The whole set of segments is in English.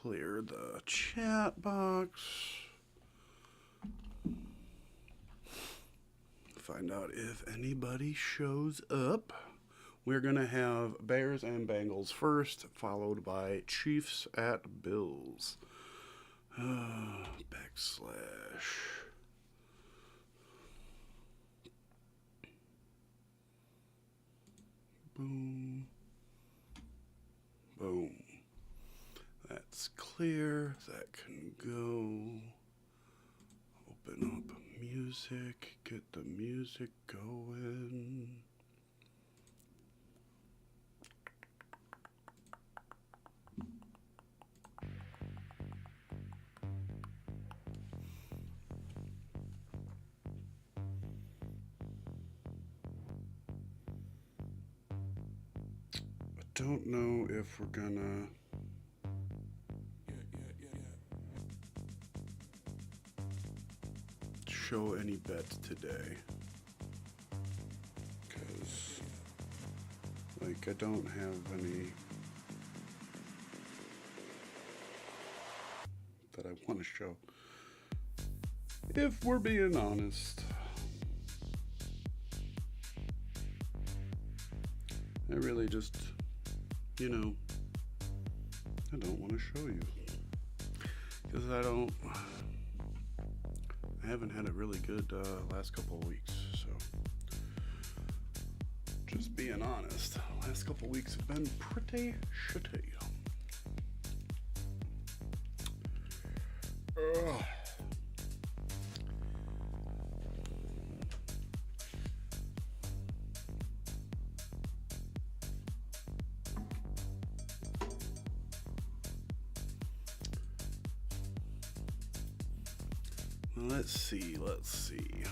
clear the chat box. Find out if anybody shows up. We're going to have Bears and Bengals first, followed by Chiefs at Bills. Backslash. Boom. Boom. That's clear. That can go. Open up music. Get the music going. Don't know if we're gonna show any bets today, because I don't have any that I want to show, if we're being honest. I really just, I don't want to show you, because I haven't had a really good last couple of weeks, so just being honest, last couple of weeks have been pretty shitty. Let's see.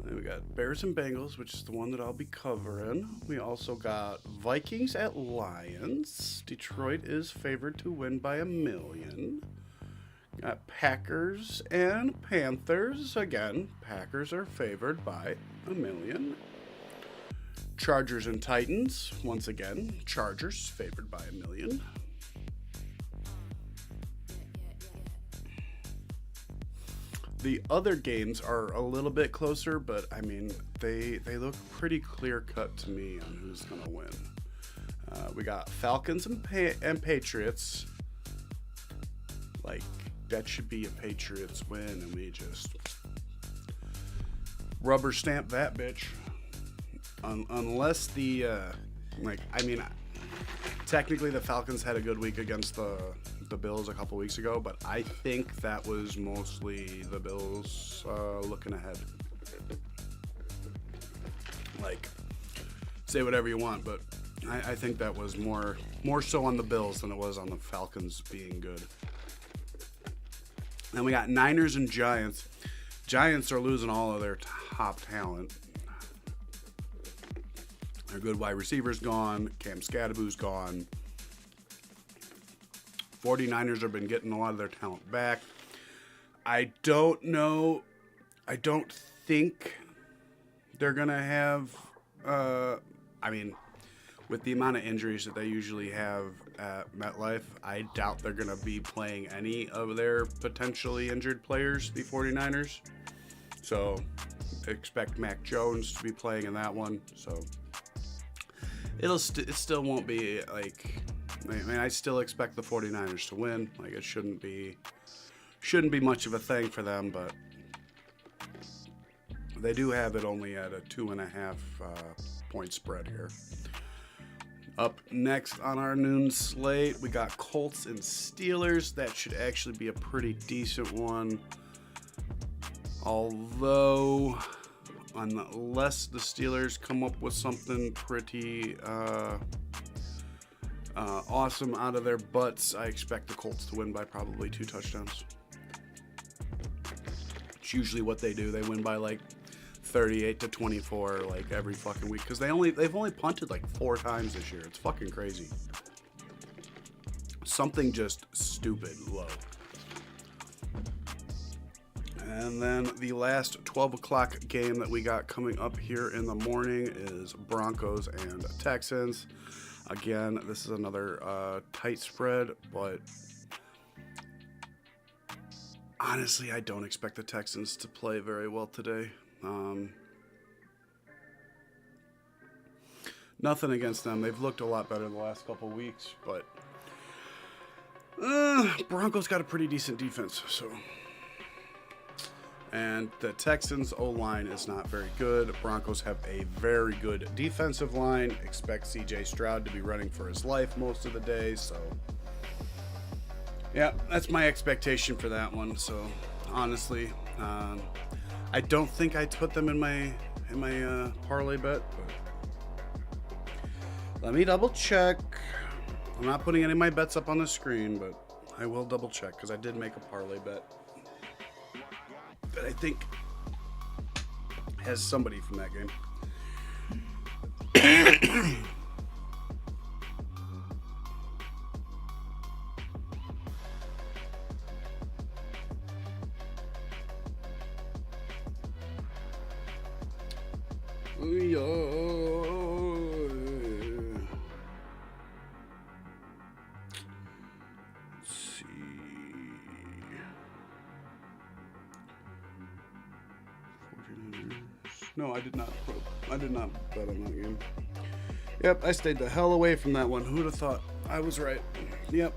We got Bears and Bengals, which is the one that I'll be covering. We also got Vikings at Lions. Detroit is favored to win by 1,000,000. Got Packers and Panthers. Again, Packers are favored by 1,000,000. Chargers and Titans. Once again, Chargers favored by 1,000,000. The other games are a little bit closer, but they look pretty clear cut to me on who's gonna win. We got Falcons and Patriots. That should be a Patriots win, and we just rubber stamp that bitch. Unless technically the Falcons had a good week against the Bills a couple weeks ago, but I think that was mostly the Bills looking ahead. Say whatever you want, but I think that was more so on the Bills than it was on the Falcons being good. Then we got Niners and Giants. Giants are losing all of their top talent. Their good wide receiver's gone. Cam Scadaboo's gone. 49ers have been getting a lot of their talent back. I don't know. I don't think they're going to have, with the amount of injuries that they usually have at MetLife, I doubt they're going to be playing any of their potentially injured players, the 49ers. So expect Mac Jones to be playing in that one. So it still won't be I still expect the 49ers to win. It shouldn't be much of a thing for them, but they do have it only at a 2.5 point spread here. Up next on our noon slate, we got Colts and Steelers. That should actually be a pretty decent one. Although, unless the Steelers come up with something pretty awesome out of their butts, I expect the Colts to win by probably 2 touchdowns. It's usually what they do. They win by 38-24 every fucking week, because they've only punted 4 times this year. It's fucking crazy. Something just stupid low. And then the last 12 o'clock game that we got coming up here in the morning is Broncos and Texans. Again, this is another tight spread, but honestly, I don't expect the Texans to play very well today. Nothing against them. They've looked a lot better the last couple weeks, but Broncos got a pretty decent defense, so. And the Texans' O-line is not very good. Broncos have a very good defensive line. Expect C.J. Stroud to be running for his life most of the day, so. Yeah, that's my expectation for that one. So, honestly, I don't think I'd put them in my parlay bet, but let me double check. I'm not putting any of my bets up on the screen, but I will double check because I did make a parlay bet that I think has somebody from that game. No, I did not bet on that game. Yep, I stayed the hell away from that one. Who'd have thought? I was right. Yep.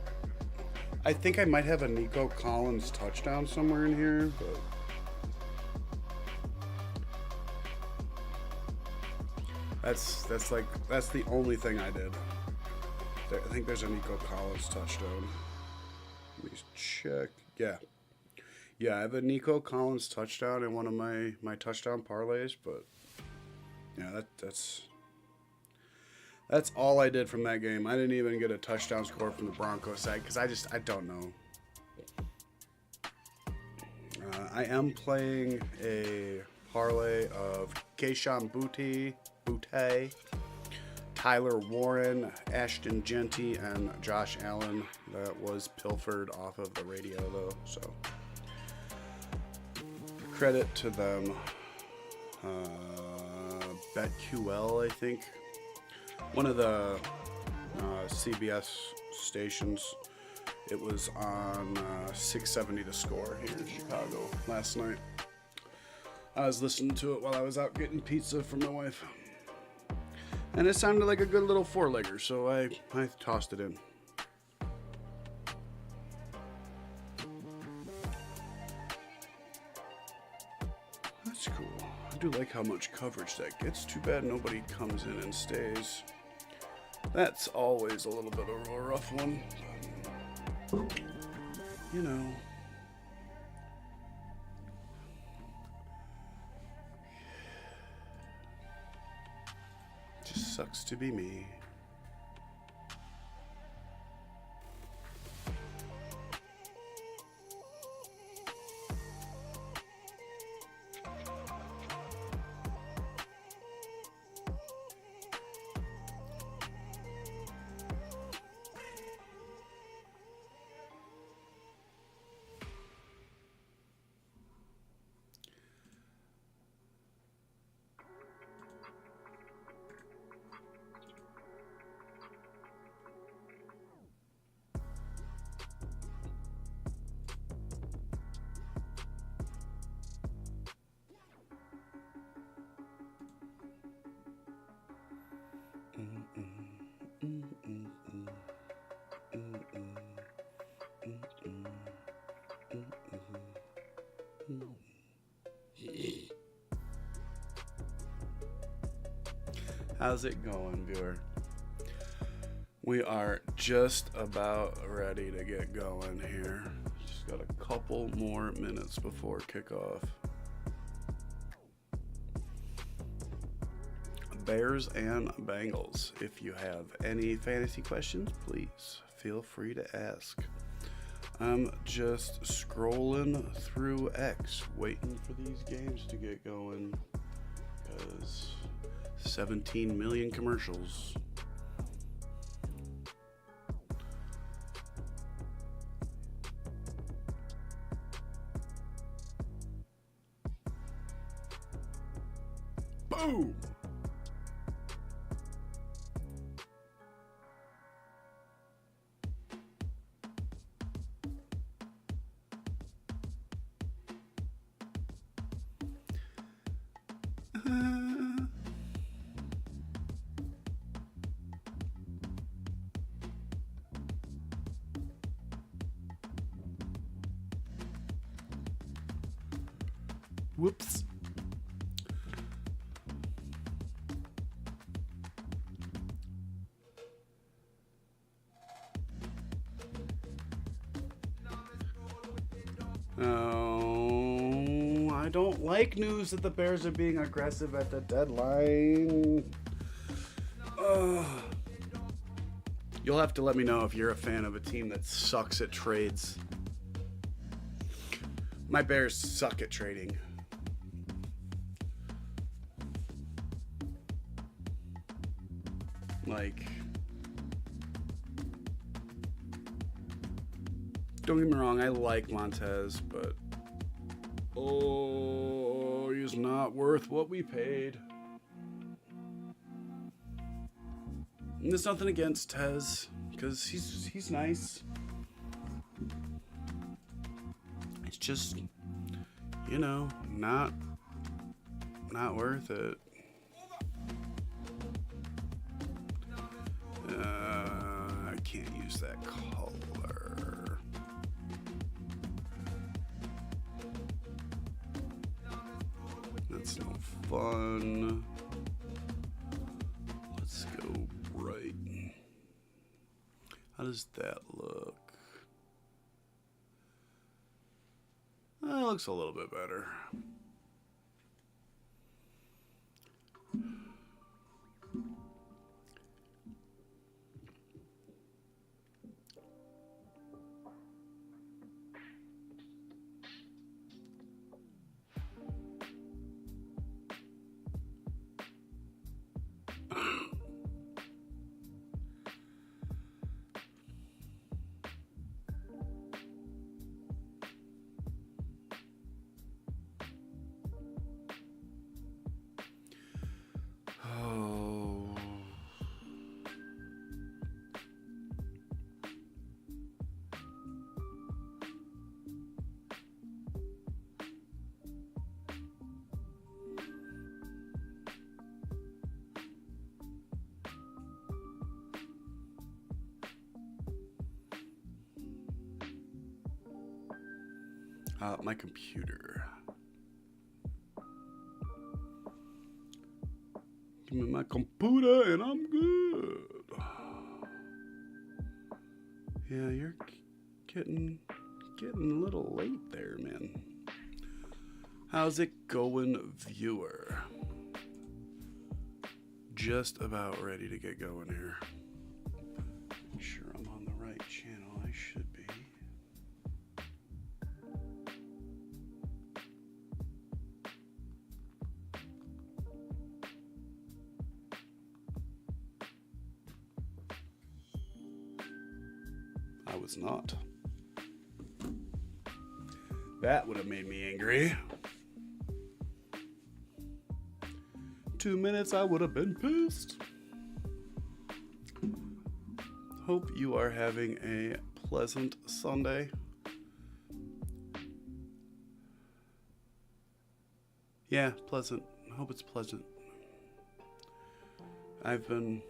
I think I might have a Nico Collins touchdown somewhere in here, but that's the only thing I did. I think there's a Nico Collins touchdown. Let me check. Yeah, I have a Nico Collins touchdown in one of my touchdown parlays, but yeah, that's all I did from that game. I didn't even get a touchdown score from the Broncos side because I don't know. I am playing a parlay of Keyshawn Butte, Tyler Warren, Ashton Genty, and Josh Allen. That was pilfered off of the radio though, so credit to them. BetQL, I think, one of the CBS stations. It was on 670 The Score here in Chicago last night. I was listening to it while I was out getting pizza for my wife, and it sounded like a good little four-legger, so I tossed it in. That's cool. I do like how much coverage that gets. Too bad nobody comes in and stays. That's always a little bit of a rough one. You know. Just sucks to be me. How's it going, viewer? We are just about ready to get going here. Just got a couple more minutes before kickoff. Bears and Bengals. If you have any fantasy questions, please feel free to ask. I'm just scrolling through X, waiting for these games to get going, because 17 million commercials. Boom! Whoops. Oh, I don't like news that the Bears are being aggressive at the deadline. You'll have to let me know if you're a fan of a team that sucks at trades. My Bears suck at trading. Like, don't get me wrong, I like Montez, but oh, he's not worth what we paid. And there's nothing against Tez, because he's nice. It's just, you know, not worth it. I can't use that color. That's no fun. Let's go bright. How does that look? That looks a little bit better. My computer. Give me my computer and I'm good. Yeah, you're getting a little late there, man. How's it going, viewer? Just about ready to get going here. Make sure I'm on the right channel. I should be. I was not. That would have made me angry. 2 minutes, I would have been pissed. Hope you are having a pleasant Sunday. Yeah, pleasant. I hope it's pleasant. I've been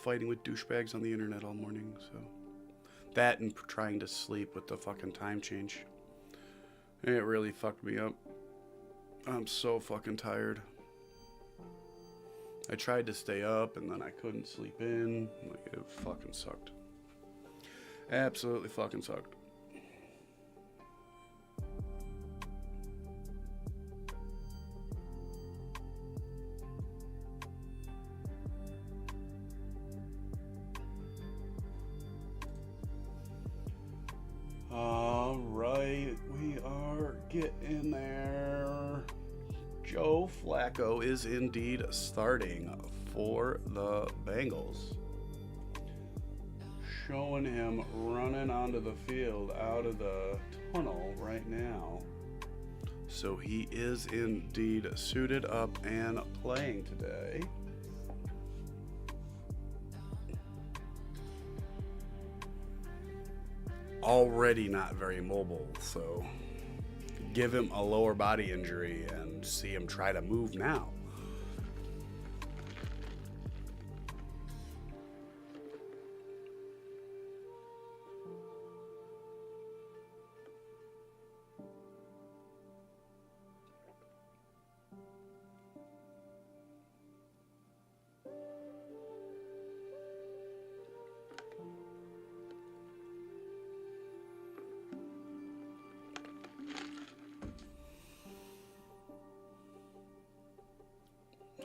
fighting with douchebags on the internet all morning, so. That and trying to sleep with the fucking time change. It really fucked me up. I'm so fucking tired. I tried to stay up and then I couldn't sleep in. Like, it fucking sucked. Absolutely fucking sucked. Alright, we are getting there. Joe Flacco is indeed starting for the Bengals. Showing him running onto the field out of the tunnel right now. So he is indeed suited up and playing today. Already not very mobile, so give him a lower body injury and see him try to move now.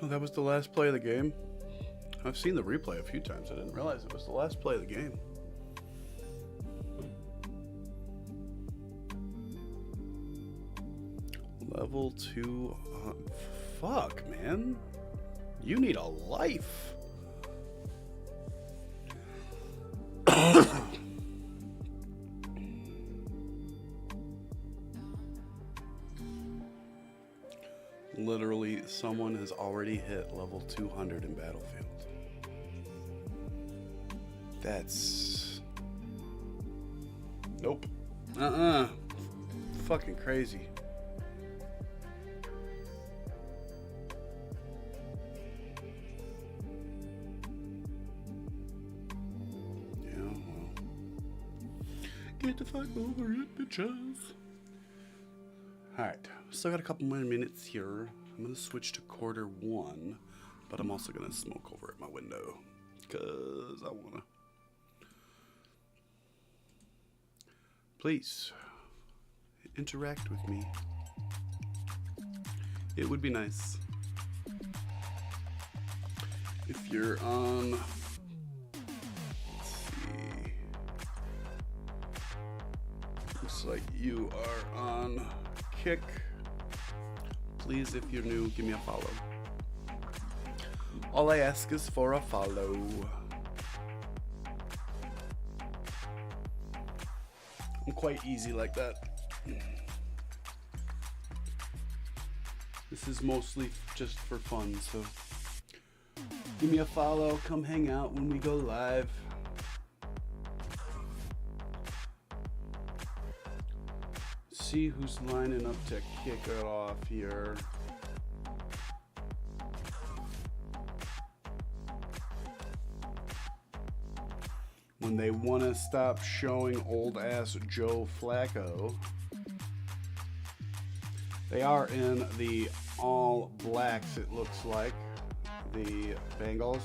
Oh, that was the last play of the game? I've seen the replay a few times. I didn't realize it was the last play of the game. Level 2. Fuck, man. You need a life. Literally, someone has already hit level 200 in Battlefield. That's... Nope. Fucking crazy. Yeah, well. Get the fuck over it, bitches. Alright, still got a couple more minutes here. I'm going to switch to quarter 1, but I'm also going to smoke over at my window because I want to. Please, interact with me. It would be nice. If you're on, let's see, looks like you are on Kick. Please, if you're new, give me a follow. All I ask is for a follow. I'm quite easy like that. This is mostly just for fun, so give me a follow, come hang out when we go live. See who's lining up to kick it off here. When they want to stop showing old ass Joe Flacco. They are in the all blacks, it looks like. The Bengals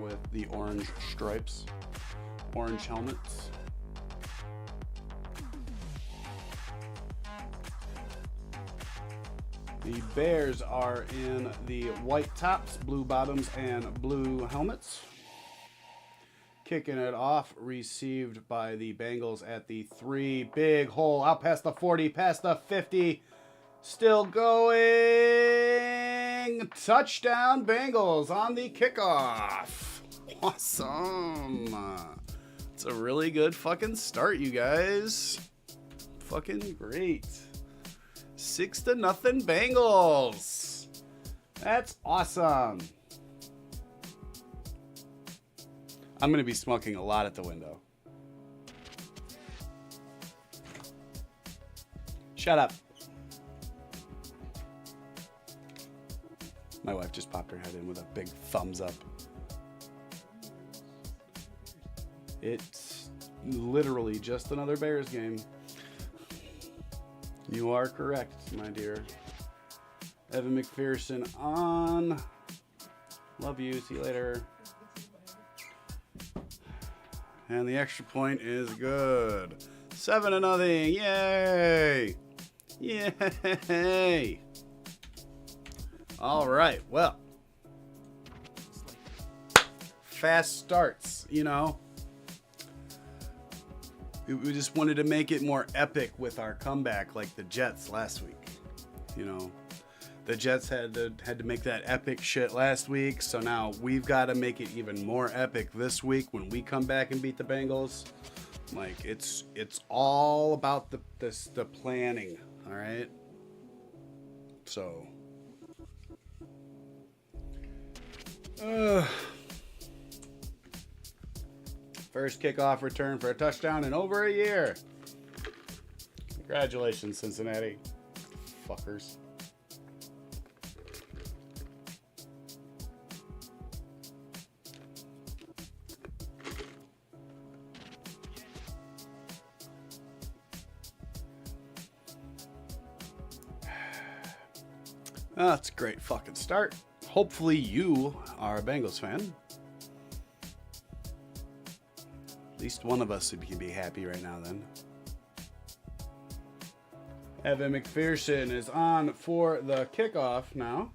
with the orange stripes, orange helmets. The Bears are in the white tops, blue bottoms, and blue helmets. Kicking it off, received by the Bengals at the 3. Big hole, out past the 40, past the 50. Still going. Touchdown Bengals on the kickoff. Awesome. It's a really good fucking start, you guys. Fucking great. 6-0 Bengals. That's awesome. I'm going to be smoking a lot at the window. Shut up. My wife just popped her head in with a big thumbs up. It's literally just another Bears game. You are correct, my dear. Evan McPherson on. Love you. See you later. And the extra point is good. 7-0. Yay! Yay! All right. Well, fast starts, you know. We just wanted to make it more epic with our comeback, like the Jets last week. You know, the Jets had to make that epic shit last week, so now we've got to make it even more epic this week when we come back and beat the Bengals. Like it's all about the planning. All right. So. First kickoff return for a touchdown in over a year. Congratulations, Cincinnati. Fuckers. That's a great fucking start. Hopefully you are a Bengals fan. At least one of us can be happy right now then. Evan McPherson is on for the kickoff now.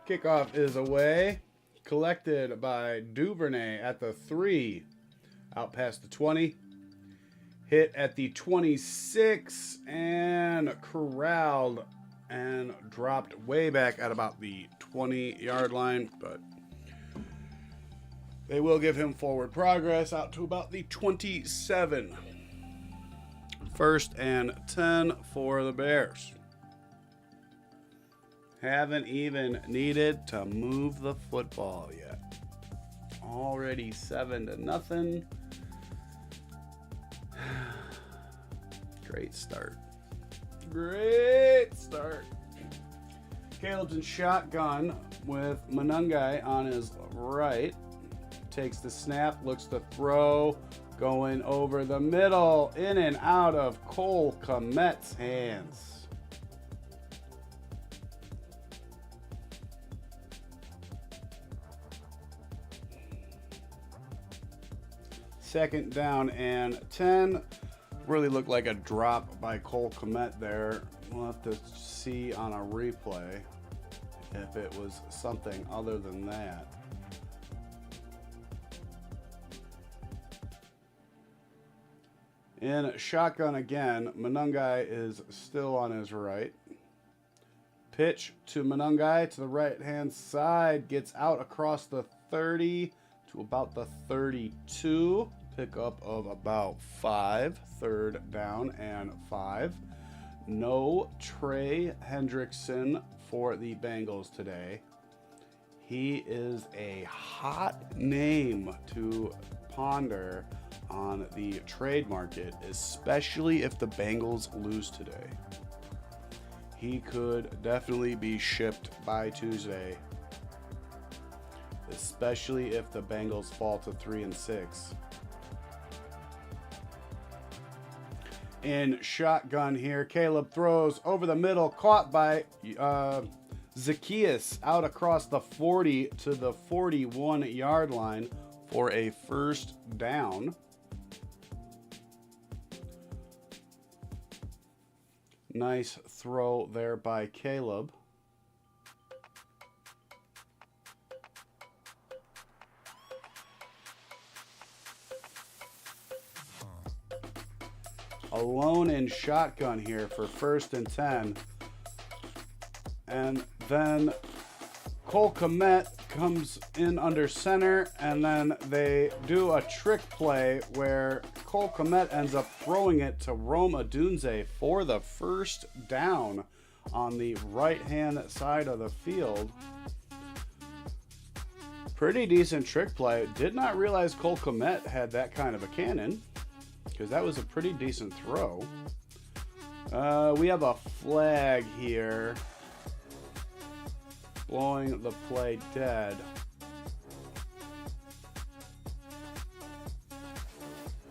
Kickoff is away. Collected by Duvernay at the 3. Out past the 20. Hit at the 26 and corralled and dropped way back at about the 20-yard line, but they will give him forward progress out to about the 27. 1st and 10 for the Bears. Haven't even needed to move the football yet. Already 7-0. Great start. Great start. Caleb's in shotgun with Manungai on his right. Takes the snap, looks to throw, going over the middle, in and out of Cole Kmet's hands. Second down and 10. Really looked like a drop by Cole Kmet there. We'll have to see on a replay if it was something other than that. In shotgun again, Manungai is still on his right. Pitch to Manungai to the right-hand side. Gets out across the 30 to about the 32. Pickup of about 5. 3rd down and 5. No Trey Hendrickson for the Bengals today. He is a hot name to ponder on the trade market, especially if the Bengals lose today. He could definitely be shipped by Tuesday, especially if the Bengals fall to 3-6. In shotgun here, Caleb throws over the middle, caught by Zacchaeus out across the 40 to the 41-yard line for a 1st down. Nice throw there by Caleb. Alone in shotgun here for 1st and 10. And then Cole Kmet comes in under center, and then they do a trick play where Cole Kmet ends up throwing it to Rome Odunze for the 1st down on the right-hand side of the field. Pretty decent trick play. Did not realize Cole Kmet had that kind of a cannon, because that was a pretty decent throw. We have a flag here, blowing the play dead.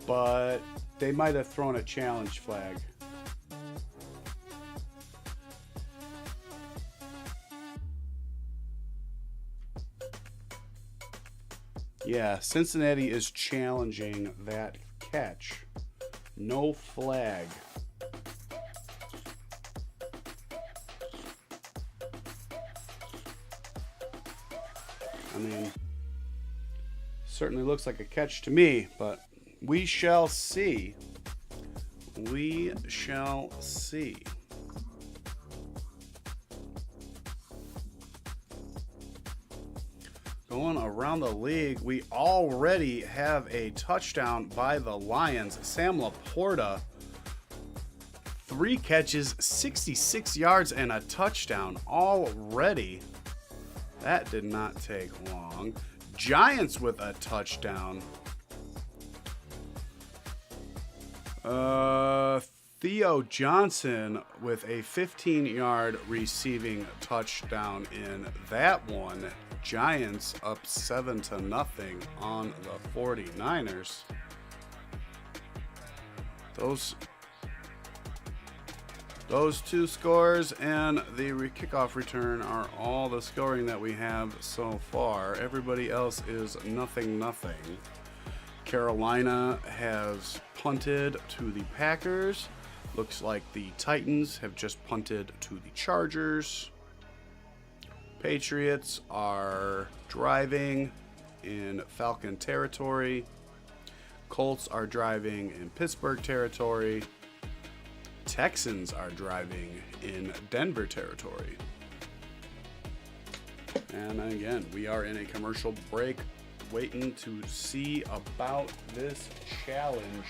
But they might have thrown a challenge flag. Yeah, Cincinnati is challenging that catch. No flag. I mean, certainly looks like a catch to me, but we shall see. We shall see. Going around the league, we already have a touchdown by the Lions. Sam Laporta, 3 catches, 66 yards, and a touchdown already. That did not take long. Giants with a touchdown. Theo Johnson with a 15-yard receiving touchdown in that one. Giants up 7-0 on the 49ers. Those 2 scores and the kickoff return are all the scoring that we have so far. Everybody else is 0-0. Carolina has punted to the Packers. Looks like the Titans have just punted to the Chargers. Patriots are driving in Falcon territory. Colts are driving in Pittsburgh territory. Texans are driving in Denver territory. And again, we are in a commercial break, waiting to see about this challenge.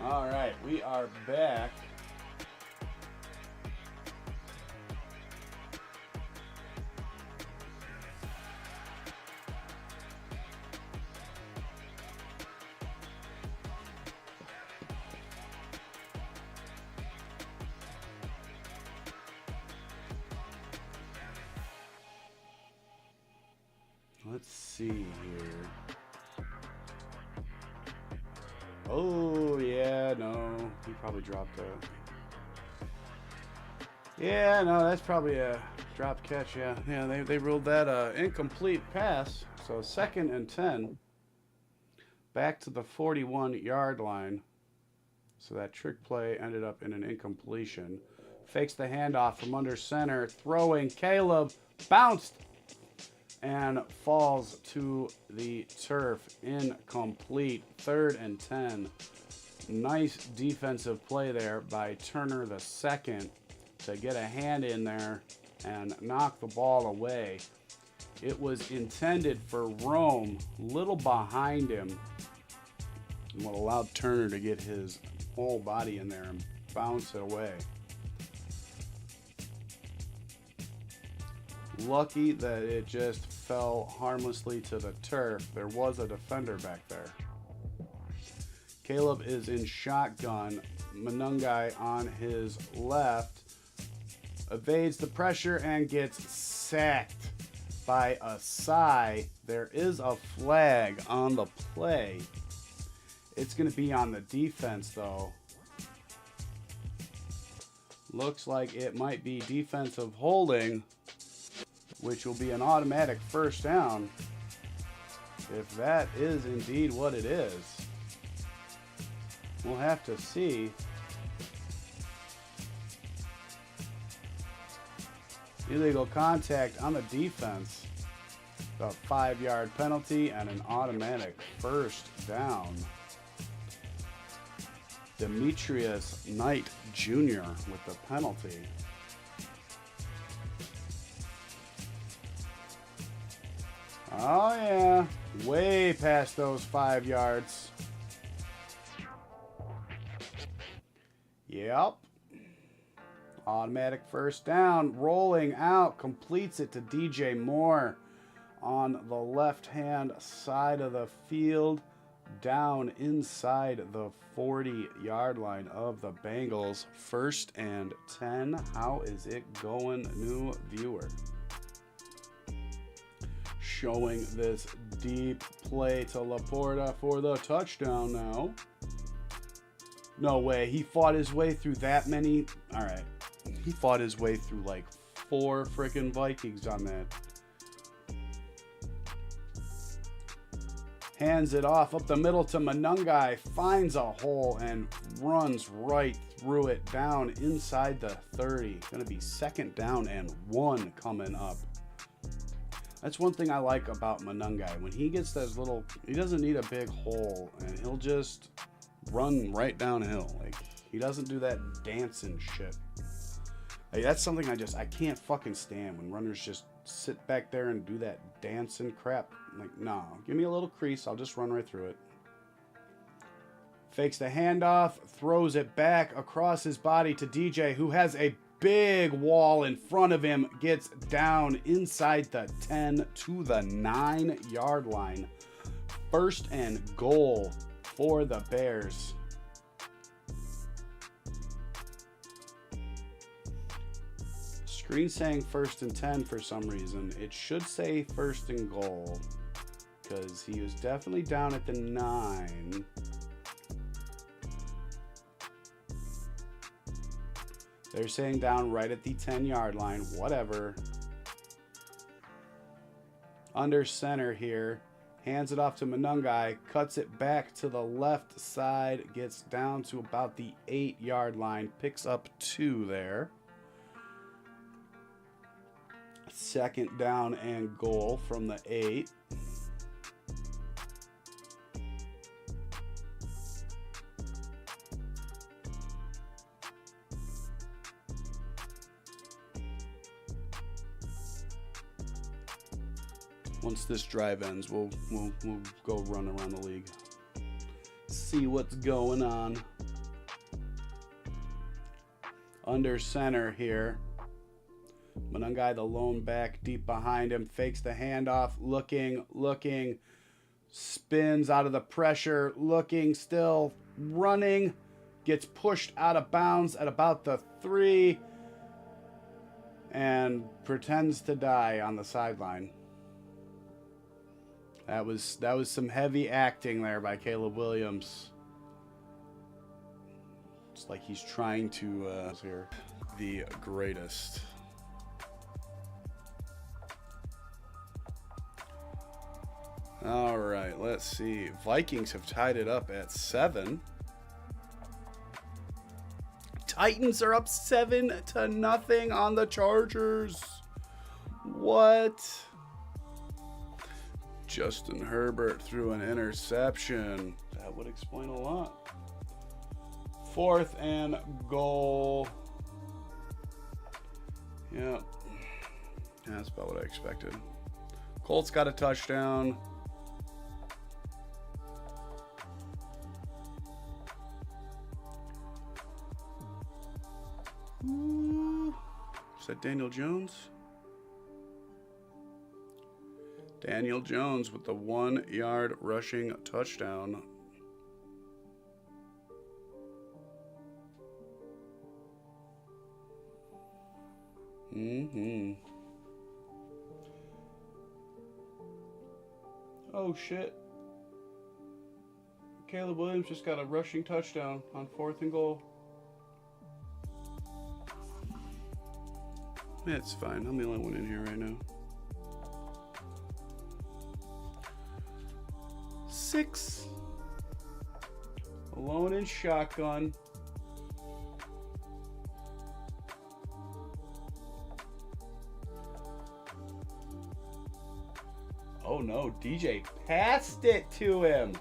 All right, we are back. Let's see here. Oh, yeah, no. He probably dropped that. Yeah, no, that's probably a drop catch, yeah. Yeah, they ruled that incomplete pass. So 2nd and 10. Back to the 41-yard line. So that trick play ended up in an incompletion. Fakes the handoff from under center. Throwing. Caleb bounced and falls to the turf. Incomplete. 3rd and 10. Nice defensive play there by Turner the second to get a hand in there and knock the ball away. It was intended for Rome, little behind him, and what allowed Turner to get his whole body in there and bounce it away. Lucky that it just fell harmlessly to the turf. There was a defender back there. Caleb is in shotgun. Manungai on his left. Evades the pressure and gets sacked by Asai. There is a flag on the play. It's going to be on the defense, though. Looks like it might be defensive holding, which will be an automatic first down, if that is indeed what it is. We'll have to see. Illegal contact on the defense. A 5-yard penalty and an automatic first down. Demetrius Knight Jr. with the penalty. Oh yeah, way past those 5 yards. Yep. Automatic first down, rolling out, completes it to DJ Moore on the left-hand side of the field, down inside the 40-yard line of the Bengals. 1st and 10. How is it going, new viewer? Showing this deep play to Laporta for the touchdown now. No way. He fought his way through that many. All right. He fought his way through like 4 freaking Vikings on that. Hands it off up the middle to Manungai. Finds a hole and runs right through it down inside the 30. Going to be 2nd down and 1 coming up. That's one thing I like about Manungai. When he gets those little, he doesn't need a big hole, and he'll just run right downhill. Like, he doesn't do that dancing shit. Like, that's something I can't fucking stand, when runners just sit back there and do that dancing crap. Like, no, give me a little crease, I'll just run right through it. Fakes the handoff, throws it back across his body to DJ, who has a big wall in front of him, gets down inside the 10 to the 9-yard line. 1st and goal for the Bears. Screen saying 1st and 10 for some reason. It should say 1st and goal, because he was definitely down at the 9. They're saying down right at the 10-yard line. Whatever. Under center here. Hands it off to Manungai. Cuts it back to the left side. Gets down to about the 8-yard line. Picks up 2 there. Second down and goal from the 8. Once this drive ends, we'll go run around the league. See what's going on. Under center here. Manungai, the lone back, deep behind him. Fakes the handoff. Looking. Spins out of the pressure. Looking, still running. Gets pushed out of bounds at about the 3. And pretends to die on the sideline. That was some heavy acting there by Caleb Williams. It's like he's trying to here. The greatest. All right, let's see. Vikings have tied it up at 7. Titans are up 7-0 on the Chargers. What? Justin Herbert threw an interception. That would explain a lot. 4th and goal. Yep. Yeah, that's about what I expected. Colts got a touchdown. Ooh. Is that Daniel Jones? Daniel Jones with the 1-yard rushing touchdown. Oh, shit. Caleb Williams just got a rushing touchdown on 4th and goal. It's fine. I'm the only one in here right now. 6. Alone in shotgun. Oh no, DJ passed it to him.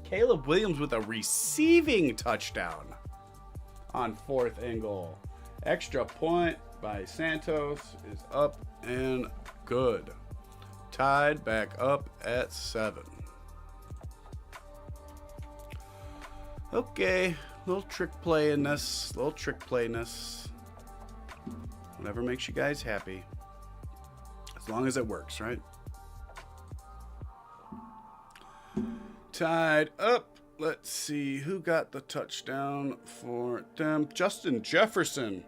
Caleb Williams with a receiving touchdown on 4th and goal. Extra point by Santos is up and good. Tied back up at 7. Okay, little trick play in this. Whatever makes you guys happy. As long as it works, right? Tied up. Let's see who got the touchdown for them. Justin Jefferson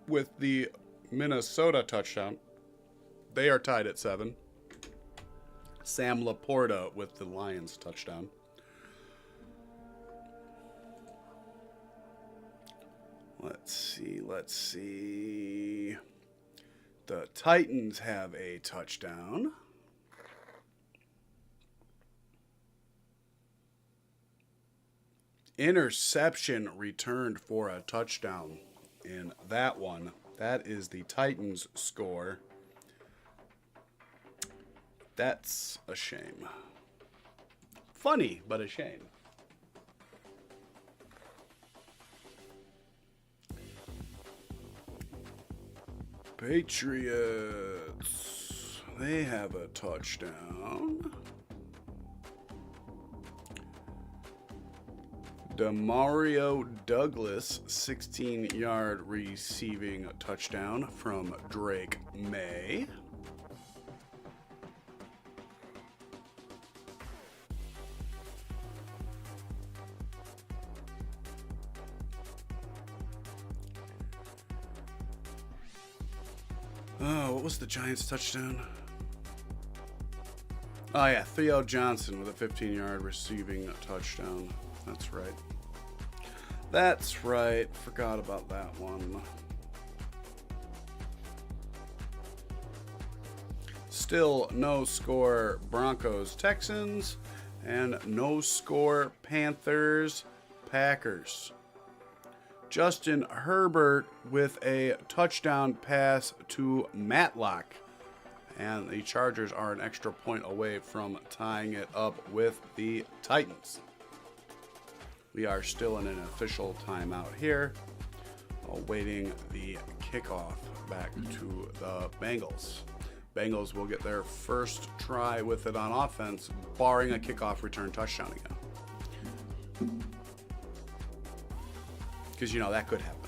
with the Minnesota touchdown. They are tied at 7. Sam Laporta with the Lions touchdown. Let's see. The Titans have a touchdown. Interception returned for a touchdown in that one. That is the Titans' score. That's a shame. Funny, but a shame. Patriots. They have a touchdown. Demario Douglas, 16-yard receiving touchdown from Drake May. Oh, what was the Giants' touchdown? Oh, yeah, Theo Johnson with a 15-yard receiving touchdown. That's right. That's right. Forgot about that one. Still no score Broncos Texans and no score Panthers Packers. Justin Herbert with a touchdown pass to Matlock. And the Chargers are an extra point away from tying it up with the Titans. We are still in an official timeout here, awaiting the kickoff back to the Bengals. Bengals will get their first try with it on offense, barring a kickoff return touchdown again. Because, you know, that could happen.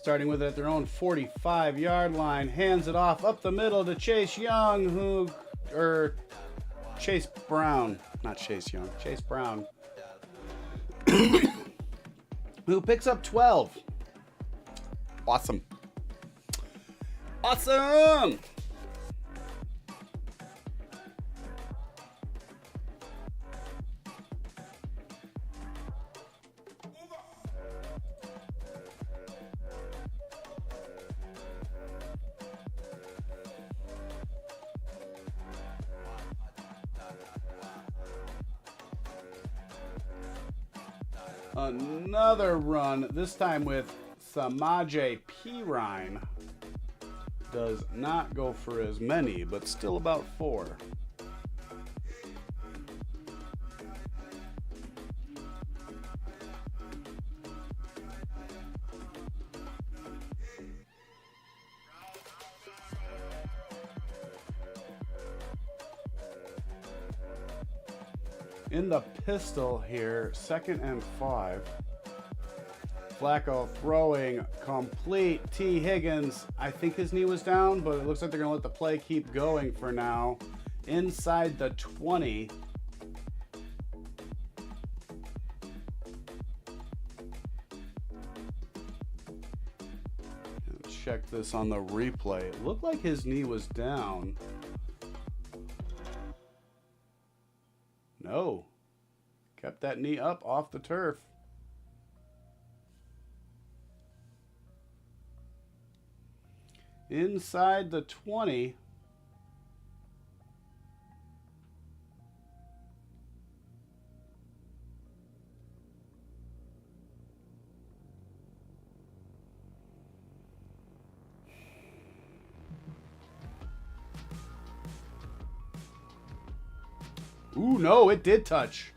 Starting with it at their own 45-yard line, hands it off up the middle to Chase Young, Chase Brown, who picks up 12. Awesome. Another run, this time with Samaje Perine. Does not go for as many, but still about 4. In the pistol here, 2nd and 5. Flacco throwing complete. T. Higgins, I think his knee was down, but it looks like they're going to let the play keep going for now. Inside the 20. Check this on the replay. It looked like his knee was down. No. Kept that knee up off the turf. Inside the 20. Ooh, no, it did touch.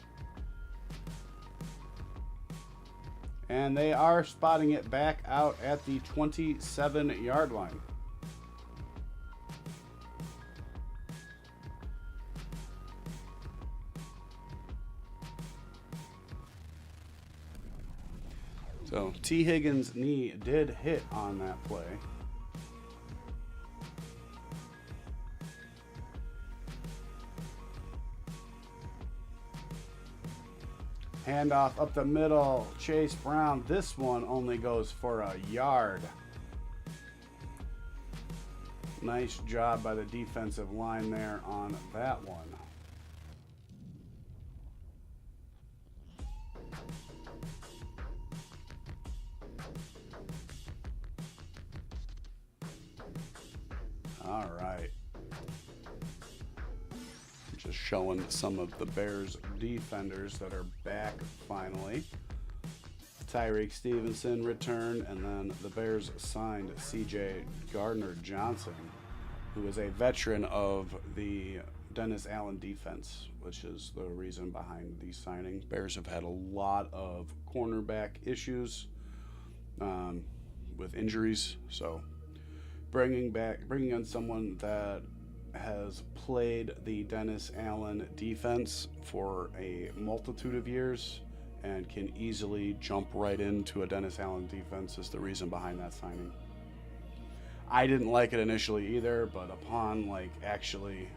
And they are spotting it back out at the 27-yard line. So T. Higgins' knee did hit on that play. Handoff up the middle, Chase Brown. This one only goes for a yard. Nice job by the defensive line there on that one. All right. Just showing some of the Bears defenders that are back finally. Tyreek Stevenson returned, and then the Bears signed C.J. Gardner-Johnson, who is a veteran of the Dennis Allen defense, which is the reason behind the signing. Bears have had a lot of cornerback issues with injuries, so bringing on someone that has played the Dennis Allen defense for a multitude of years and can easily jump right into a Dennis Allen defense is the reason behind that signing. I didn't like it initially either, but upon like actually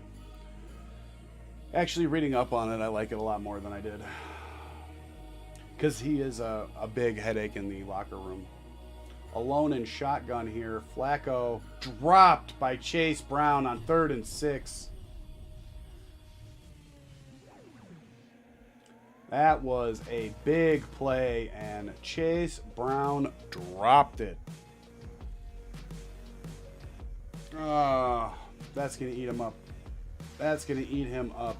reading up on it, I like it a lot more than I did. Because he is a big headache in the locker room. Alone in shotgun here. Flacco dropped by Chase Brown on 3rd and 6. That was a big play, and Chase Brown dropped it. That's going to eat him up. That's going to eat him up.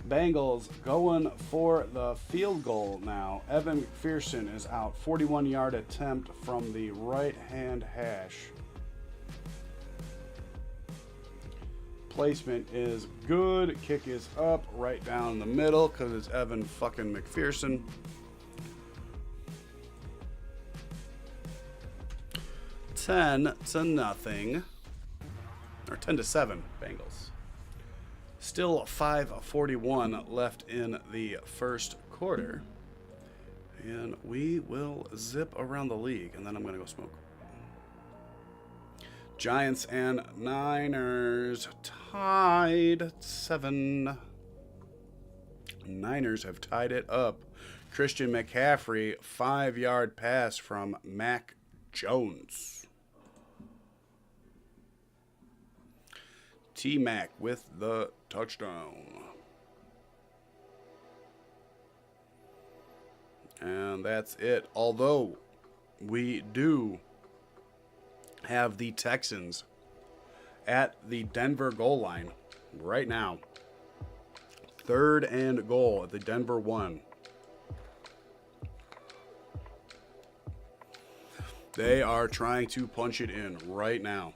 Bengals going for the field goal now. Evan McPherson is out. 41-yard attempt from the right-hand hash. Placement is good. Kick is up right down the middle because it's Evan fucking McPherson. 10-0. Or 10-7, Bengals. Still 5:41 left in the first quarter. And we will zip around the league, and then I'm going to go smoke. Giants and Niners tied 7. Niners have tied it up. Christian McCaffrey, 5-yard pass from Mac Jones. T-Mac with the touchdown. And that's it. Although we do have the Texans at the Denver goal line right now. 3rd and goal at the Denver 1. They are trying to punch it in right now.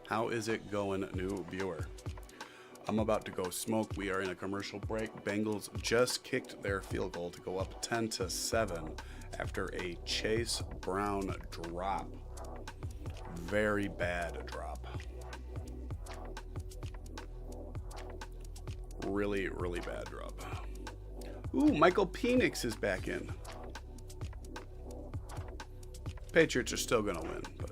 How is it going, new viewer? I'm about to go smoke. We are in a commercial break. Bengals just kicked their field goal to go up 10-7 after a Chase Brown drop. Very bad drop. Really, really bad drop. Ooh, Michael Penix is back in. Patriots are still going to win, but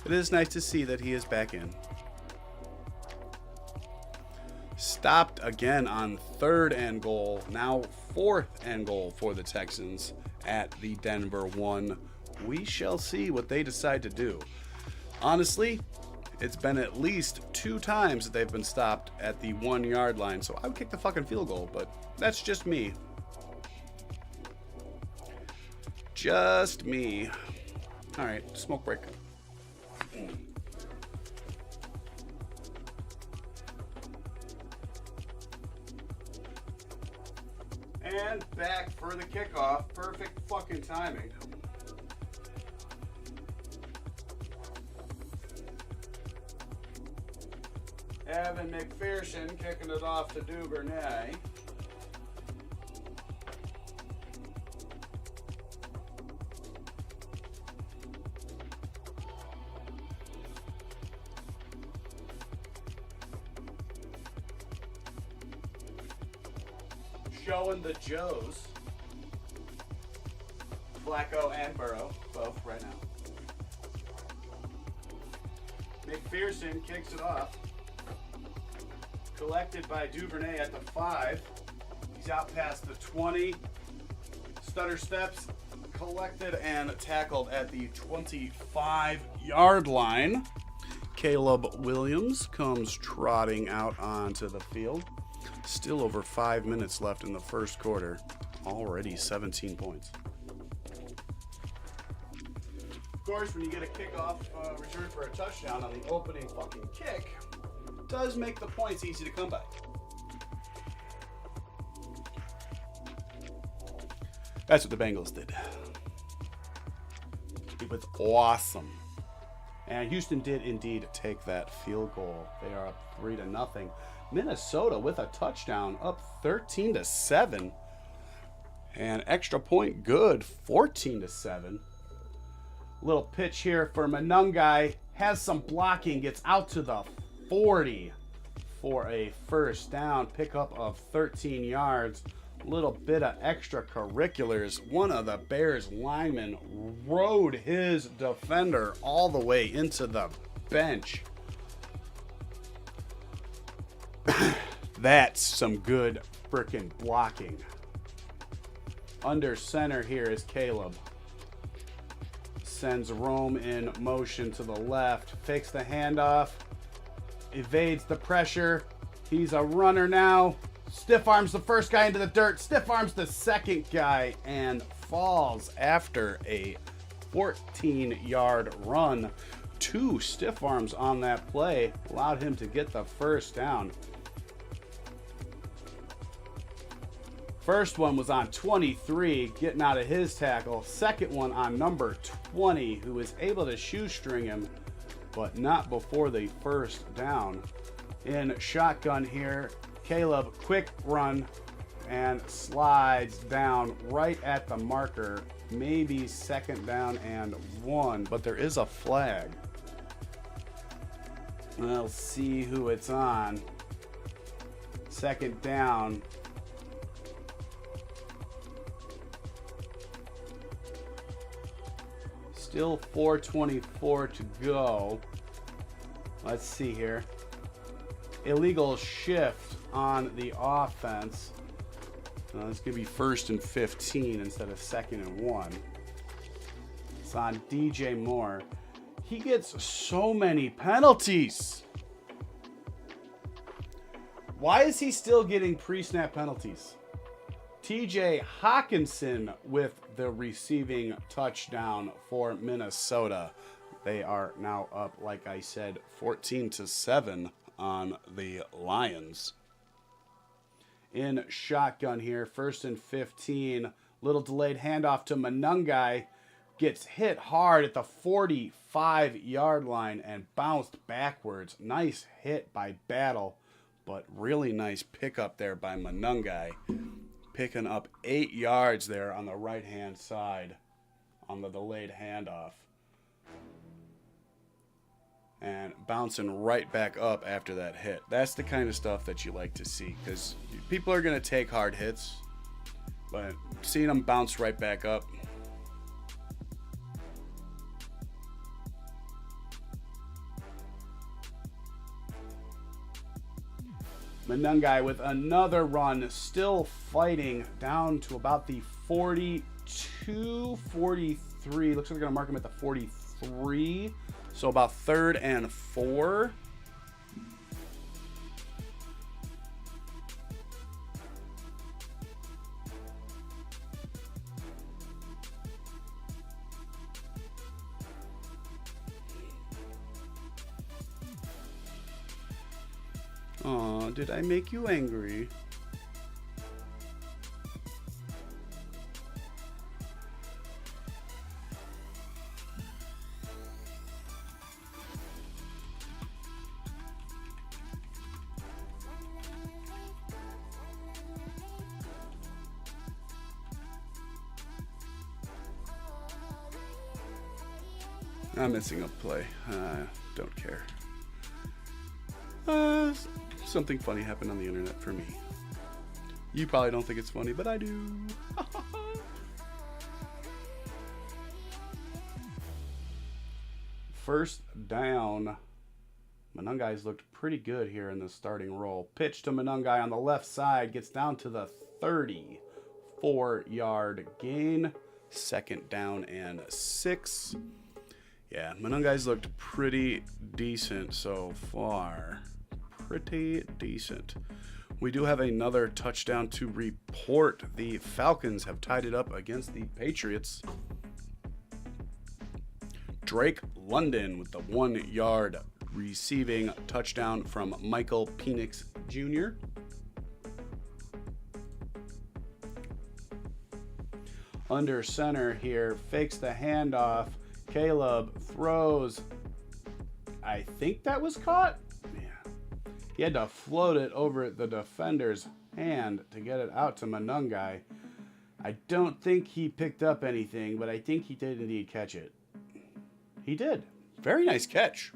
it is nice to see that he is back in. Stopped again on 3rd and goal. Now 4th and goal for the Texans at the Denver 1. We shall see what they decide to do. Honestly, it's been at least 2 times that they've been stopped at the 1-yard line, so I would kick the fucking field goal, but that's just me. Just me. All right, smoke break. And back for the kickoff. Perfect fucking timing. Evan McPherson kicking it off to Duvernay. Showing the Joes. Flacco and Burrow, both right now. McPherson kicks it off. Collected by Duvernay at the 5. He's out past the 20. Stutter steps. Collected and tackled at the 25-yard line. Caleb Williams comes trotting out onto the field. Still over 5 minutes left in the first quarter. Already 17 points. Of course, when you get a kickoff return for a touchdown on the opening fucking kick, it does make the points easy to come by. That's what the Bengals did. It was awesome. And Houston did indeed take that field goal. They are up 3-0. Minnesota with a touchdown, up 13-7. And extra point good, 14-7. Little pitch here for Manungai. Has some blocking, gets out to the 40 for a first down. Pickup of 13 yards. Little bit of extracurriculars. One of the Bears linemen rode his defender all the way into the bench. That's some good freaking blocking. Under center here is Caleb. Sends Rome in motion to the left. Fakes the handoff. Evades the pressure. He's a runner now. Stiff arms the first guy into the dirt. Stiff arms the second guy and falls after a 14-yard run. 2 stiff arms on that play allowed him to get the first down. First one was on 23, getting out of his tackle. Second one on number 20, who was able to shoestring him, but not before the first down. In shotgun here, Caleb, quick run, and slides down right at the marker. Maybe second down and 1, but there is a flag. We'll see who it's on. Second down. Still 4:24 to go. Let's see here. Illegal shift on the offense. It's going to be 1st and 15 instead of 2nd and 1. It's on DJ Moore. He gets so many penalties. Why is he still getting pre-snap penalties? TJ Hawkinson with the receiving touchdown for Minnesota. They are now up, like I said, 14-7 on the Lions. In shotgun here, 1st and 15. Little delayed handoff to Manungai. Gets hit hard at the 45-yard line and bounced backwards. Nice hit by Battle, but really nice pickup there by Manungai. Picking up 8 yards there on the right-hand side on the delayed handoff. And bouncing right back up after that hit. That's the kind of stuff that you like to see, because people are going to take hard hits, but seeing them bounce right back up. Manungai with another run, still fighting down to about the 42, 43. Looks like they're going to mark him at the 43. So about 3rd and 4. Aw, did I make you angry? I'm missing a play. Don't care. Something funny happened on the internet for me. You probably don't think it's funny, but I do. First down. Manungai's looked pretty good here in the starting role. Pitch to Manungai on the left side. Gets down to the 34-yard gain. 2nd down and 6. Yeah, Manungai's looked pretty decent so far. Pretty decent. We do have another touchdown to report. The Falcons have tied it up against the Patriots. Drake London with the 1-yard receiving touchdown from Michael Penix Jr. Under center here, fakes the handoff. Caleb throws. I think that was caught. Man, he had to float it over the defender's hand to get it out to Manungai. I don't think he picked up anything, but I think he did indeed catch it. He did. Very nice catch.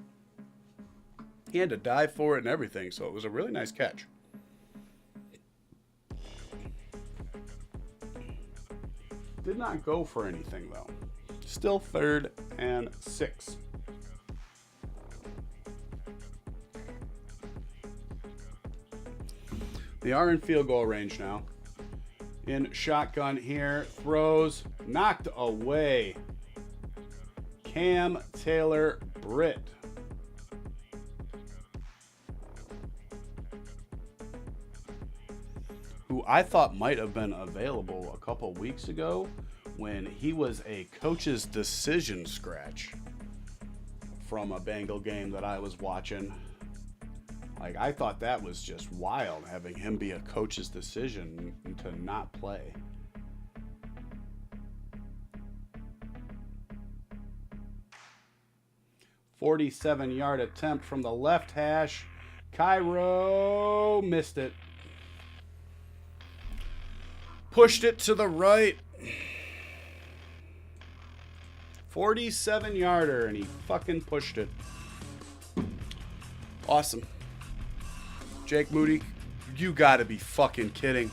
He had to dive for it and everything, so it was a really nice catch. Did not go for anything, though. Still 3rd and 6. They are in field goal range now. In shotgun here. Throws. Knocked away. Cam Taylor Britt. Who I thought might have been available a couple weeks ago when he was a coach's decision scratch from a Bengal game that I was watching. Like, I thought that was just wild, having him be a coach's decision to not play. "47-yard attempt from the left hash. Cairo missed it. Pushed it to the right. 47-yarder, and he fucking pushed it. Awesome. Jake Moody, you gotta be fucking kidding.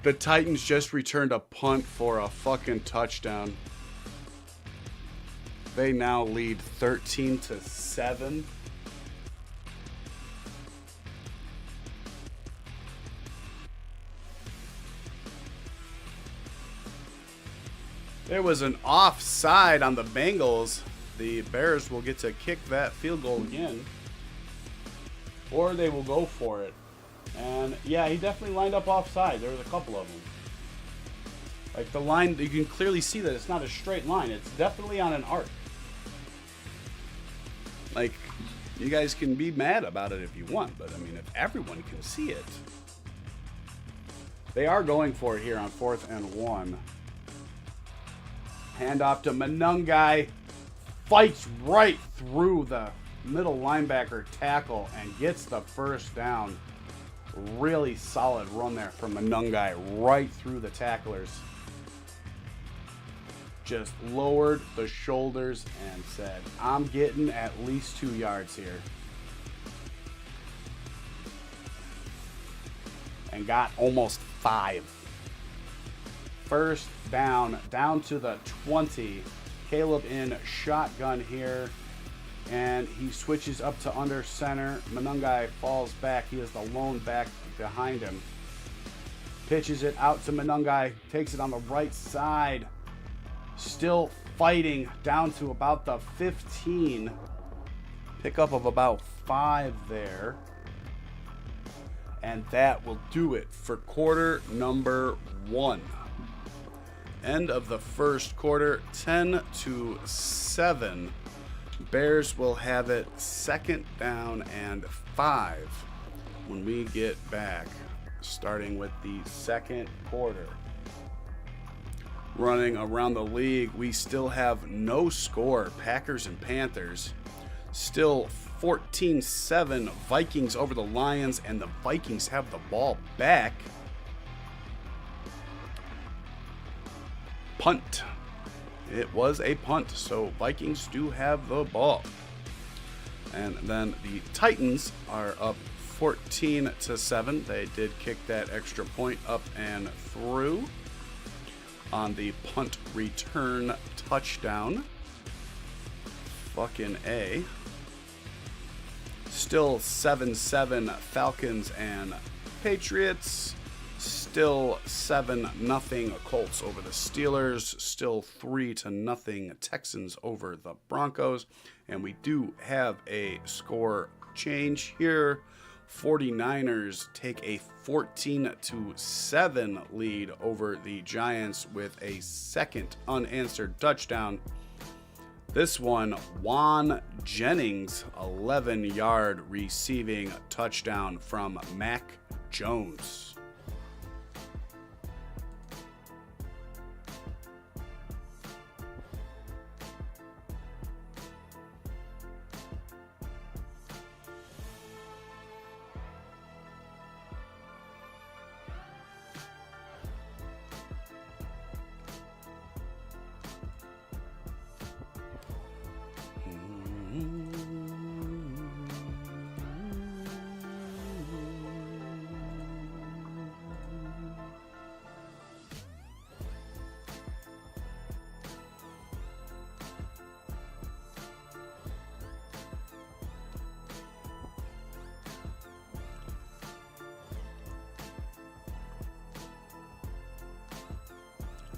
The Titans just returned a punt for a fucking touchdown. They now lead 13-7. There was an offside on the Bengals. The Bears will get to kick that field goal again. Or they will go for it. And yeah, he definitely lined up offside. There was a couple of them. Like the line, you can clearly see that it's not a straight line. It's definitely on an arc. Like, you guys can be mad about it if you want, but I mean, if everyone can see it. They are going for it here on 4th and 1. Handoff to Manungai. Fights right through the middle linebacker tackle and gets the first down. Really solid run there from Manungai right through the tacklers. Just lowered the shoulders and said, I'm getting at least 2 yards here. And got almost 5. First down to the 20. Caleb in shotgun here. And he switches up to under center. Manungai falls back. He is the lone back behind him. Pitches it out to Manungai. Takes it on the right side. Still fighting down to about the 15. Pickup of about 5 there. And that will do it for quarter number 1. End of the first quarter, 10-7. Bears will have it 2nd down and 5 when we get back, starting with the 2nd quarter. Running around the league, we still have no score. Packers and Panthers still 14-7. Vikings over the Lions, and the Vikings have the ball back. Punt. It was a punt, so Vikings do have the ball. And then the Titans are up 14-7. They did kick that extra point up and through on the punt return touchdown. Fucking A. Still 7-7 Falcons and Patriots. Still 7-0 Colts over the Steelers. Still 3-0 Texans over the Broncos. And we do have a score change here. 49ers take a 14-7 lead over the Giants with a second unanswered touchdown. This one, Juan Jennings, 11-yard receiving touchdown from Mac Jones.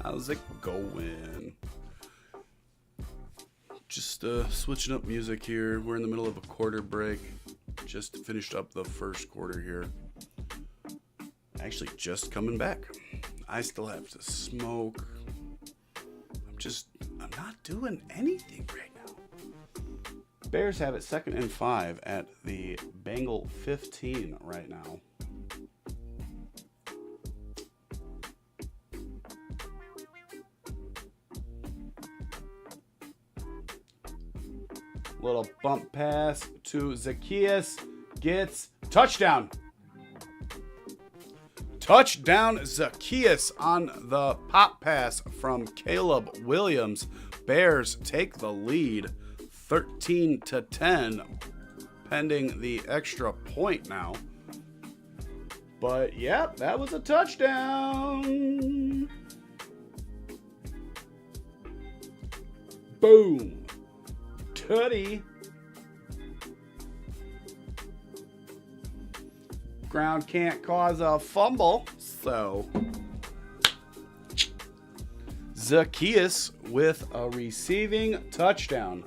How's it going? Just switching up music here. We're in the middle of a quarter break. Just finished up the first quarter here. Actually, just coming back. I still have to smoke. I'm not doing anything right now. Bears have it 2nd and 5 at the Bengal 15 right now. Little bump pass to Zacchaeus. Gets touchdown. Touchdown Zacchaeus on the pop pass from Caleb Williams. Bears take the lead 13-10, pending the extra point now. But yep, that was a touchdown. Boom. Tutty. Ground can't cause a fumble, so Zacchaeus with a receiving touchdown.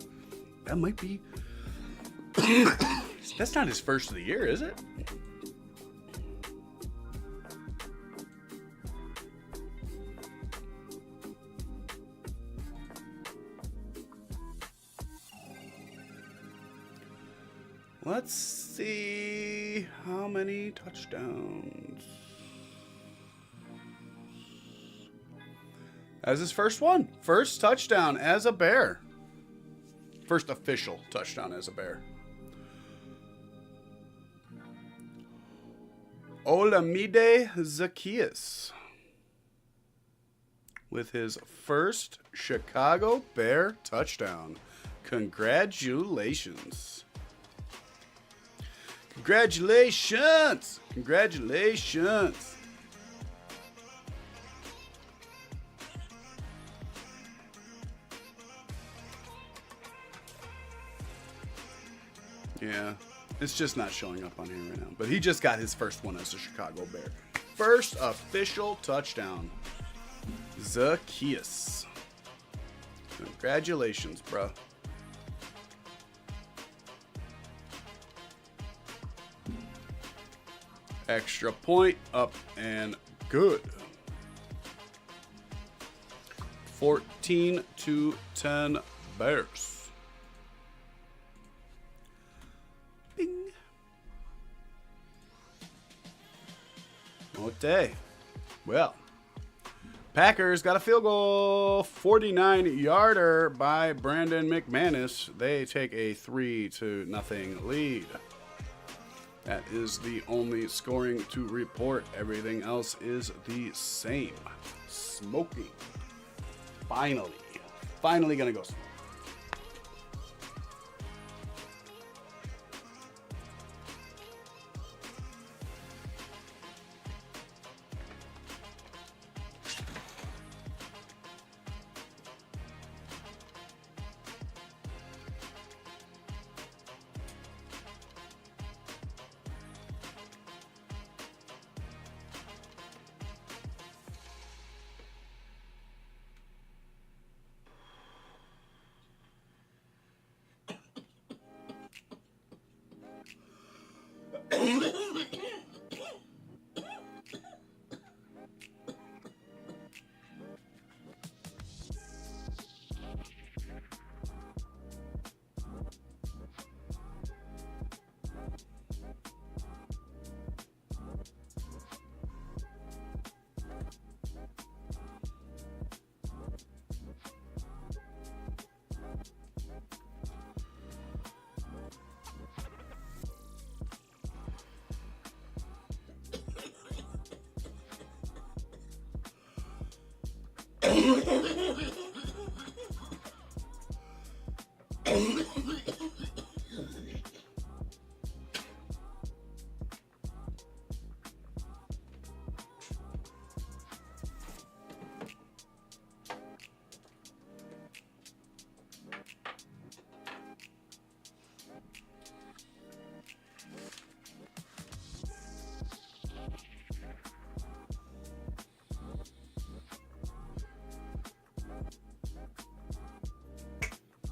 That might be that's not his first of the year, is it? Let's see how many touchdowns. As his first one. First touchdown as a Bear. First official touchdown as a Bear. Olamide Zacchaeus with his first Chicago Bear touchdown. Congratulations. Congratulations! Congratulations! Yeah, it's just not showing up on here right now. But he just got his first one as a Chicago Bear. First official touchdown. Zacchaeus. Congratulations, bro. Extra point, up and good. 14-10 Bears. Bing. Okay. Well, Packers got a field goal, 49-yarder by Brandon McManus. They take a 3-0 lead. That is the only scoring to report. Everything else is the same. Smoking. Finally gonna go smoke.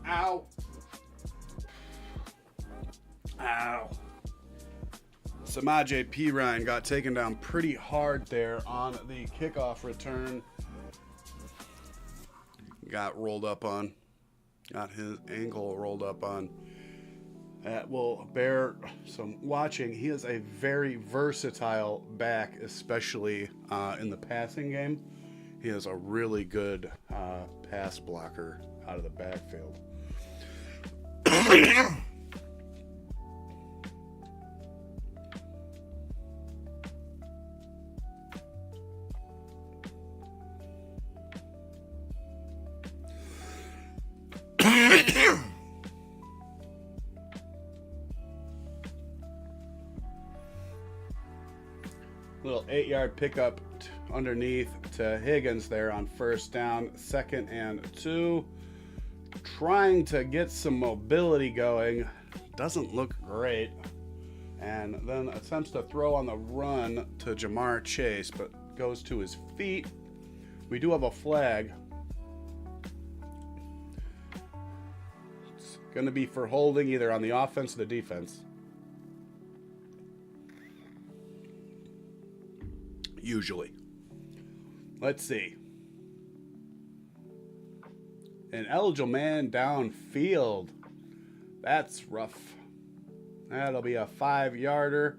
Ow. Ow. Samaje Perine got taken down pretty hard there on the kickoff return. Got rolled up on. Got his ankle rolled up on. That will bear some watching. He is a very versatile back, especially in the passing game. He is a really good pass blocker out of the backfield. Little 8-yard pickup underneath to Higgins there on first down, 2nd and 2. Trying to get some mobility going. Doesn't look great. And then attempts to throw on the run to Jamar Chase, but goes to his feet. We do have a flag. It's going to be for holding either on the offense or the defense. Usually. Let's see. An eligible man downfield. That's rough. That'll be a 5-yarder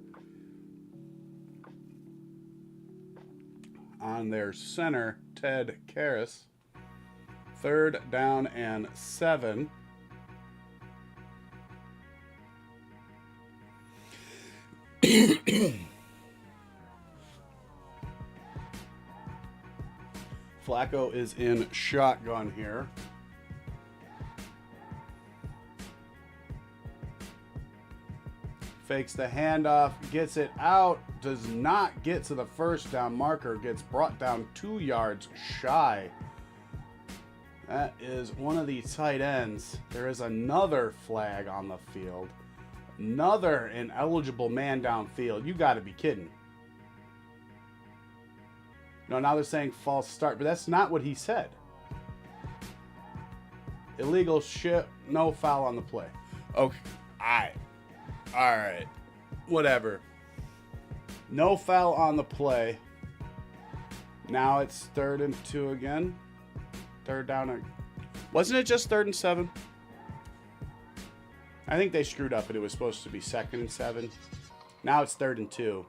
on their center, Ted Karras. 3rd down and 7. Flacco is in shotgun here. Fakes the handoff, gets it out, does not get to the first down marker, gets brought down 2 yards shy. That is one of the tight ends. There is another flag on the field. Another ineligible man downfield. You got to be kidding. No, now they're saying false start, but that's not what he said. Illegal shit, no foul on the play. Okay, all right, whatever. No foul on the play. Now it's 3rd and 2 again. 3rd down. Wasn't it just 3rd and 7? I think they screwed up and it was supposed to be 2nd and 7. Now it's 3rd and 2.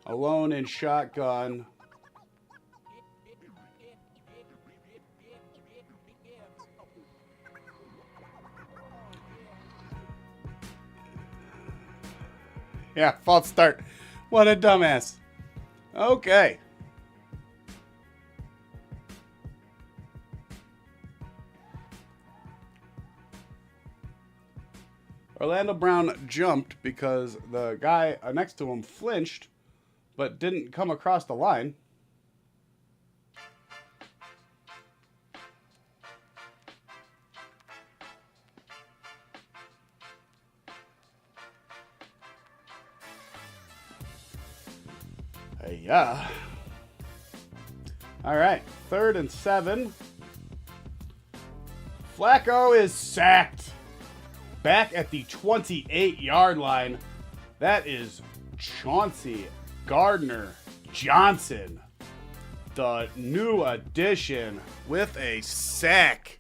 Alone in shotgun. Yeah, false start. What a dumbass. Okay. Orlando Brown jumped because the guy next to him flinched, but didn't come across the line. Yeah. All right, 3rd and 7. Flacco is sacked. Back at the 28-yard line. That is Chauncey Gardner-Johnson, the new addition, with a sack.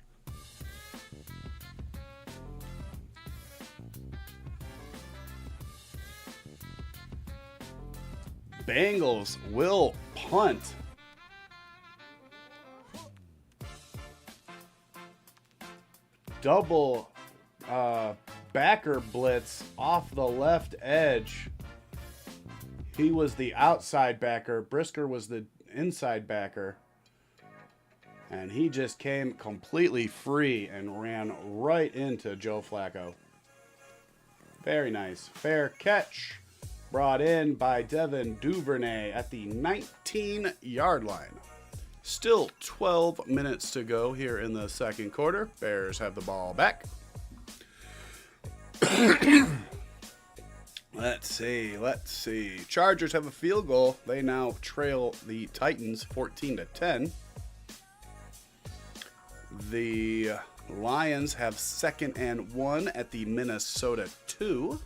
Bengals will punt. Double backer blitz off the left edge. He was the outside backer. Brisker was the inside backer. And he just came completely free and ran right into Joe Flacco. Very nice. Fair catch. Brought in by Devin Duvernay at the 19-yard line. Still 12 minutes to go here in the second quarter. Bears have the ball back. Let's see. Chargers have a field goal. They now trail the Titans 14-10. The Lions have 2nd and 1 at the Minnesota 2.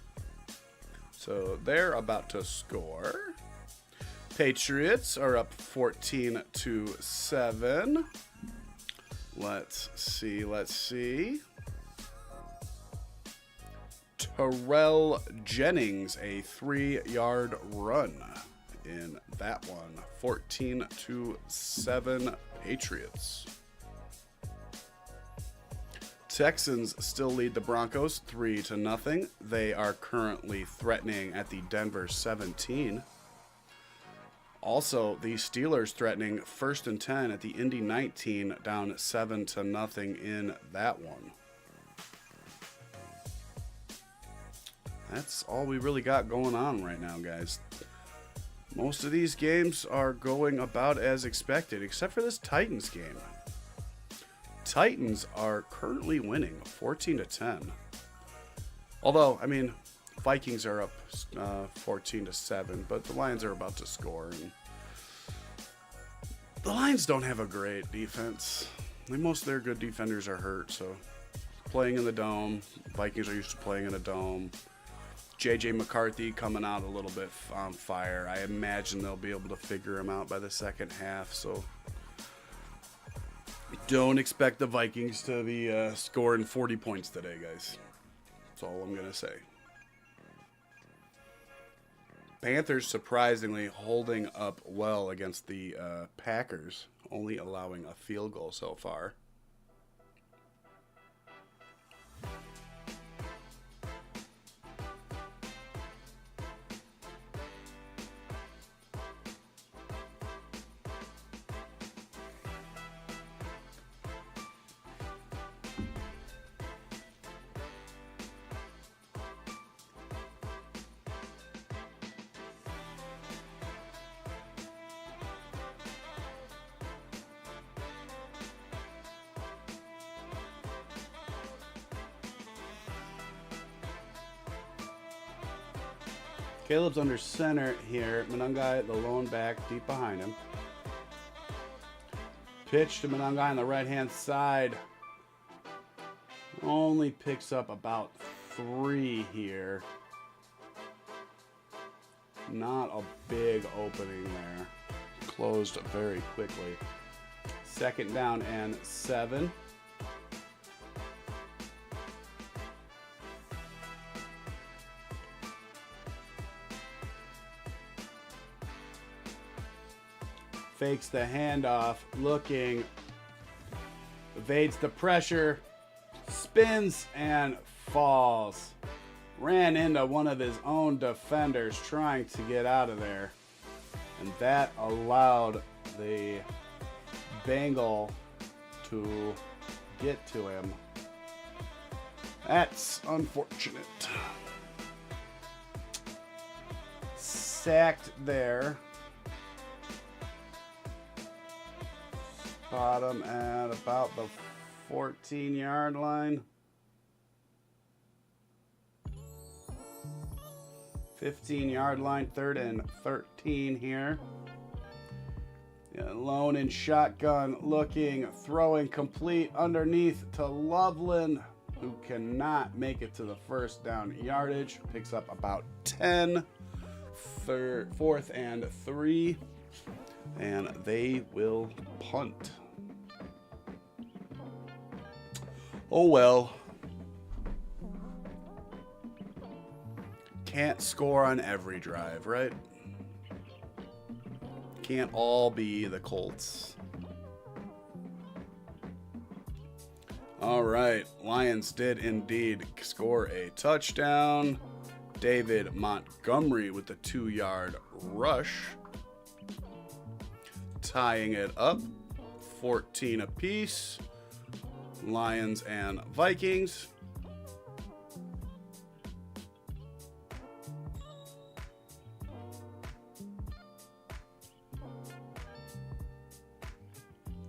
So they're about to score. Patriots are up 14-7. Let's see. Terrell Jennings, a 3-yard run in that one. 14-7 Patriots. Texans still lead the Broncos 3-0. They are currently threatening at the Denver 17. Also, the Steelers threatening 1st and 10 at the Indy 19, down 7-0 in that one. That's all we really got going on right now, guys. Most of these games are going about as expected, except for this Titans game. Titans are currently winning 14-10. Although, I mean, Vikings are up 14-7, but the Lions are about to score. And the Lions don't have a great defense. Most of their good defenders are hurt, so playing in the dome. Vikings are used to playing in a dome. J.J. McCarthy coming out a little bit on fire. I imagine they'll be able to figure him out by the second half, so don't expect the Vikings to be scoring 40 points today, guys. That's all I'm going to say. Panthers surprisingly holding up well against the Packers, only allowing a field goal so far. Caleb's under center here. Monangai, the lone back, deep behind him. Pitch to Monangai on the right-hand side. Only picks up about 3 here. Not a big opening there. Closed very quickly. 2nd down and 7. Fakes the handoff, looking, evades the pressure, spins and falls. Ran into one of his own defenders trying to get out of there. And that allowed the Bengal to get to him. That's unfortunate. Sacked there. Bottom at about the 14-yard line. 15-yard line, 3rd and 13 here. Yeah, lone and shotgun looking, throwing complete underneath to Loveland, who cannot make it to the 1st down yardage. Picks up about 10. 4th and 3. And they will punt. Oh well. Can't score on every drive, right? Can't all be the Colts. All right, Lions did indeed score a touchdown. David Montgomery with the 2-yard rush. Tying it up, 14 apiece. Lions and Vikings.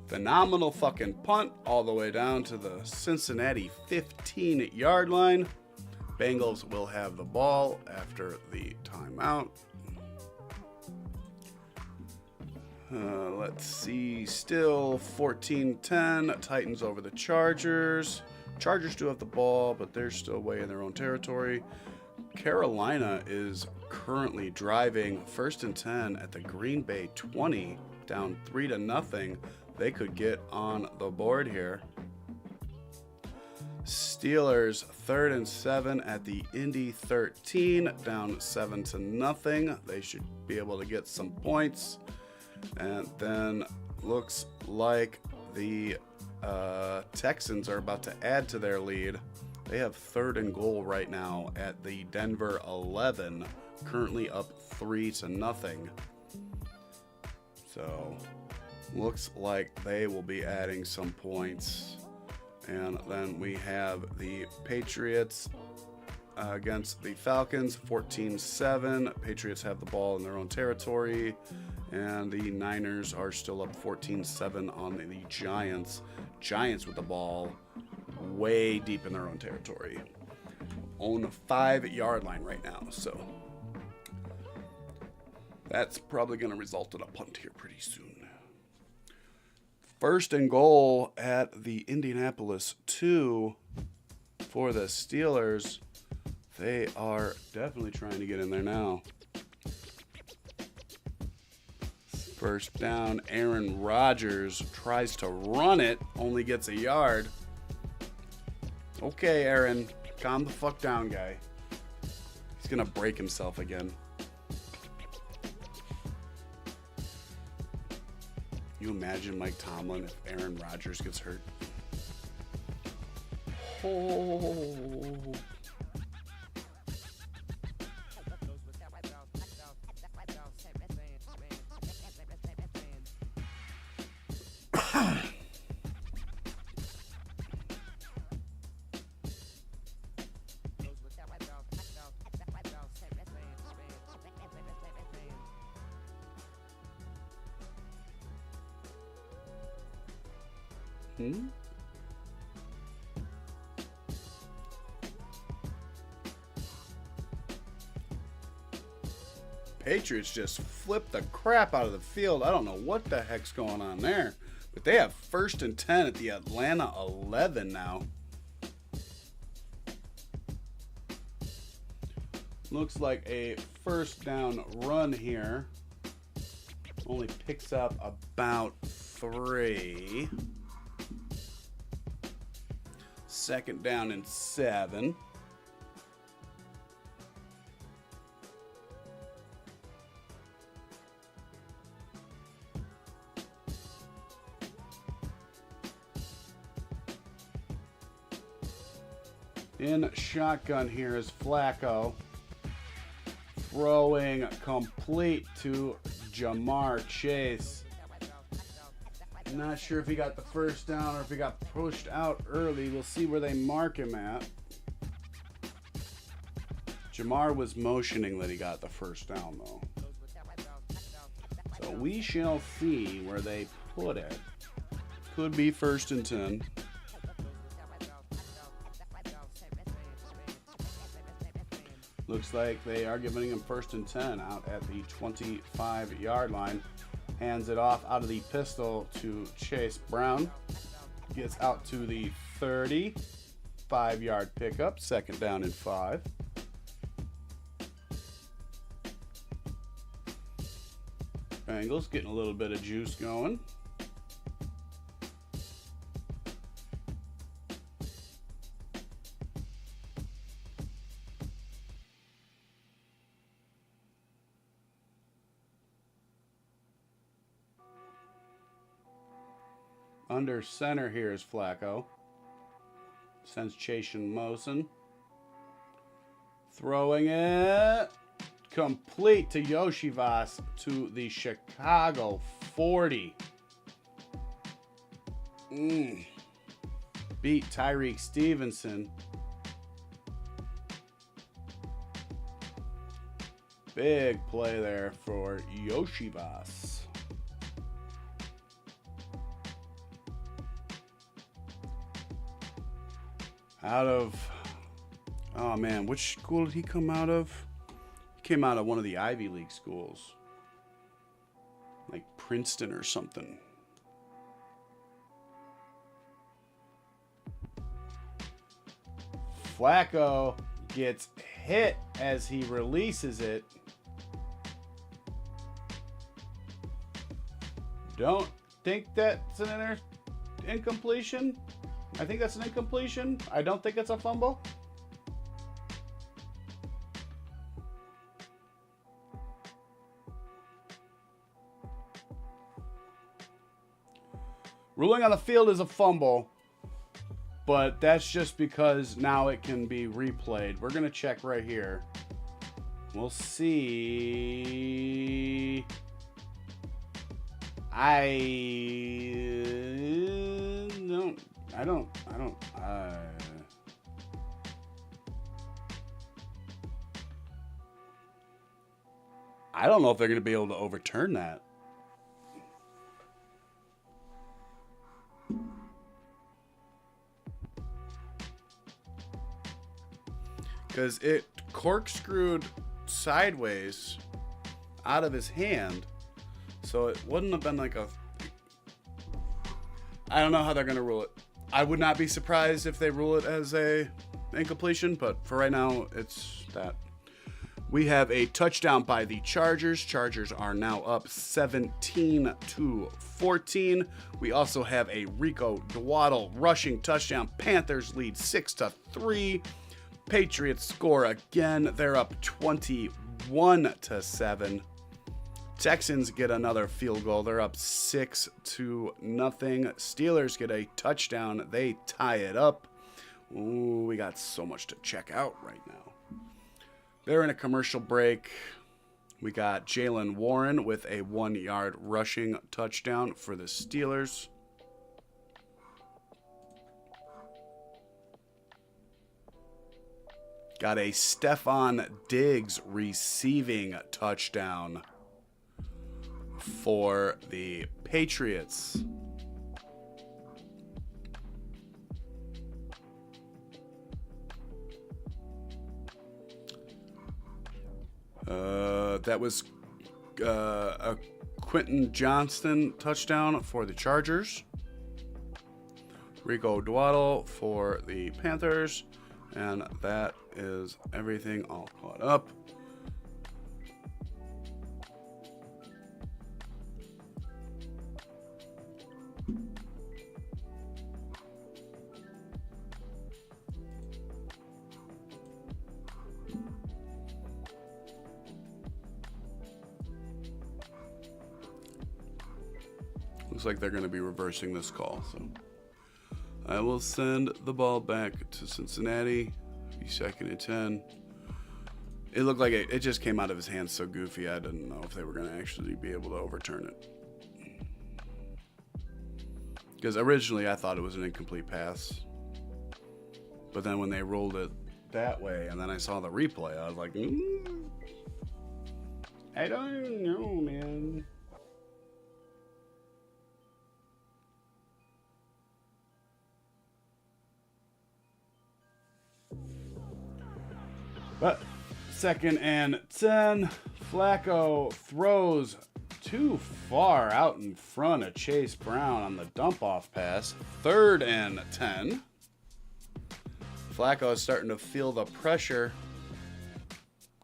Phenomenal fucking punt all the way down to the Cincinnati 15-yard line. Bengals will have the ball after the timeout. Let's see, still 14-10, Titans over the Chargers. Chargers do have the ball, but they're still way in their own territory. Carolina is currently driving 1st and 10 at the Green Bay 20, down 3-0. They could get on the board here. Steelers 3rd and 7 at the Indy 13, down 7-0. They should be able to get some points. And then looks like the Texans are about to add to their lead. They have 3rd and goal right now at the Denver 11, currently up 3-0. So looks like they will be adding some points. And then we have the Patriots against the Falcons, 14-7. Patriots have the ball in their own territory. And the Niners are still up 14-7 on the Giants. Giants with the ball way deep in their own territory. On the 5-yard line right now. So that's probably going to result in a punt here pretty soon. 1st and goal at the Indianapolis 2 for the Steelers. They are definitely trying to get in there now. 1st down, Aaron Rodgers tries to run it, only gets a yard. Okay, Aaron, calm the fuck down, guy. He's going to break himself again. You imagine Mike Tomlin if Aaron Rodgers gets hurt? Oh. Patriots just flipped the crap out of the field. I don't know what the heck's going on there. But they have 1st and 10 at the Atlanta 11 now. Looks like a 1st down run here. Only picks up about 3. 2nd down and 7. In shotgun here is Flacco. Throwing complete to Jamar Chase. Not sure if he got the 1st down or if he got pushed out early. We'll see where they mark him at. Jamar was motioning that he got the 1st down, though. So we shall see where they put it. Could be 1st and 10. Looks like they are giving him 1st and 10 out at the 25-yard line. Hands it off out of the pistol to Chase Brown. Gets out to the 30. 5-yard pickup. 2nd down and 5. Bengals getting a little bit of juice going. Under center here is Flacco. Sends Chase in motion. Throwing it. Complete to Yoshivas to the Chicago 40. Beat Tyreek Stevenson. Big play there for Yoshivas. Out of Oh, man. Which school did he come out of? He came out of one of the Ivy League schools. Like Princeton or something. Flacco gets hit as he releases it. Don't think that's an incompletion. I think that's an incompletion. I don't think it's a fumble. Ruling on the field is a fumble, but that's just because now it can be replayed. We're going to check right here. We'll see. I don't know if they're going to be able to overturn that. Because it corkscrewed sideways out of his hand. So it wouldn't have been like a... I don't know how they're going to rule it. I would not be surprised if they rule it as a incompletion, but for right now, it's that. We have a touchdown by the Chargers. Chargers are now up 17-14. We also have a Rico Dwaddle rushing touchdown. Panthers lead 6-3. Patriots score again. They're up 21-7. Texans get another field goal. They're up 6-0. Steelers get a touchdown. They tie it up. Ooh, we got so much to check out right now. They're in a commercial break. We got Jalen Warren with a 1-yard rushing touchdown for the Steelers. Got a Stephon Diggs receiving touchdown for the Patriots. That was a Quentin Johnston touchdown for the Chargers. Rico Dwaddle for the Panthers. And that is everything all caught up. Looks like they're going to be reversing this call, so I will send the ball back to Cincinnati. Be 2nd and 10. It looked like it just came out of his hands so goofy. I didn't know if they were going to actually be able to overturn it. Because originally I thought it was an incomplete pass. But then when they rolled it that way and then I saw the replay, I was like, I don't know, man. But 2nd and 10, Flacco throws too far out in front of Chase Brown on the dump-off pass. 3rd and 10. Flacco is starting to feel the pressure,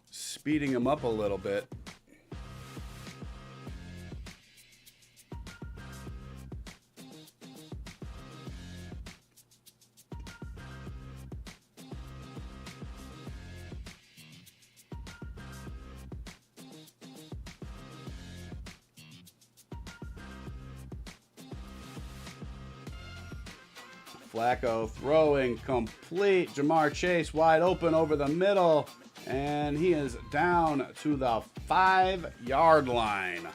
speeding him up a little bit. Flacco throwing complete. Jamar Chase wide open over the middle. And he is down to the 5-yard line.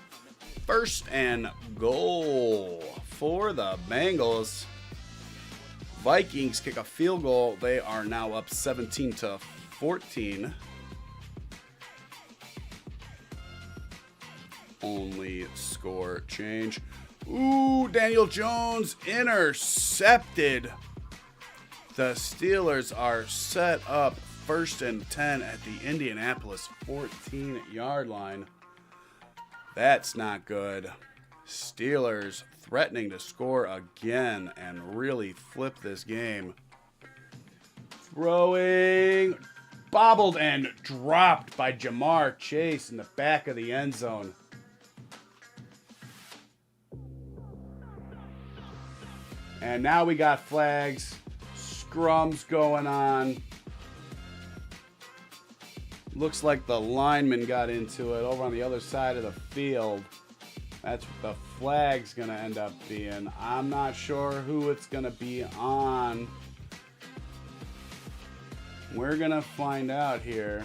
1st and goal for the Bengals. Vikings kick a field goal. They are now up 17-14. Only score change. Ooh, Daniel Jones intercepted. The Steelers are set up first and 10 at the Indianapolis 14-yard line. That's not good. Steelers threatening to score again and really flip this game. Throwing, bobbled and dropped by Jamar Chase in the back of the end zone. And now we got flags, scrums going on. Looks like the lineman got into it over on the other side of the field. That's what the flag's going to end up being. I'm not sure who it's going to be on. We're going to find out here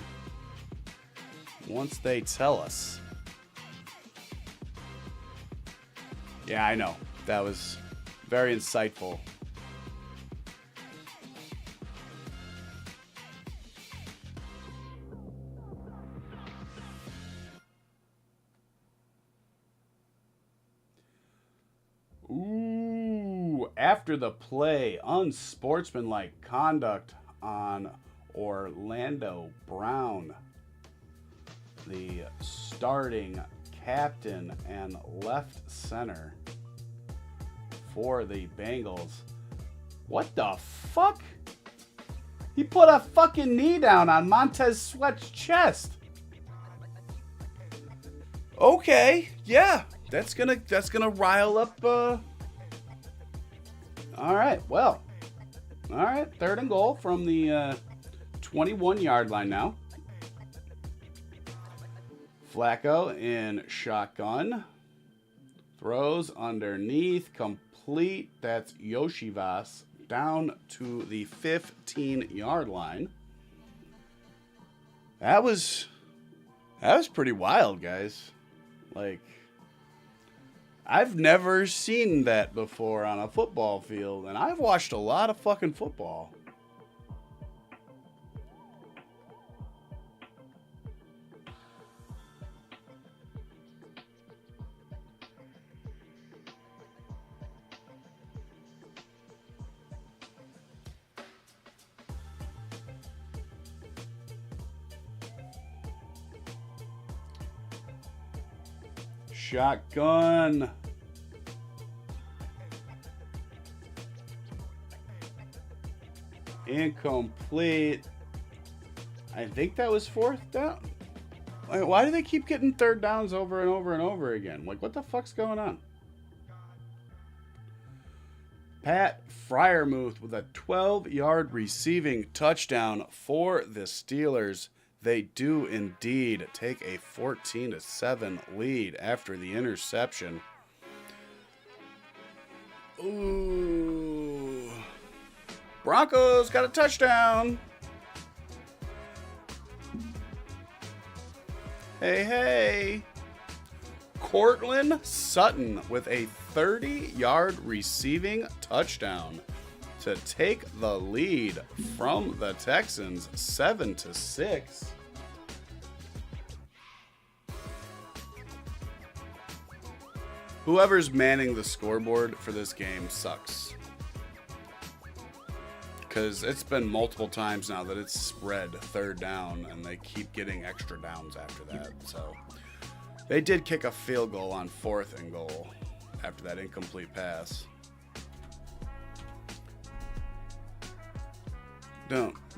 once they tell us. Yeah, I know. That was very insightful. Ooh, after the play, unsportsmanlike conduct on Orlando Brown, the starting captain and left center for the Bengals. What the fuck? He put a fucking knee down on Montez Sweat's chest. Okay, yeah, that's gonna rile up. All right, well, all right, 3rd and goal from the 21-yard line now. Flacco in shotgun. Throws underneath, complete. That's Yoshivas down to the 15-yard line. That was pretty wild, guys. Like, I've never seen that before on a football field, and I've watched a lot of fucking football. Shotgun. Incomplete. I think that was 4th down. Like, why do they keep getting 3rd downs over and over and over again? Like, what the fuck's going on? Pat Freiermuth with a 12-yard receiving touchdown for the Steelers. They do indeed take a 14-7 lead after the interception. Ooh. Broncos got a touchdown. Hey, hey. Cortland Sutton with a 30-yard receiving touchdown to take the lead from the Texans 7-6. Whoever's manning the scoreboard for this game sucks. Because it's been multiple times now that it's spread 3rd down and they keep getting extra downs after that. So they did kick a field goal on 4th and goal after that incomplete pass.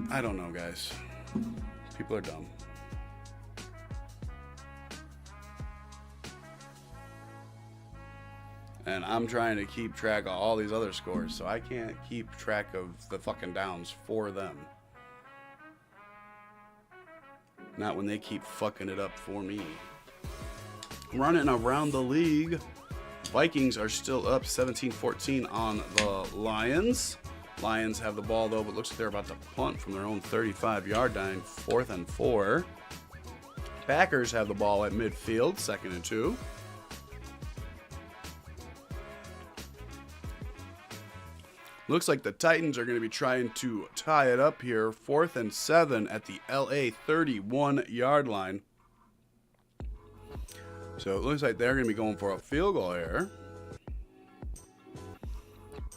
I don't know, guys. People are dumb. And I'm trying to keep track of all these other scores, so I can't keep track of the fucking downs for them. Not when they keep fucking it up for me. Running around the league. Vikings are still up 17-14 on the Lions. Lions have the ball, though, but looks like they're about to punt from their own 35-yard line, 4th and 4. Packers have the ball at midfield, 2nd and 2. Looks like the Titans are going to be trying to tie it up here, 4th and 7 at the LA 31-yard line. So it looks like they're going to be going for a field goal here.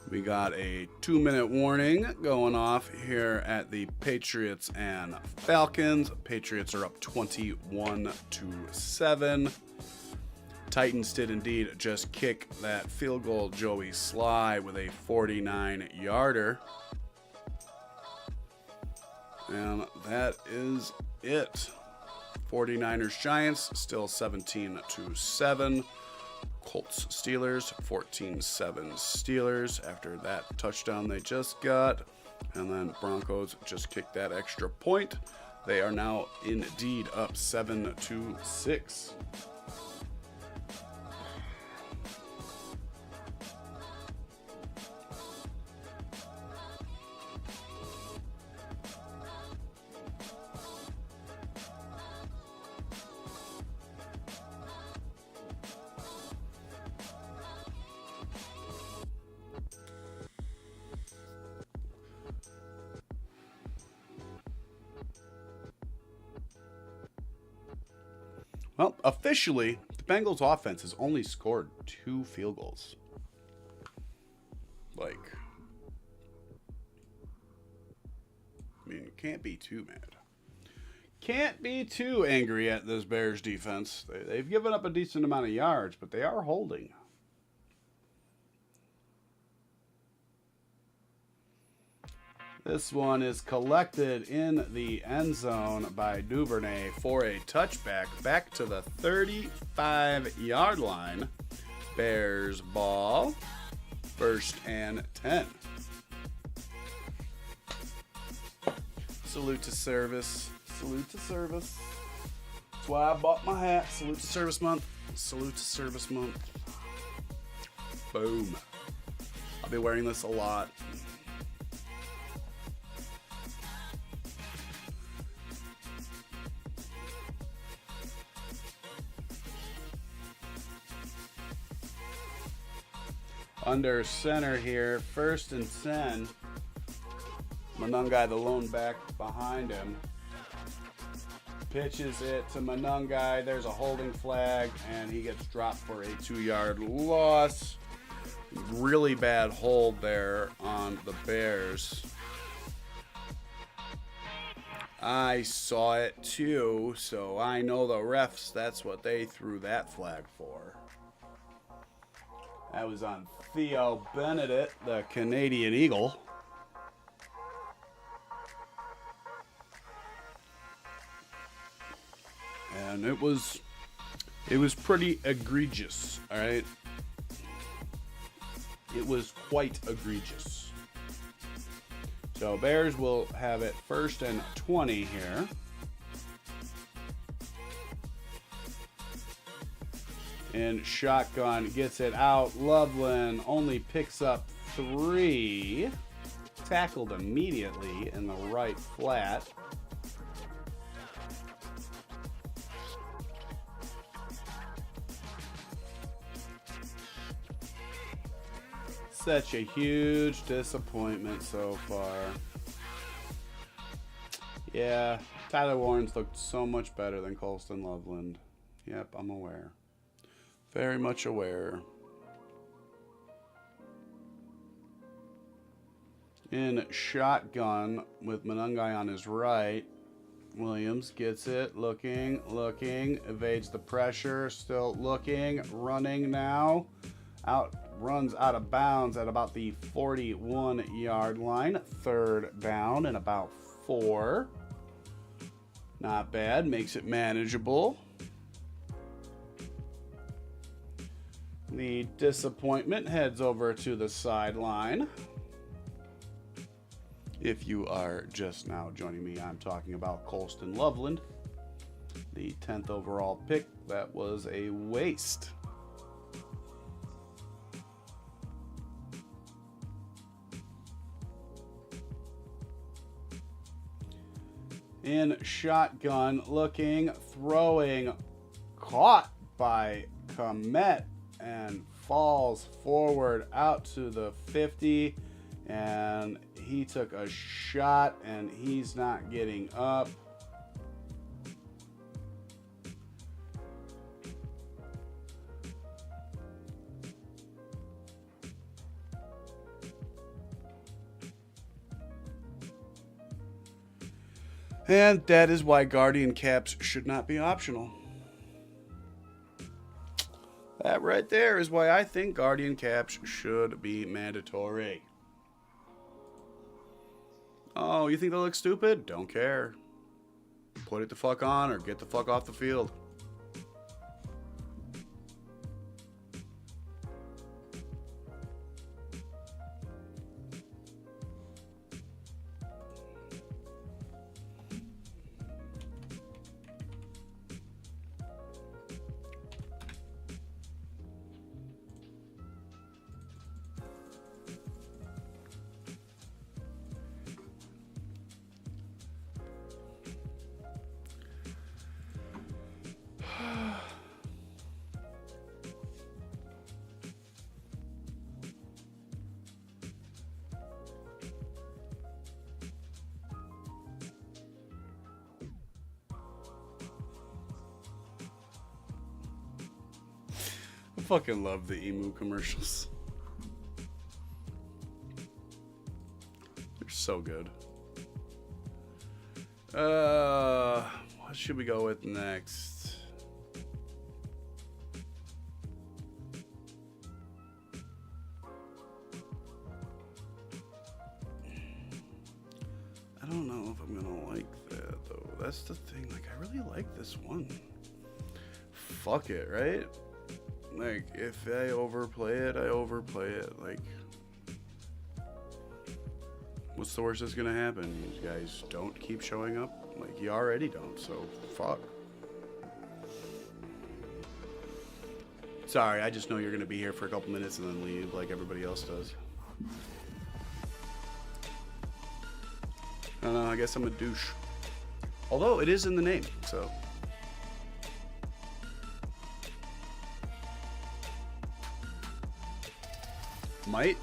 We got a 2-minute warning going off here at the Patriots and Falcons. Patriots are up 21-7. Titans did indeed just kick that field goal, Joey Sly, with a 49-yarder. And that is it. 49ers Giants still 17-7. Colts Steelers 14-7 Steelers after that touchdown they just got. And then Broncos just kicked that extra point. They are now indeed up 7-6. Well, officially, the Bengals offense has only scored 2 field goals. Like, I mean, can't be too mad. Can't be too angry at this Bears defense. They've given up a decent amount of yards, but they are holding. This one is collected in the end zone by Duvernay for a touchback back to the 35-yard line. Bears ball, 1st and 10. Salute to service. Salute to service. That's why I bought my hat. Salute to service month. Salute to service month. Boom. I'll be wearing this a lot. Under center here, 1st and 10. Manungai, the lone back behind him, pitches it to Manungai. There's a holding flag, and he gets dropped for a 2-yard loss. Really bad hold there on the Bears. I saw it too, so I know the refs, that's what they threw that flag for. That was on Theo Benedict, the Canadian Eagle. And it was pretty egregious, all right? It was quite egregious. So Bears will have it 1st and 20 here. And shotgun gets it out. Loveland only picks up 3. Tackled immediately in the right flat. Such a huge disappointment so far. Yeah, Tyler Warren's looked so much better than Colston Loveland. Yep, I'm aware. Very much aware. In shotgun with Manungai on his right. Williams gets it, looking, evades the pressure, still looking, running now. Runs out of bounds at about the 41-yard line. 3rd down and about 4. Not bad, makes it manageable. The disappointment heads over to the sideline. If you are just now joining me, I'm talking about Colston Loveland, the 10th overall pick. That was a waste. In shotgun, looking, throwing, caught by Komet, and falls forward out to the 50, and he took a shot and he's not getting up. And that is why Guardian caps should not be optional. That right there is why I think Guardian caps should be mandatory. Oh, you think they look stupid? Don't care. Put it the fuck on or get the fuck off the field. I fucking love the emu commercials. They're so good. What should we go with next? I don't know if I'm gonna like that though. That's the thing. Like, I really like this one. Fuck it, right? Like, if I overplay it, I overplay it. Like, what's the worst that's gonna happen? You guys don't keep showing up? Like, you already don't, so fuck. Sorry, I just know you're gonna be here for a couple minutes and then leave like everybody else does. I don't know, I guess I'm a douche. Although, it is in the name, so... Might.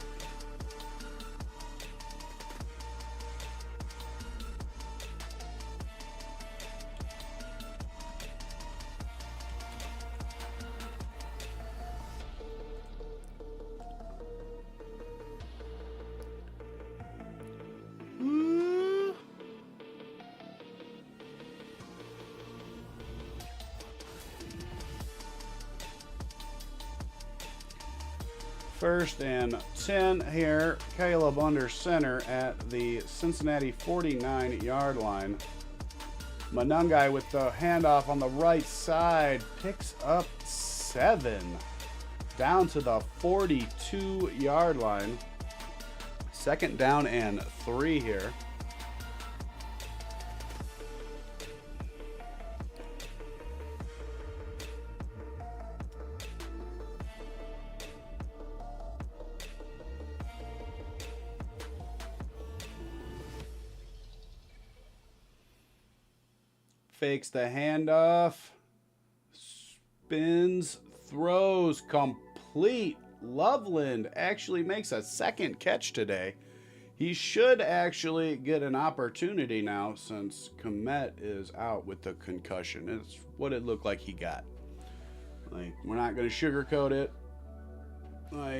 First and 10 here. Caleb under center at the Cincinnati 49-yard line. Manungai with the handoff on the right side picks up 7. Down to the 42-yard line. Second down and 3 here. Fakes the handoff, spins, throws, complete. Loveland actually makes a second catch today. He should actually get an opportunity now since Komet is out with the concussion. It's what it looked like he got. Like, we're not going to sugarcoat it.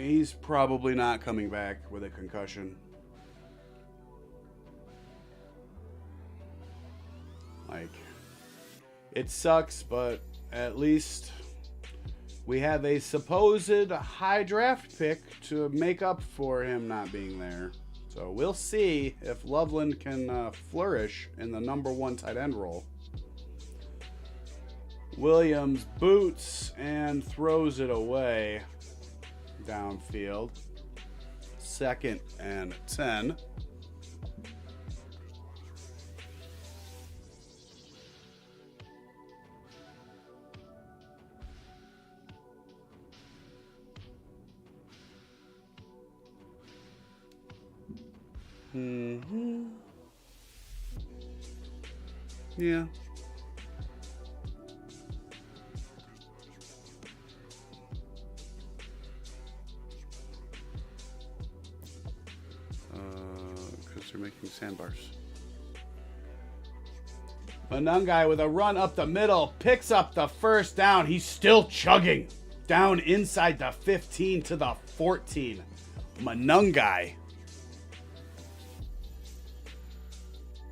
He's probably not coming back with a concussion. Like... It sucks, but at least we have a supposed high draft pick to make up for him not being there. So we'll see if Loveland can flourish in the #1 tight end role. Williams boots and throws it away downfield. Second and 10. Mm-hmm. Yeah. Because they're making sandbars. Manungai with a run up the middle, picks up the first down. He's still chugging down inside the 15 to the 14. Manungai.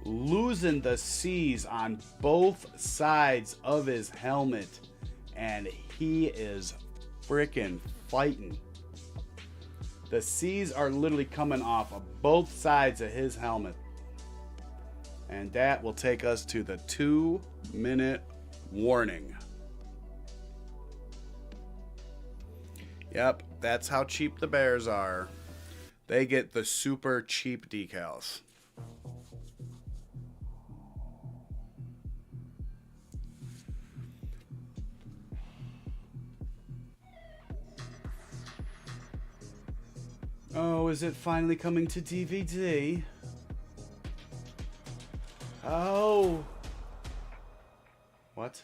losing the C's on both sides of his helmet. And he is freaking fighting. The C's are literally coming off of both sides of his helmet. And that will take us to the 2-minute warning. Yep, that's how cheap the Bears are. They get the super cheap decals. Oh, is it finally coming to DVD? Oh. What?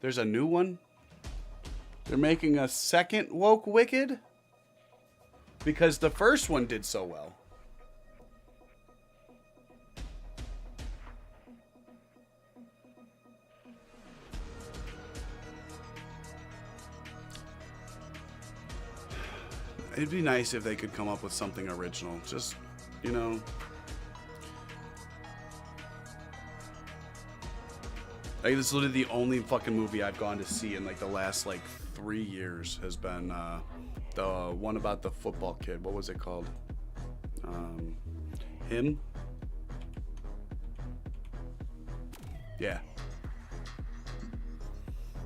There's a new one? They're making a second Woke Wicked? Because the first one did so well. It'd be nice if they could come up with something original. Just, you know. Like, this is literally the only fucking movie I've gone to see in like the last like 3 years has been the one about the football kid. What was it called? Him? Yeah.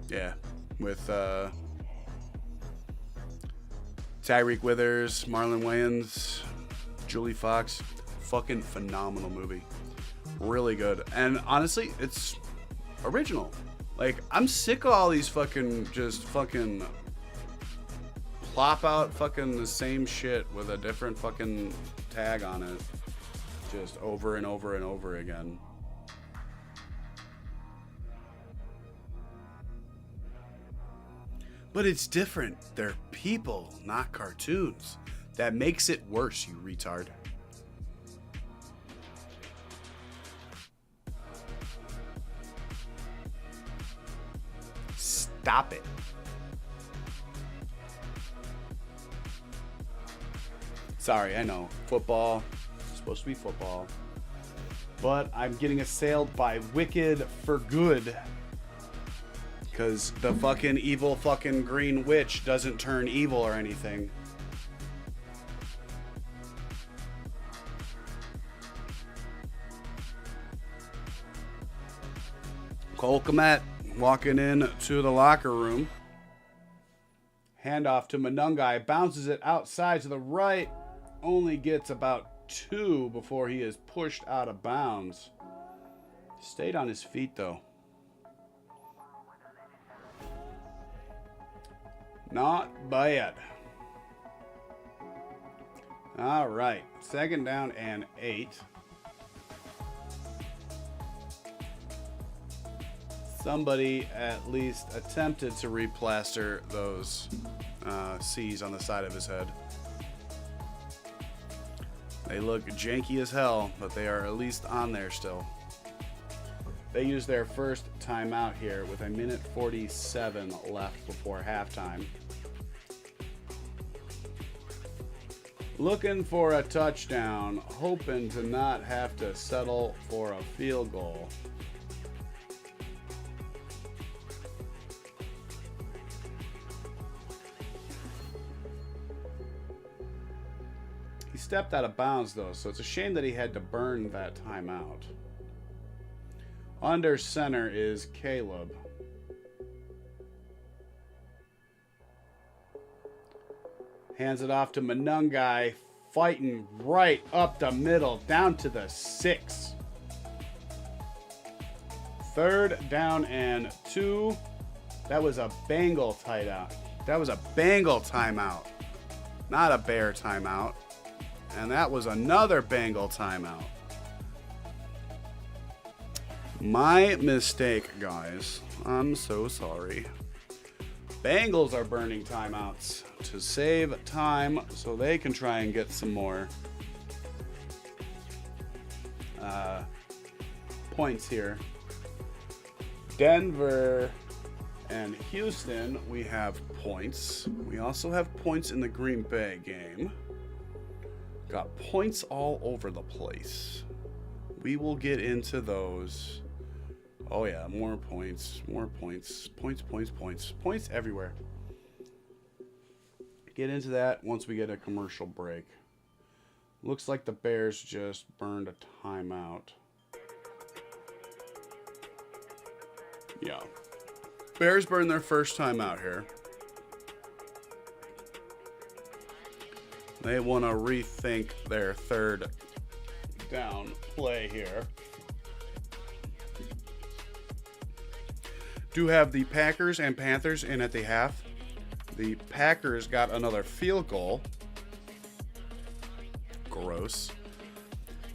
Yeah. With Tyreek Withers, Marlon Wayans, Julie Fox. Fucking phenomenal movie. Really good. And honestly, it's original. Like, I'm sick of all these fucking just fucking plop out fucking the same shit with a different fucking tag on it. Just over and over and over again. But it's different. They're people, not cartoons. That makes it worse, you retard. Stop it. Sorry, I know. Football. It's supposed to be football. But I'm getting assailed by Wicked for good. Because the fucking evil fucking green witch doesn't turn evil or anything. Cole Kmet walking in to the locker room. Handoff to Manungai. Bounces it outside to the right. Only gets about 2 before he is pushed out of bounds. Stayed on his feet though. Not bad. All right. 2nd down and 8. Somebody at least attempted to replaster those C's on the side of his head. They look janky as hell, but they are at least on there still. They use their first timeout here with 1:47 left before halftime. Looking for a touchdown, hoping to not have to settle for a field goal. He stepped out of bounds though, so it's a shame that he had to burn that timeout. Under center is Caleb. Hands it off to Manungai, fighting right up the middle, down to the 6. 3rd down and 2. That was a Bengal timeout. That was a Bengal timeout, not a Bear timeout. And that was another Bengal timeout. My mistake, guys. I'm so sorry. Bengals are burning timeouts to save time so they can try and get some more points here. Denver and Houston, we have points. We also have points in the Green Bay game. Got points all over the place. We will get into those. Oh yeah, more points, more points, points everywhere. Get into that once we get a commercial break. Looks like the Bears just burned a timeout. Yeah. Bears burned their first timeout here. They want to rethink their third down play here. Do have the Packers and Panthers in at the half. The Packers got another field goal. Gross.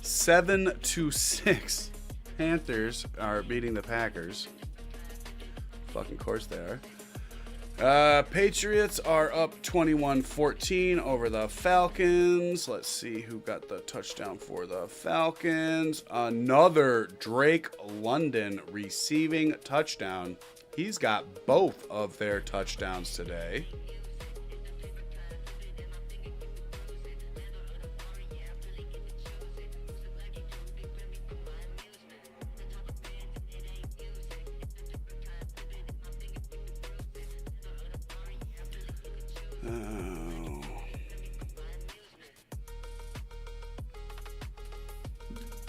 7-6. Panthers are beating the Packers. Fucking course they are. Patriots are up 21-14 over the Falcons. Let's see who got the touchdown for the Falcons. Another Drake London receiving touchdown. He's got both of their touchdowns today.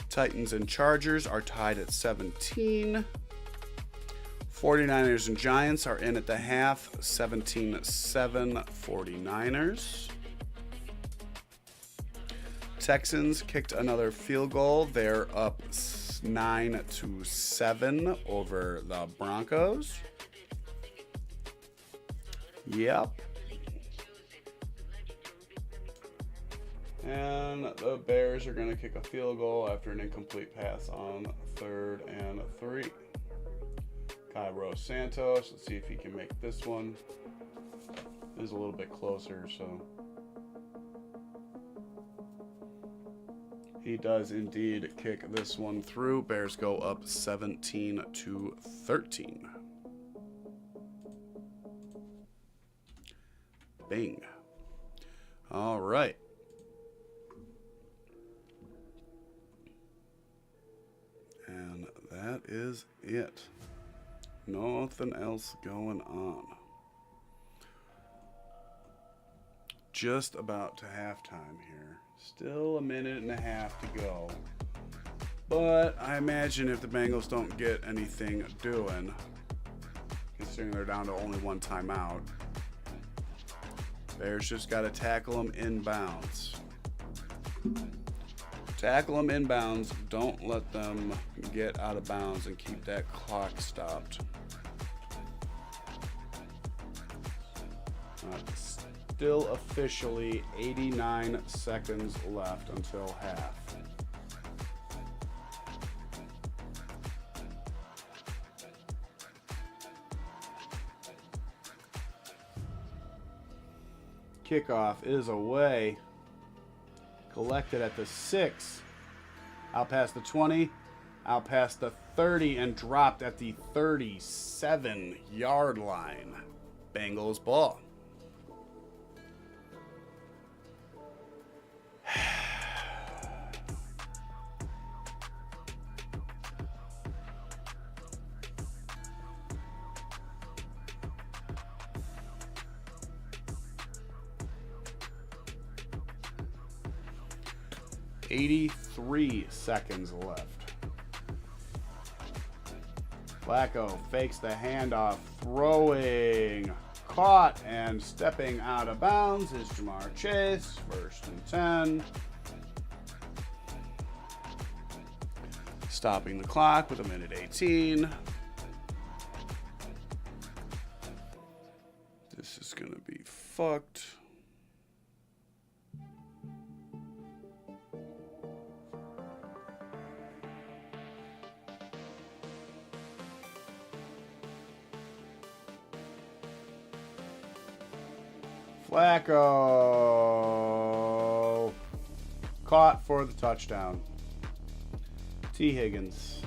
Titans and Chargers are tied at 17. 49ers and Giants are in at the half, 17-7 49ers. Texans kicked another field goal. They're up 9-7 over the Broncos. Yep. And the Bears are going to kick a field goal after an incomplete pass on 3rd and 3. Cairo Santos. Let's see if he can make this one. This is a little bit closer, so. He does indeed kick this one through. Bears go up 17-13. Bing. All right. And that is it. Nothing else going on. Just about to halftime here. Still a minute and a half to go. But I imagine if the Bengals don't get anything doing, considering they're down to only one timeout, Bears just got to tackle them inbounds. Tackle them inbounds. Don't let them get out of bounds and keep that clock stopped. Still officially 89 seconds left until half. Kickoff is away. Collected at the 6. Out past the 20. Out past the 30 and dropped at the 37-yard line. Bengals ball. .83 seconds left. Flacco fakes the handoff, throwing, caught, and stepping out of bounds is Jamar Chase. 1st and 10. Stopping the clock with 1:18. This is going to be fucked. Flacco caught for the touchdown. T. Higgins.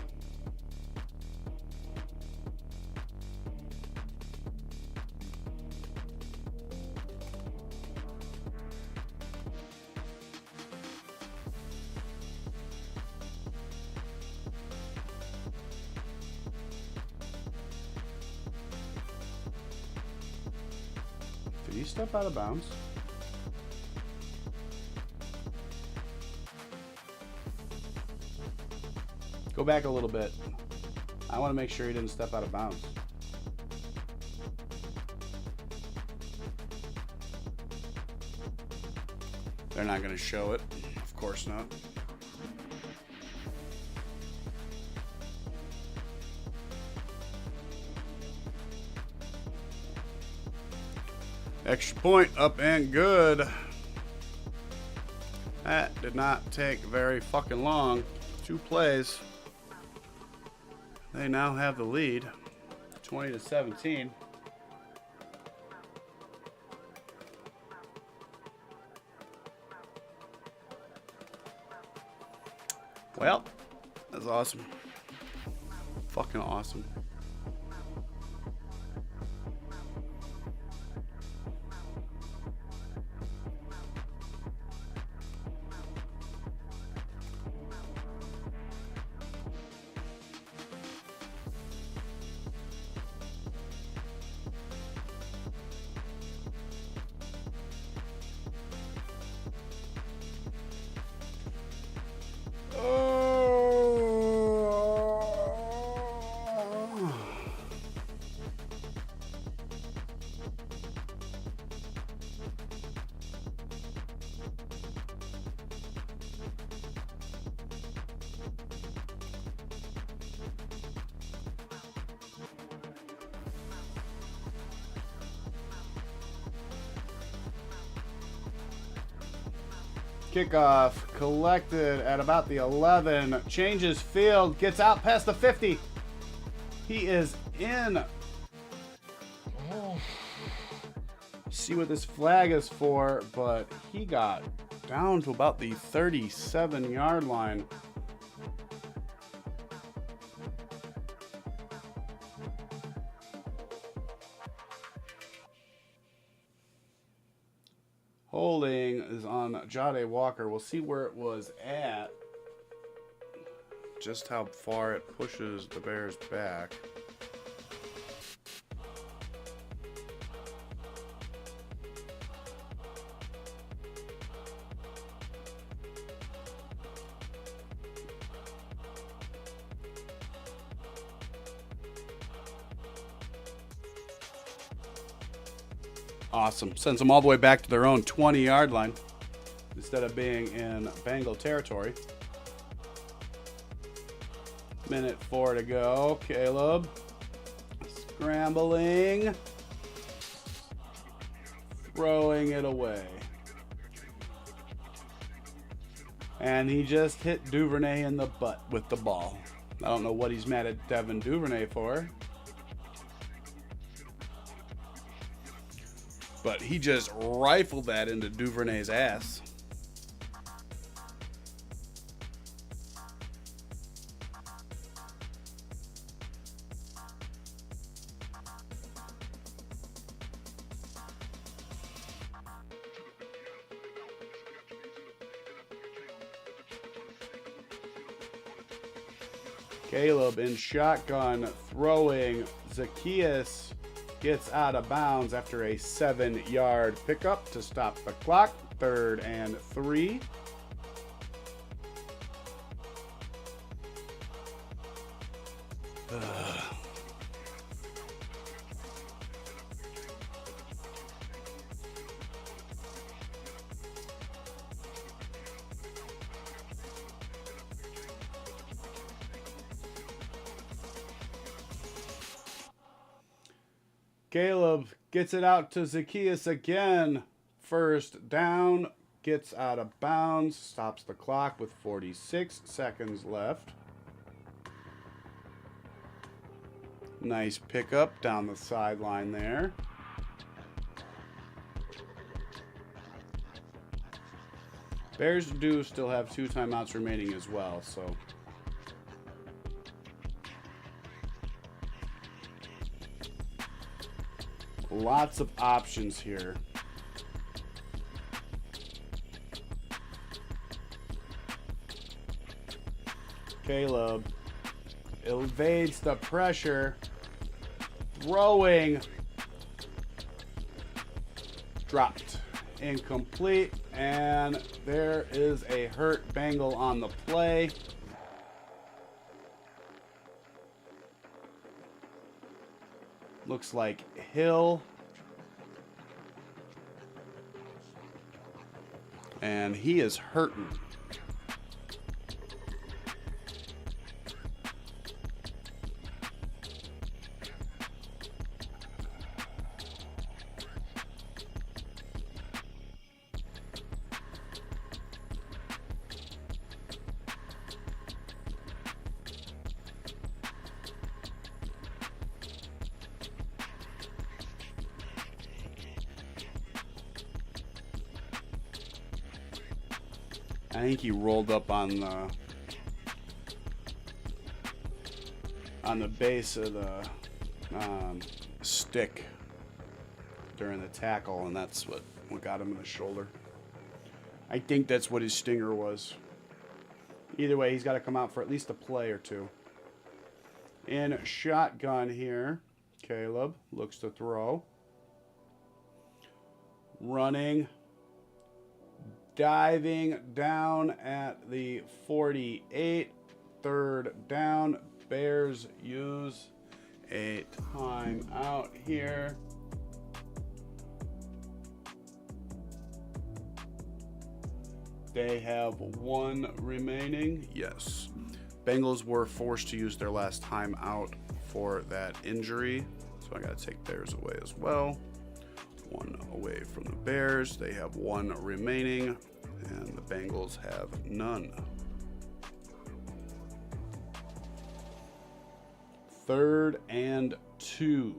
he step out of bounds? Go back a little bit. I want to make sure he didn't step out of bounds. They're not going to show it. Of course not. Extra point, up and good. That did not take very fucking long. 2 plays. They now have the lead, 20-17. Well, that's awesome. Fucking awesome. Kickoff collected at about the 11. Changes field. Gets out past the 50. He is in. See what this flag is for, but he got down to about the 37-yard line. Holding is on Jade Walker. We'll see where it was at. Just how far it pushes the Bears back. Awesome. Sends them all the way back to their own 20-yard line instead of being in Bengal territory. Minute 4 to go. Caleb scrambling. Throwing it away. And he just hit Duvernay in the butt with the ball. I don't know what he's mad at Devin Duvernay for. But he just rifled that into Duvernay's ass. Caleb in shotgun throwing. Zacchaeus gets out of bounds after a 7-yard pickup to stop the clock. 3rd and 3. Caleb gets it out to Zacchaeus again. 1st down, gets out of bounds, stops the clock with 46 seconds left. Nice pickup down the sideline there. Bears do still have 2 timeouts remaining as well, so... lots of options here. Caleb evades the pressure. Throwing. Dropped. Incomplete. And there is a hurt Bengal on the play. Looks like Hill. And he is hurting. I think he rolled up on the base of the stick during the tackle, and that's what got him in the shoulder. I think that's what his stinger was. Either way, he's got to come out for at least a play or two. In shotgun here, Caleb looks to throw. Running. Diving down at the 48. Third down. Bears use a timeout here. They have one remaining. Yes. Bengals were forced to use their last timeout for that injury. So I got to take theirs away as well. One away from the Bears. They have one remaining, and the Bengals have none. 3rd and 2.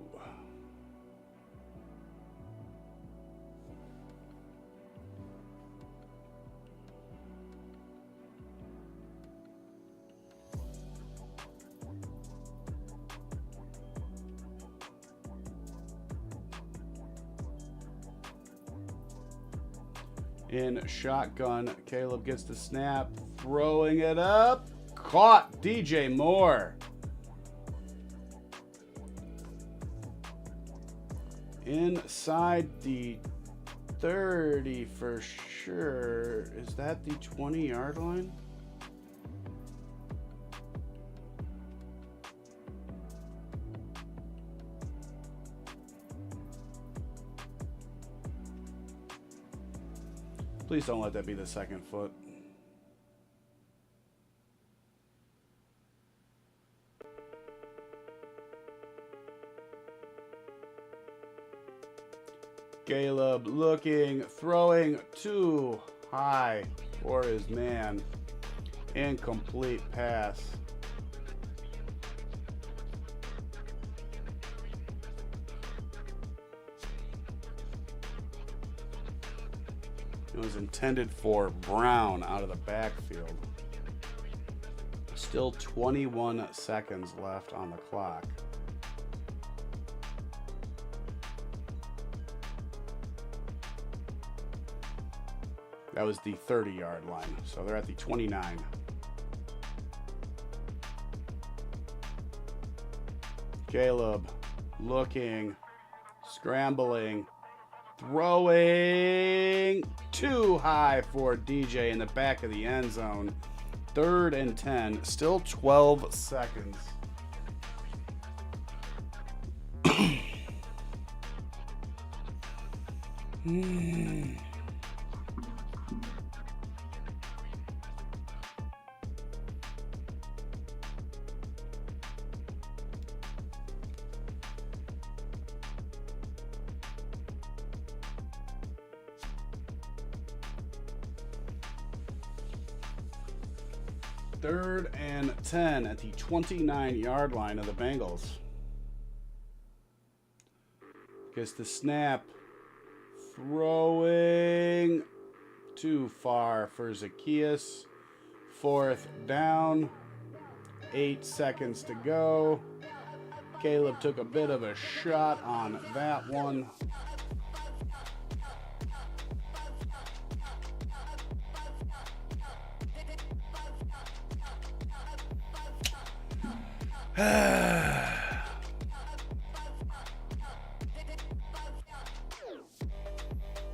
In shotgun, Caleb gets the snap, throwing it up, caught DJ Moore. Inside the 30 for sure. Is that the 20-yard line? Please don't let that be the second foot. Caleb looking, throwing too high for his man. Incomplete pass. It was intended for Brown out of the backfield. Still 21 seconds left on the clock. That was the 30-yard line, so they're at the 29. Caleb looking, scrambling, throwing too high for DJ in the back of the end zone. 3rd and 10, still 12 seconds. Third and 10 at the 29-yard line of the Bengals. Gets the snap. Throwing too far for Zacchaeus. 4th down. 8 seconds to go. Caleb took a bit of a shot on that one.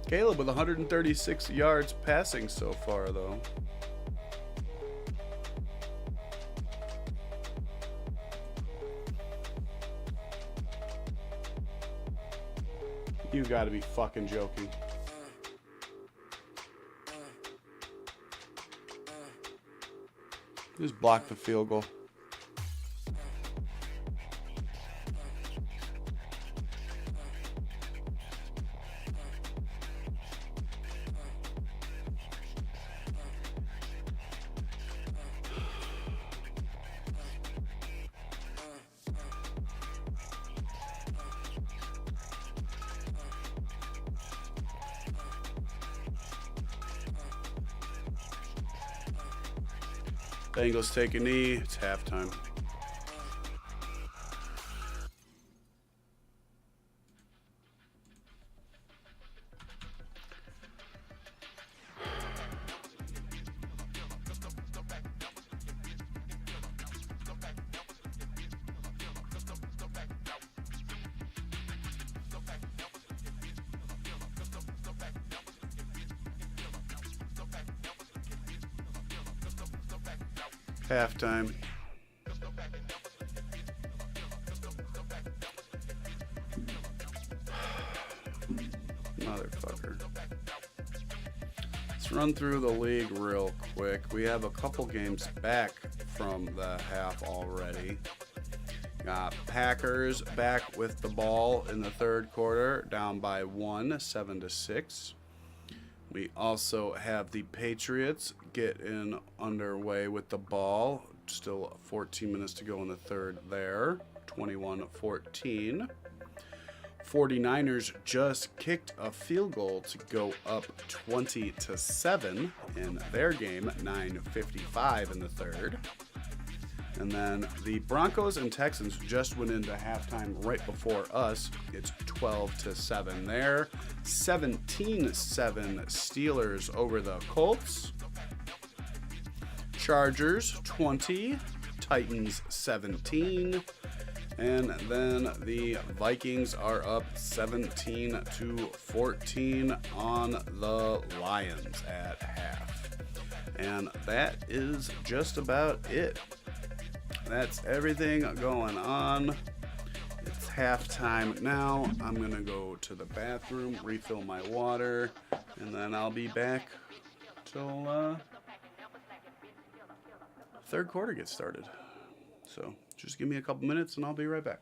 Caleb with 136 yards passing so far, though. You gotta be fucking joking. Just block the field goal. Bengals take a knee. It's halftime. Halftime. Motherfucker. Let's run through the league real quick. We have a couple games back from the half already. Got Packers back with the ball in the third quarter, down by 1, 7-6. We also have the Patriots getting underway with the ball. Still 14 minutes to go in the third there. 21-14. 49ers just kicked a field goal to go up 20-7 in their game. 9:55 in the third. And then the Broncos and Texans just went into halftime right before us. It's 12-7 there. 17-7 Steelers over the Colts. Chargers 20, Titans 17. And then the Vikings are up 17-14 on the Lions at half. And that is just about it. That's everything going on. It's halftime now. I'm going to go to the bathroom, refill my water, and then I'll be back till third quarter gets started. So just give me a couple minutes and I'll be right back.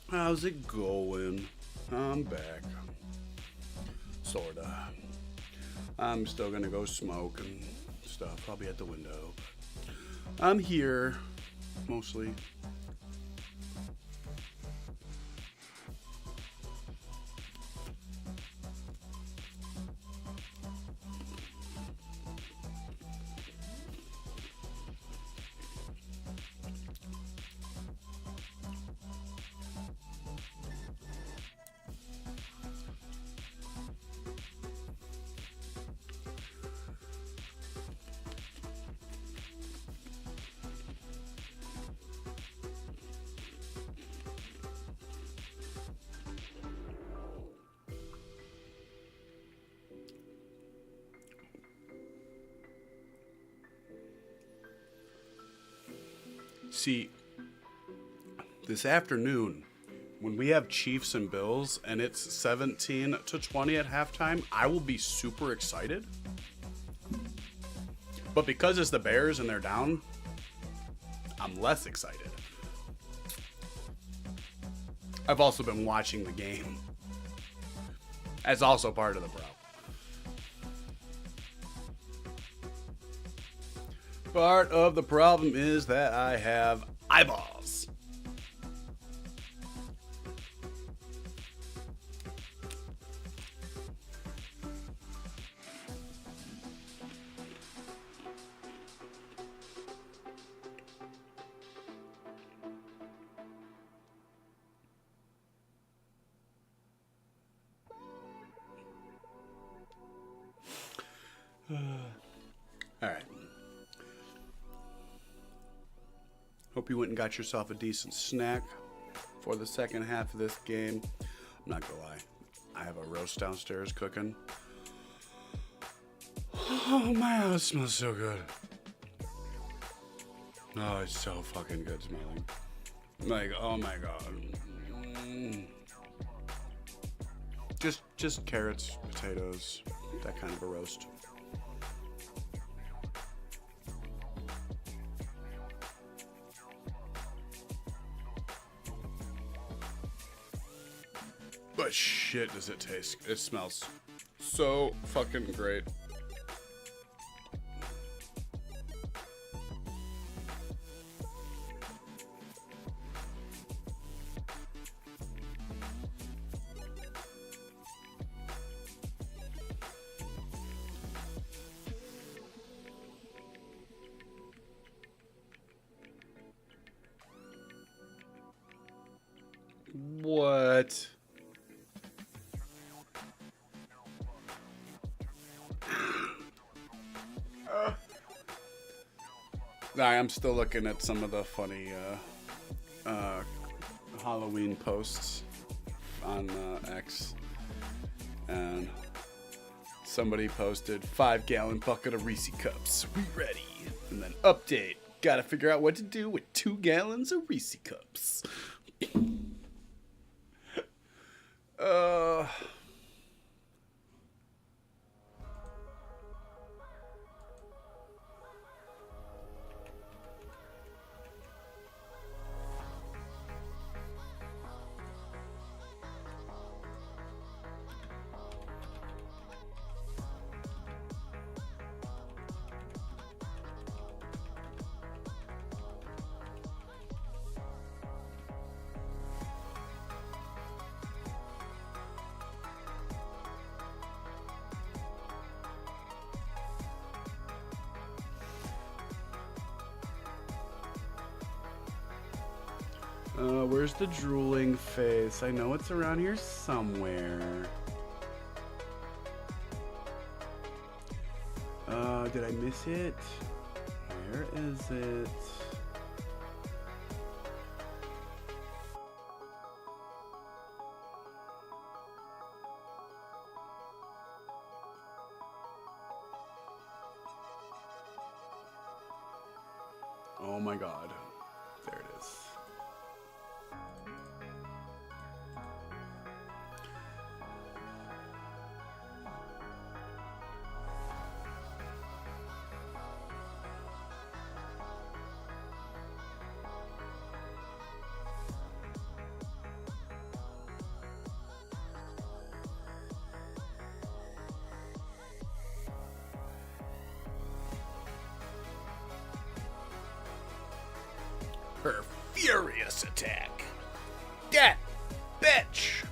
How's it going? I'm back. Sorta. I'm still gonna go smoke and stuff. I'll be at the window. I'm here, mostly. See, this afternoon, when we have Chiefs and Bills and it's 17-20 at halftime, I will be super excited. But because it's the Bears and they're down, I'm less excited. I've also been watching the game. That's also part of the problem. Part of the problem is that I have eyeballs. All right. Hope you went and got yourself a decent snack for the second half of this game. I'm not gonna lie, I have a roast downstairs cooking. Oh man, it smells so good. Oh, it's so fucking good smelling. Like, oh my god. Just carrots, potatoes, that kind of a roast. But shit does it taste. It smells so fucking great. What? I'm still looking at some of the funny Halloween posts on X, and somebody posted 5-gallon bucket of Reese cups. We ready? And then update. Gotta figure out what to do with 2 gallons of Reese cups. Where's the drooling face? I know it's around here somewhere. Did I miss it? Where is it? Oh my god. There it is. Beast attack. That bitch.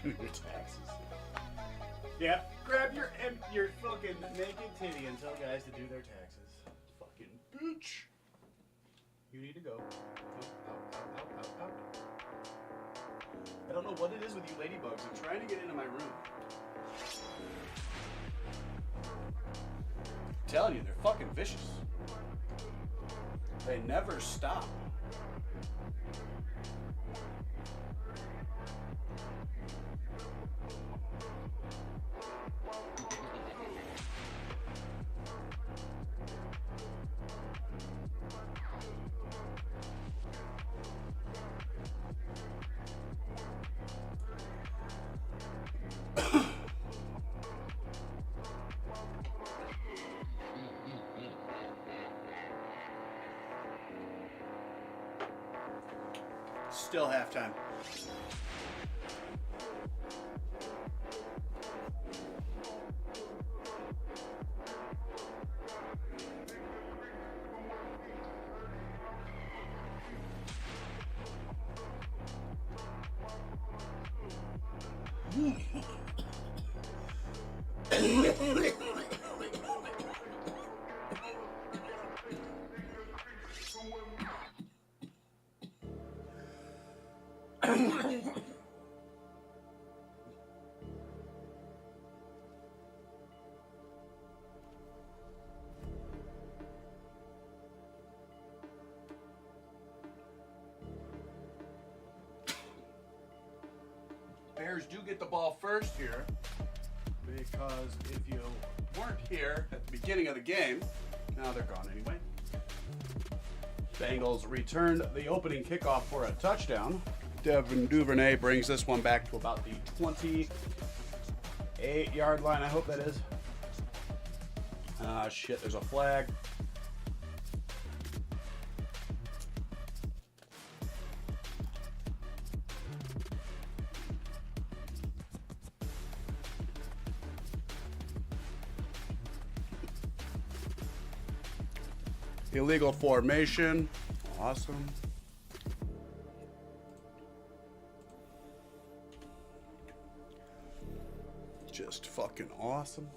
Your taxes. Yeah, grab your fucking naked titty and tell guys to do their taxes. Fucking bitch. You need to go. Out. I don't know what it is with you ladybugs. I'm trying to get into my room. I'm telling you, they're fucking vicious. They never stop. Still halftime. Bears do get the ball first here, because if you weren't here at the beginning of the game, now they're gone anyway. Bengals returned the opening kickoff for a touchdown. Devin Duvernay brings this one back to about the 28-yard line, I hope that is. Ah, shit, there's a flag. Illegal formation. Awesome. Just fucking awesome.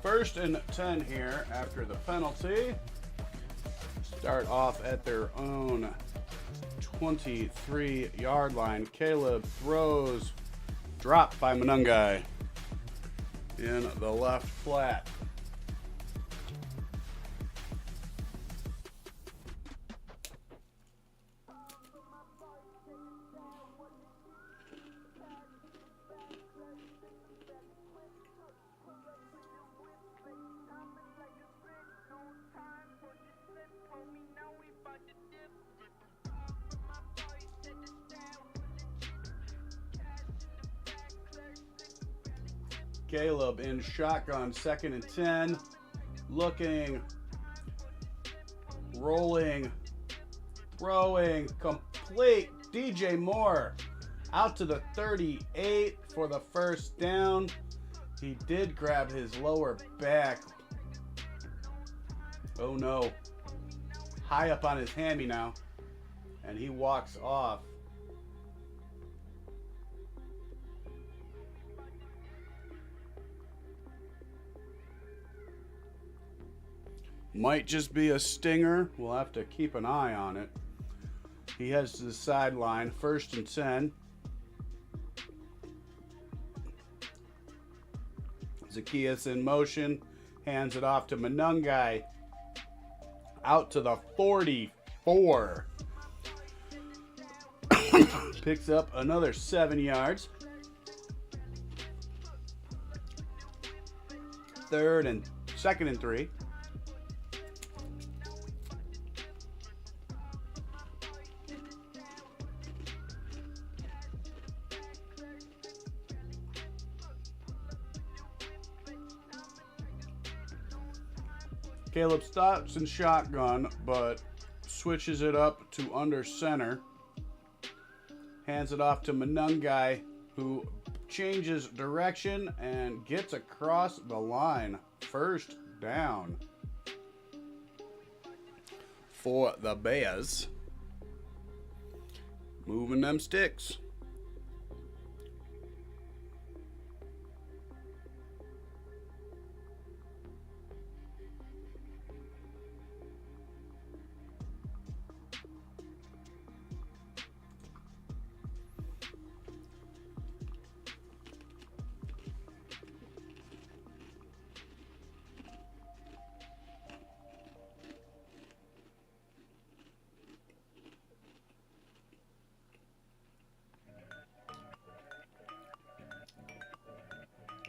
First and 10 here after the penalty. Start off at their own 23-yard line. Caleb throws, dropped by Manungai in the left flat. Caleb in shotgun, 2nd and 10. Looking, rolling, throwing, complete. DJ Moore out to the 38 for the first down. He did grab his lower back. Oh no. High up on his hammy now. And he walks off. Might just be a stinger. We'll have to keep an eye on it. He heads to the sideline. 1st and 10. Zacchaeus in motion. Hands it off to Manungai. Out to the 44. Picks up another 7 yards. Second and 3. Caleb stops in shotgun, but switches it up to under center. Hands it off to Manungai, who changes direction and gets across the line. First down for the Bears. Moving them sticks.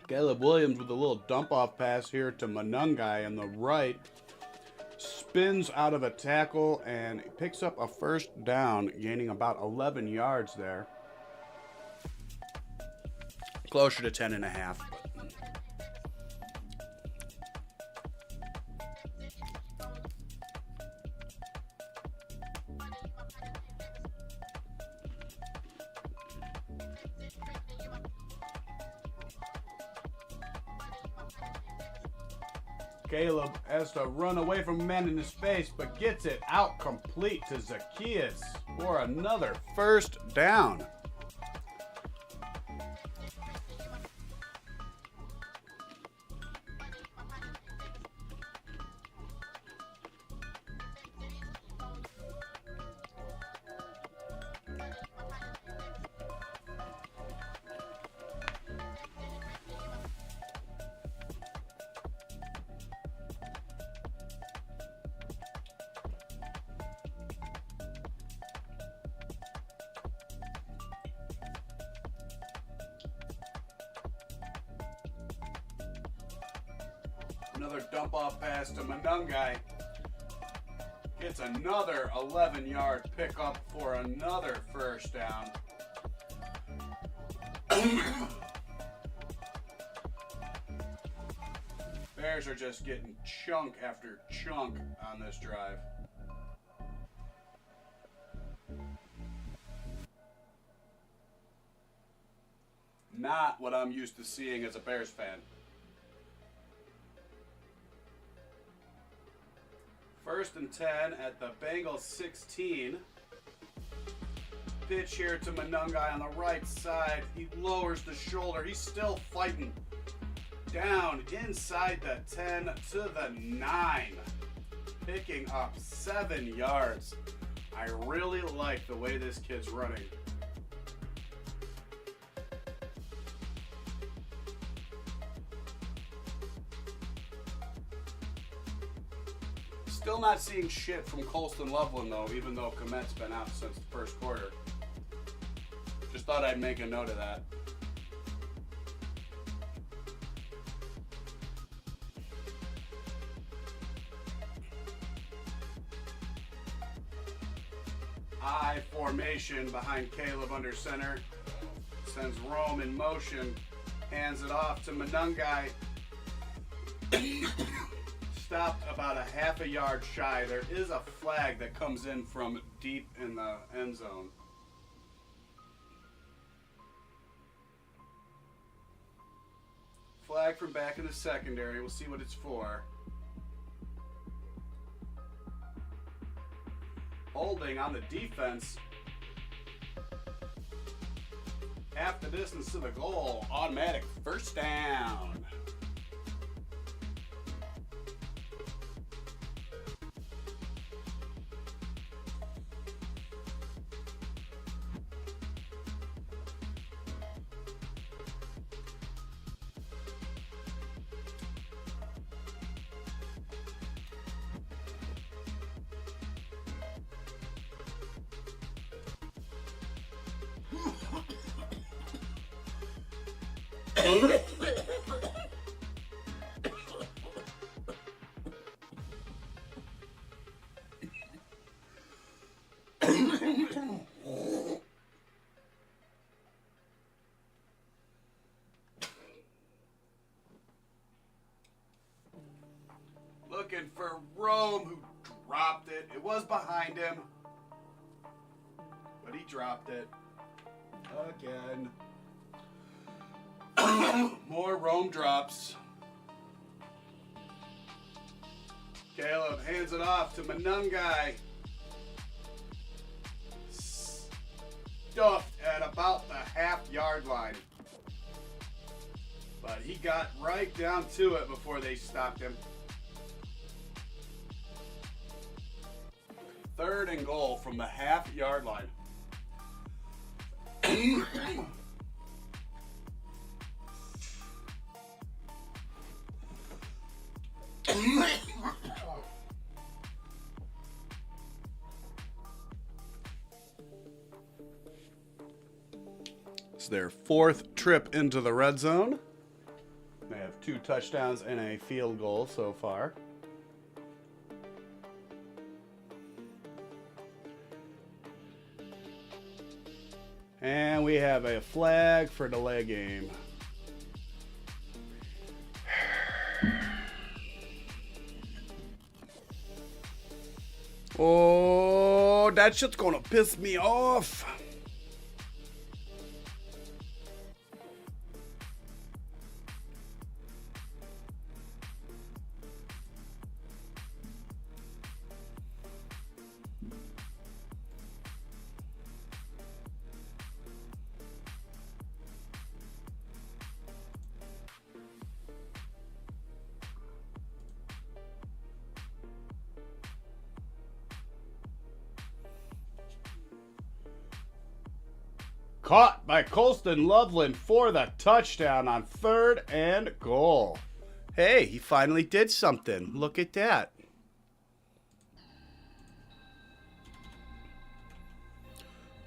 Caleb Williams with a little dump-off pass here to Manungai on the right. Spins out of a tackle and picks up a first down, gaining about 11 yards there. Closer to 10.5. Caleb has to run away from a man in his space, but gets it out complete to Zacchaeus for another first down. Another dump-off pass to Manungai. Gets another 11-yard pickup for another first down. Bears are just getting chunk after chunk on this drive. Not what I'm used to seeing as a Bears fan. First and 10 at the Bengals 16. Pitch here to Manungai on the right side. He lowers the shoulder. He's still fighting. Down inside the 10 to the 9. Picking up 7 yards. I really like the way this kid's running. Still not seeing shit from Colston Loveland, though, even though Komet's been out since the first quarter. Just thought I'd make a note of that. I formation behind Caleb under center. Sends Rome in motion. Hands it off to Manungai. Stopped about a half a yard shy. There is a flag that comes in from deep in the end zone. Flag from back in the secondary. We'll see what it's for. Holding on the defense. Half the distance to the goal. Automatic first down. Looking for Rome, who dropped it. It was behind him, but he dropped it again. More Rome drops. Caleb hands it off to Manungai. Stuffed at about the half-yard line. But he got right down to it before they stopped him. 3rd and goal from the half-yard line. It's their 4th trip into the red zone. They have 2 touchdowns and a field goal so far. And we have a flag for delay game. Oh, that shit's gonna piss me off. Caught by Colston Loveland for the touchdown on 3rd and goal. Hey, he finally did something. Look at that.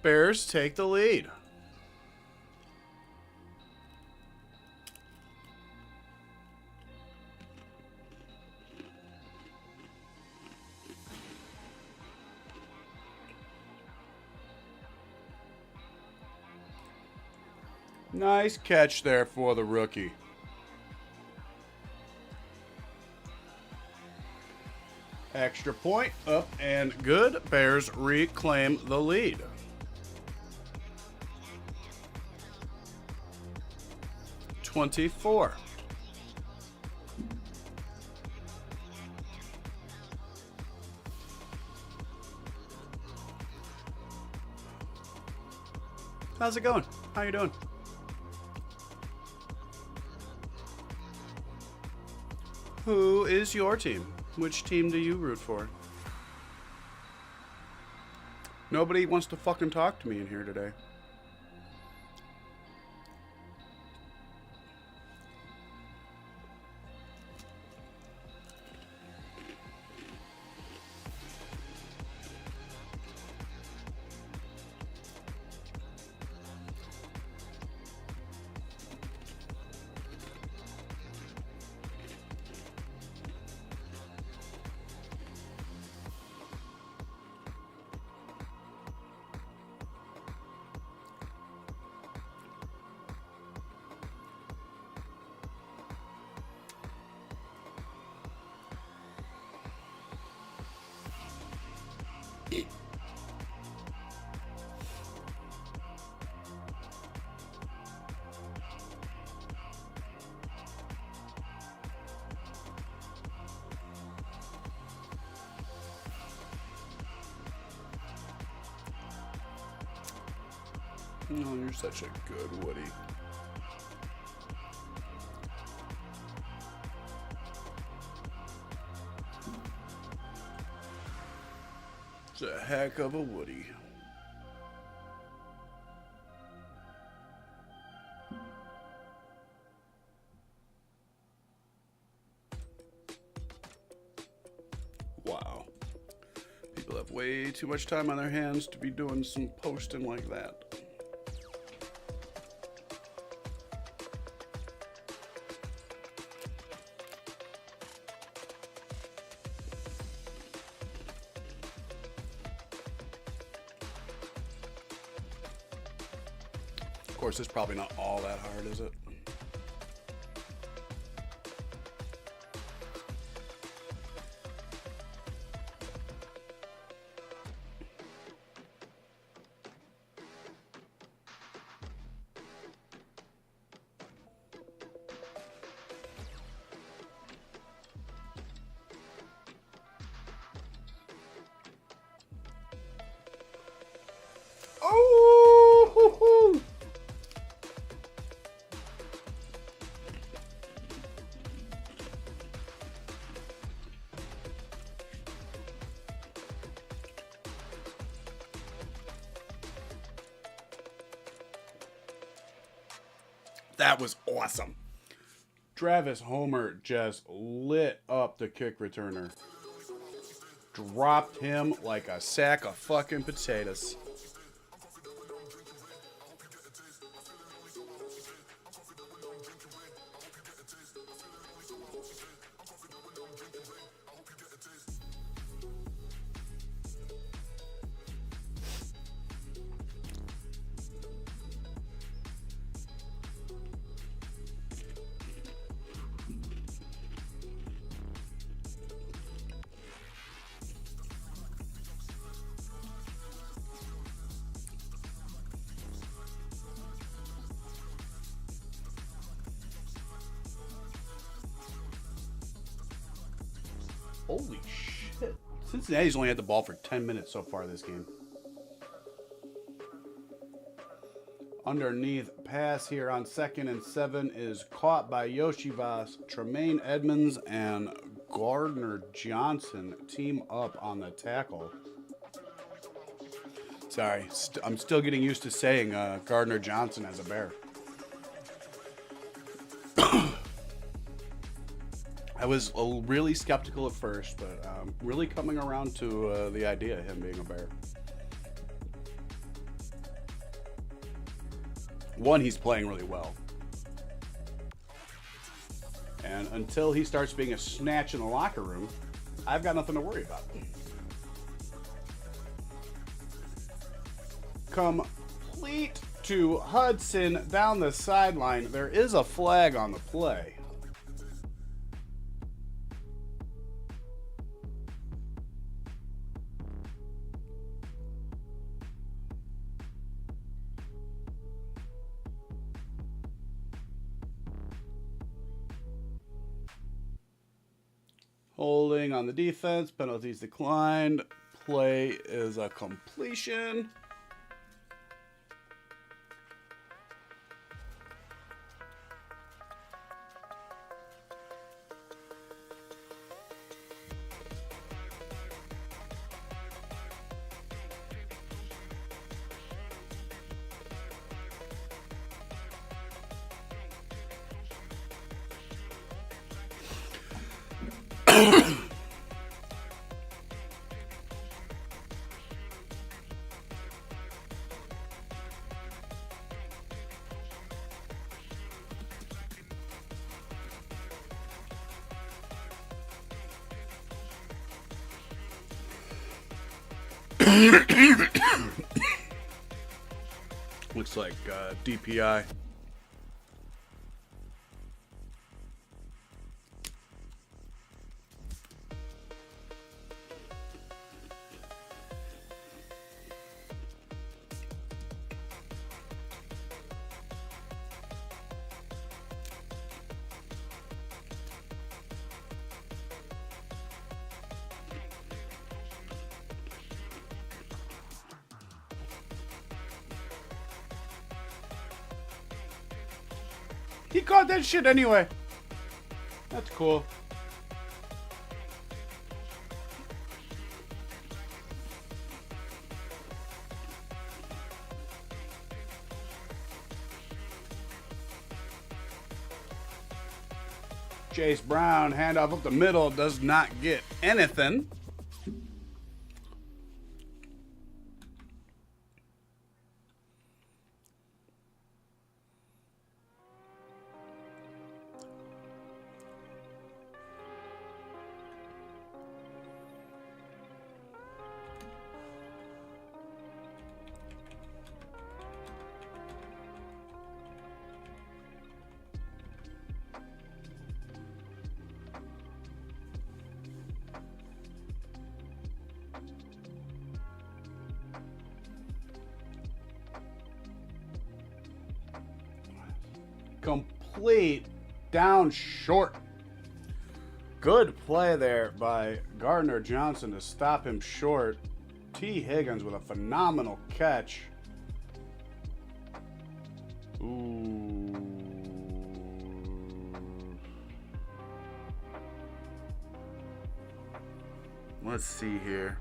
Bears take the lead. Nice catch there for the rookie. Extra point, up and good. Bears reclaim the lead. (24) How's it going? How you doing? Who is your team? Which team do you root for? Nobody wants to fucking talk to me in here today. Oh, you're such a good Woody. It's a heck of a Woody. Wow. People have way too much time on their hands to be doing some posting like that. course, it's probably not all that hard, is it? Oh! That was awesome. Travis Homer just lit up the kick returner. Dropped him like a sack of fucking potatoes. Holy shit. Cincinnati's only had the ball for 10 minutes so far this game. Underneath pass here on 2nd and 7 is caught by Yoshivas. Tremaine Edmonds and Gardner Johnson team up on the tackle. Sorry, I'm still getting used to saying Gardner Johnson as a Bear. I was really skeptical at first, but really coming around to the idea of him being a Bear. One, he's playing really well. And until he starts being a snatch in the locker room, I've got nothing to worry about. Complete to Hudson down the sideline. There is a flag on the play. Holding on the defense, penalties declined. Play is a completion. Looks like DPI. He caught that shit anyway. That's cool. Chase Brown, handoff up the middle, does not get anything. complete down short. Good play there by Gardner Johnson to stop him short. T. Higgins with a phenomenal catch. Ooh. Let's see here.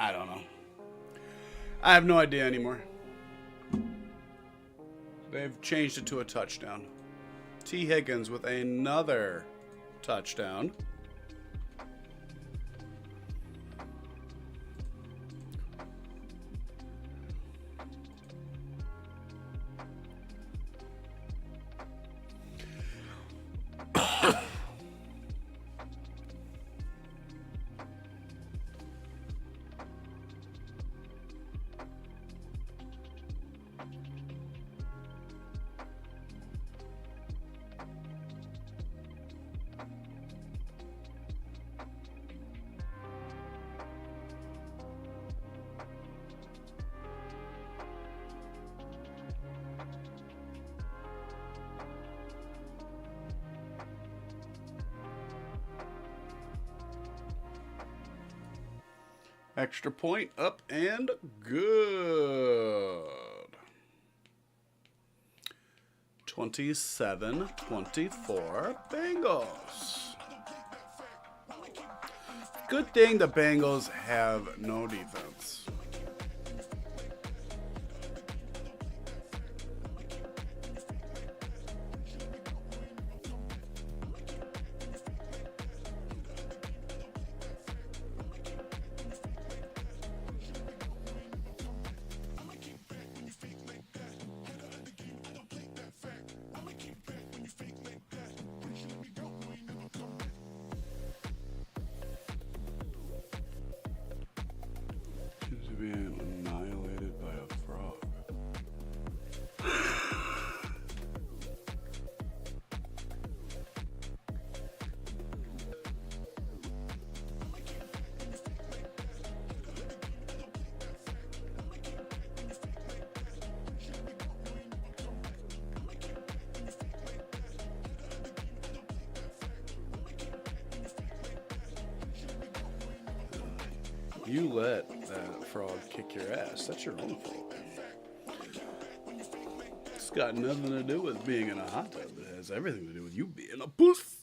I don't know. I have no idea anymore. They've changed it to a touchdown. T. Higgins with another touchdown. Extra point up and good. 27-24 Bengals. Good thing the Bengals have no defense. Being annihilated by a frog. You let that frog kick your ass. That's your own fault. It's got nothing to do with being in a hot tub. It has everything to do with you being a puss.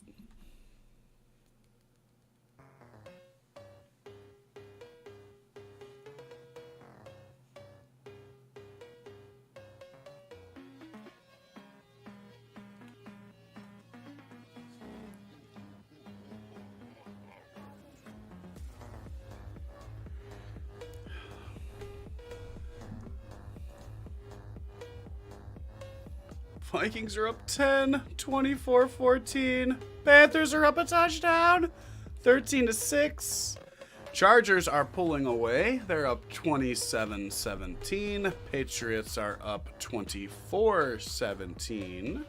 Vikings are up 10, 24-14. Panthers are up a touchdown, 13-6. Chargers are pulling away. They're up 27-17. Patriots are up 24-17.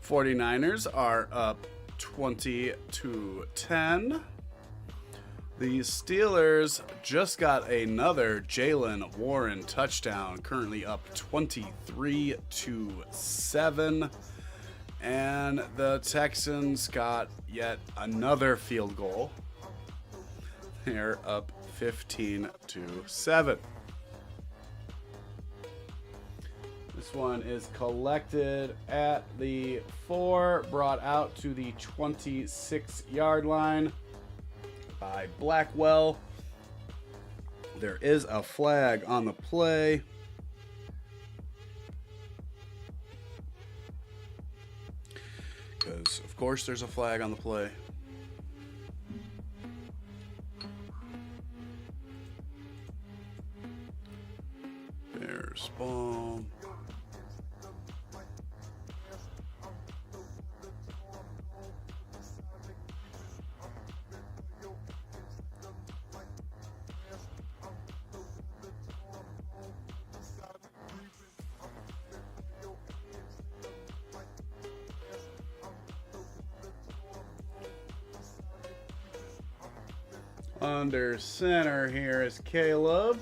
49ers are up 20-10. The Steelers just got another Jalen Warren touchdown, currently up 23-7. And the Texans got yet another field goal. They're up 15-7. This one is collected at the 4, brought out to the 26-yard line by Blackwell. There is a flag on the play. Because, of course, there's a flag on the play. Bears ball. Under center here is Caleb.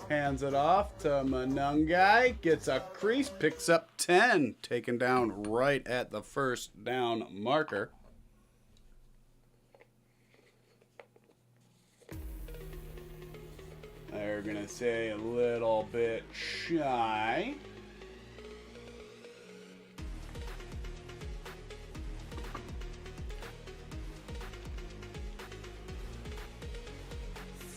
Hands it off to Manungai. Gets a crease. Picks up 10. Taken down right at the first down marker. They're going to say a little bit shy.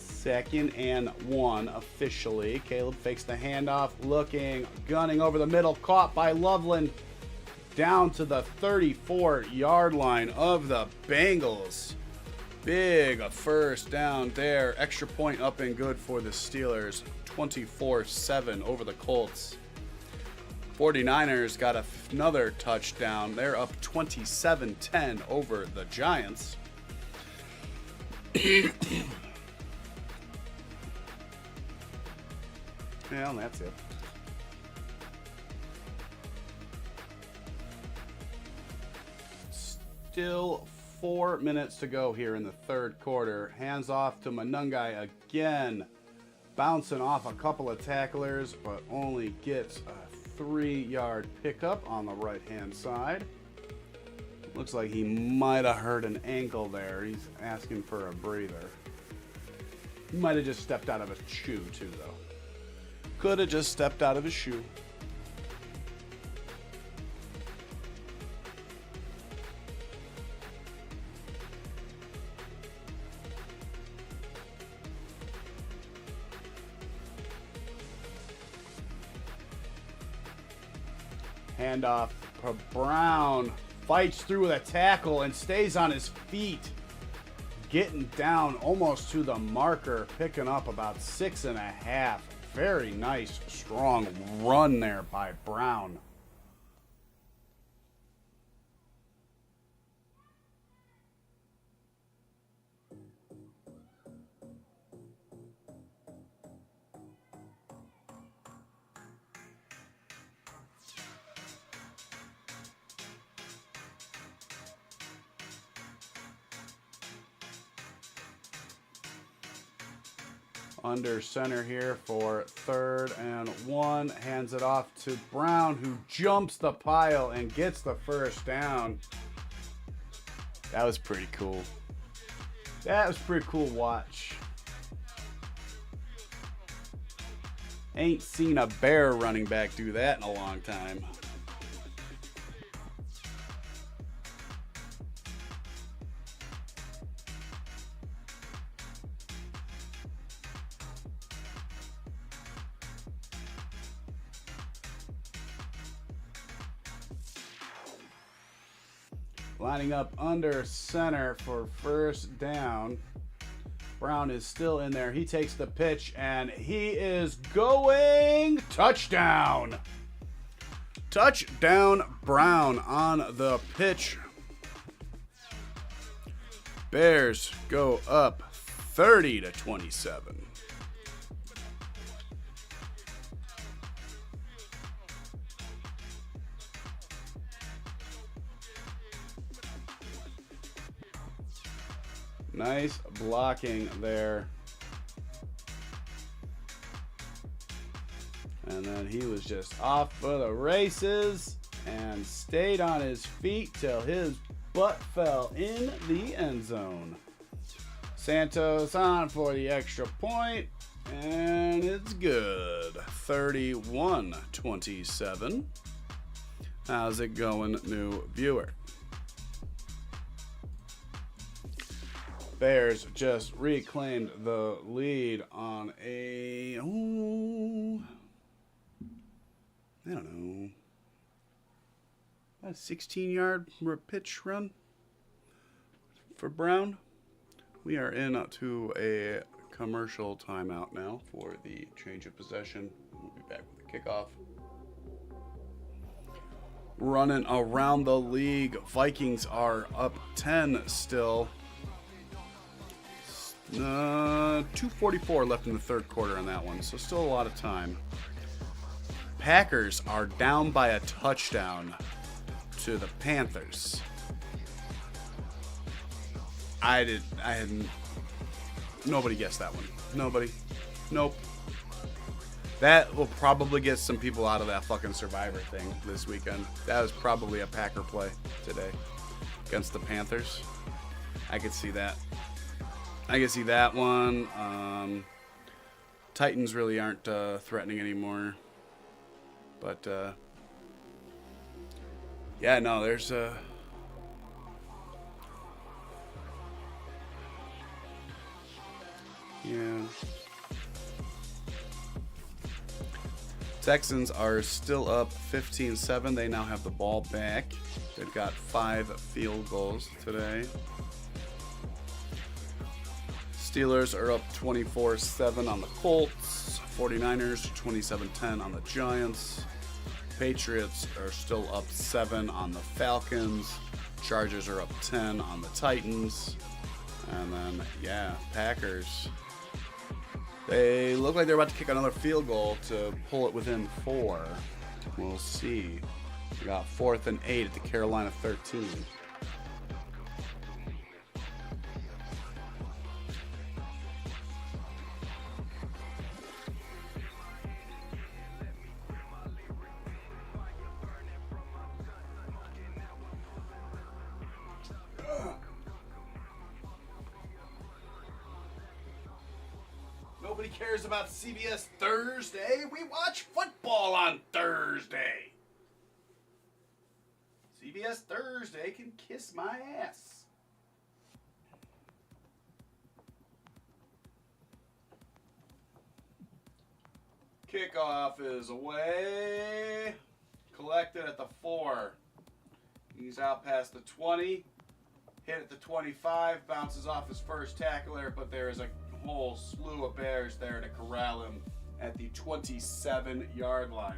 Second and 1 officially. Caleb fakes the handoff, looking, gunning over the middle, caught by Loveland. Down to the 34-yard line of the Bengals. Big first down there. Extra point up and good for the Steelers. 24-7 over the Colts. 49ers got another touchdown. They're up 27-10 over the Giants. Well, that's it. Still 4 minutes to go here in the third quarter. Hands off to Manungai again. Bouncing off a couple of tacklers, but only gets a 3-yard pickup on the right-hand side. Looks like he might have hurt an ankle there. He's asking for a breather. He might have just stepped out of his shoe, too, though. Could have just stepped out of his shoe. Handoff for Brown. Fights through with a tackle and stays on his feet. Getting down almost to the marker. Picking up about 6.5. Very nice, strong run there by Brown. Under center here for 3rd and 1. Hands it off to Brown, who jumps the pile and gets the first down. That was pretty cool. That was a pretty cool watch. Ain't seen a Bear running back do that in a long time. Lining up under center for first down. Brown is still in there. He takes the pitch, and he is going touchdown. Touchdown, Brown on the pitch. Bears go up 30-27. Nice blocking there. And then he was just off for the races and stayed on his feet till his butt fell in the end zone. Santos on for the extra point, and it's good. 31-27. How's it going, new viewer? Bears just reclaimed the lead on a, I don't know, a 16-yard pitch run for Brown. We are into a commercial timeout now for the change of possession. We'll be back with the kickoff. Running around the league, Vikings are up 10 still. 2:44 left in the third quarter on that one, so still a lot of time. Packers are down by a touchdown to the Panthers. I had Nobody guessed that one. Nobody. Nope. That will probably get some people out of that fucking Survivor thing this weekend. That was probably a Packer play today against the Panthers. I could see that. I could see that one. Titans really aren't threatening anymore. But, yeah, no, there's yeah. Texans are still up 15-7. They now have the ball back. They've got 5 field goals today. Steelers are up 24-7 on the Colts. 49ers 27-10 on the Giants. Patriots are still up 7 on the Falcons. Chargers are up 10 on the Titans. And then, yeah, Packers. They look like they're about to kick another field goal to pull it within 4. We'll see. We got 4th and 8 at the Carolina 13. Nobody cares about CBS Thursday. We watch football on Thursday. CBS Thursday can kiss my ass. Kickoff is away. Collected at the 4. He's out past the 20. Hit at the 25. Bounces off his first tackler, but there is a whole slew of Bears there to corral him at the 27-yard line.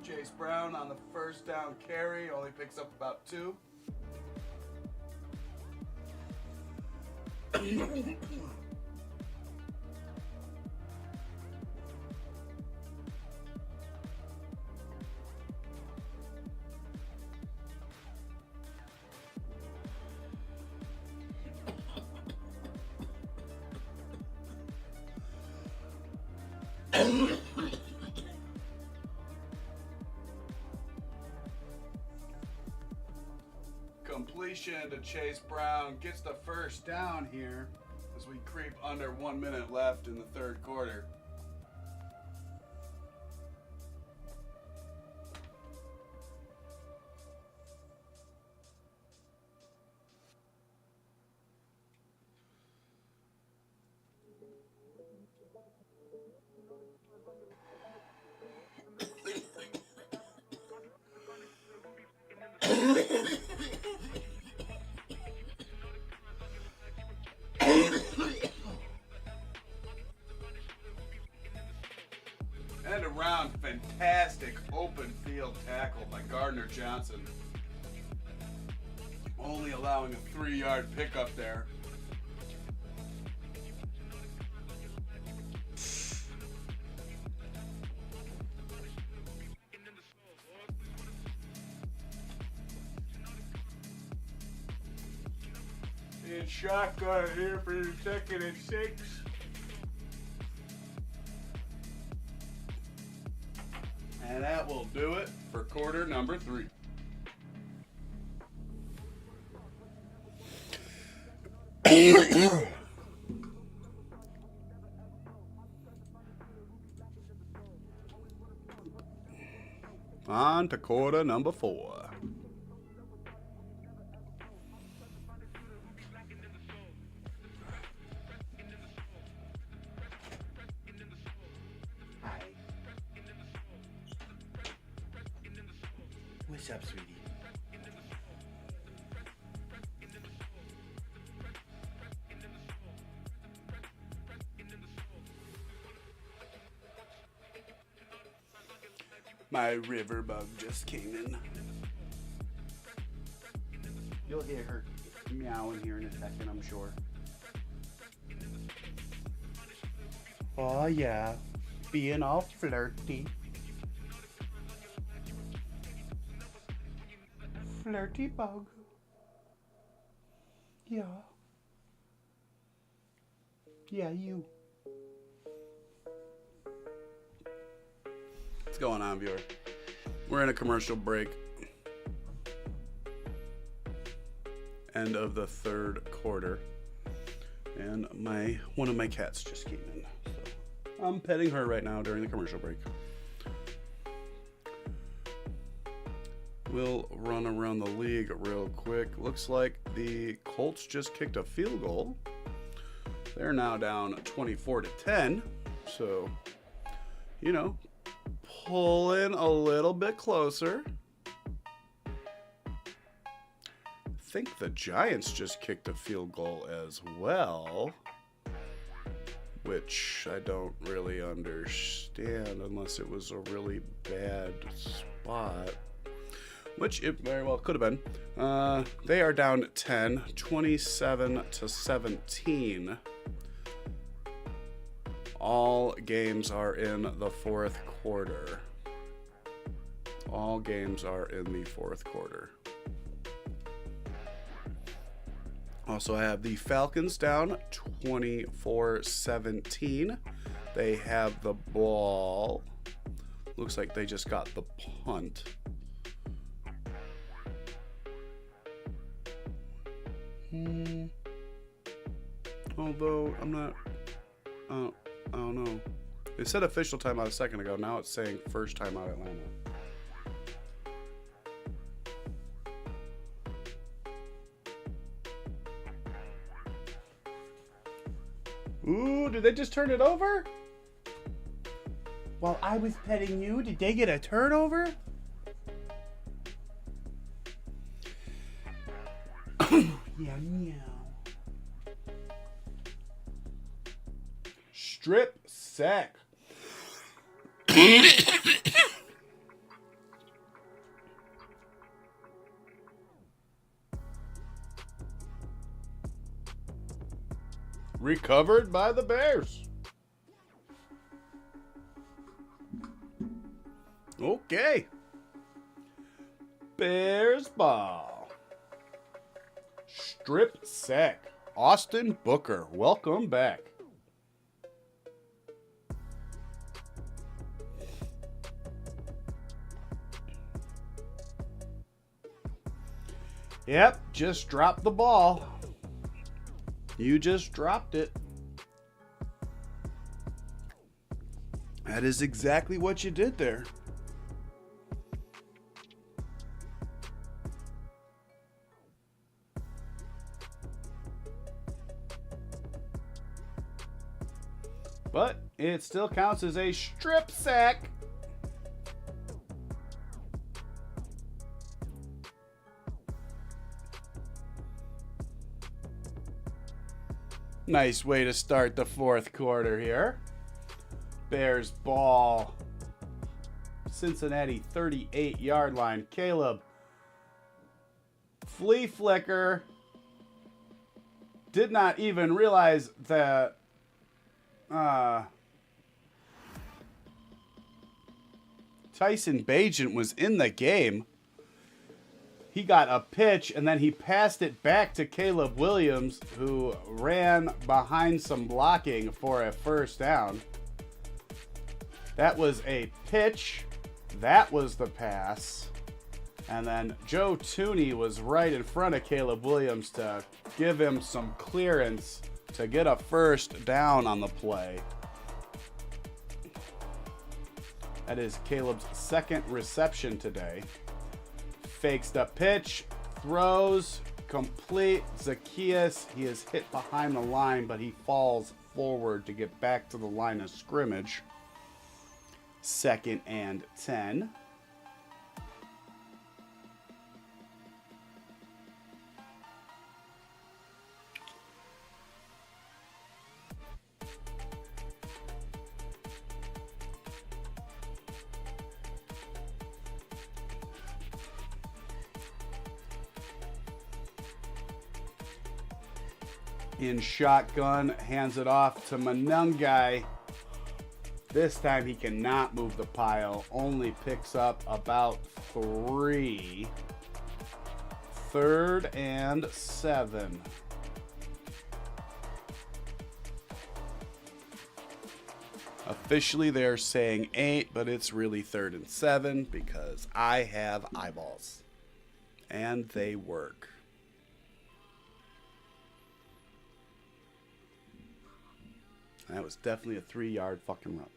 Chase Brown on the first down carry only picks up about 2. Completion to Chase Brown gets the first down here as we creep under 1 minute left in the third quarter. And around, fantastic open field tackle by Gardner Johnson. Only allowing a 3-yard pickup there. And shotgun here for your 2nd and 6. And that will do it for quarter number 3. On to quarter number 4. What's up, sweetie? My river bug just came in. You'll hear her meowing here in a second, I'm sure. Oh yeah, being all flirty. Flirty bug. Yeah. Yeah, you. What's going on, viewer? We're in a commercial break. End of the third quarter. And one of my cats just came in. So I'm petting her right now during the commercial break. We'll run around the league real quick. Looks like the Colts just kicked a field goal. They're now down 24-10. So, you know, pulling a little bit closer. I think the Giants just kicked a field goal as well, which I don't really understand unless it was a really bad spot. Which it very well could have been. They are down 10, 27-17. All games are in the fourth quarter. All games are in the fourth quarter. Also, I have the Falcons down 24-17. They have the ball. Looks like they just got the punt. Although I'm not, I don't know. It said official timeout a second ago. Now it's saying first timeout Atlanta. Ooh, did they just turn it over? While I was petting you, did they get a turnover? Yeah, meow. Strip sack. Recovered by the Bears. Okay. Bears ball. Strip sack. Austin Booker, welcome back. Yep, just dropped the ball. You just dropped it. That is exactly what you did there. But it still counts as a strip sack. Nice way to start the fourth quarter here. Bears ball. Cincinnati 38-yard line. Caleb. Flea flicker. Did not even realize that Tyson Bagent was in the game. He got a pitch, and then he passed it back to Caleb Williams, who ran behind some blocking for a first down. That was a pitch. That was the pass. And then Joe Tooney was right in front of Caleb Williams to give him some clearance to get a first down on the play. That is Caleb's second reception today. Fakes the pitch, throws, complete. Zacchaeus, he is hit behind the line, but he falls forward to get back to the line of scrimmage. 2nd and 10. in shotgun, hands it off to Manungai. This time he cannot move the pile, only picks up about 3. 3rd and 7. Officially they're saying 8, but it's really 3rd and 7 because I have eyeballs. And they work. That was definitely a 3-yard fucking run.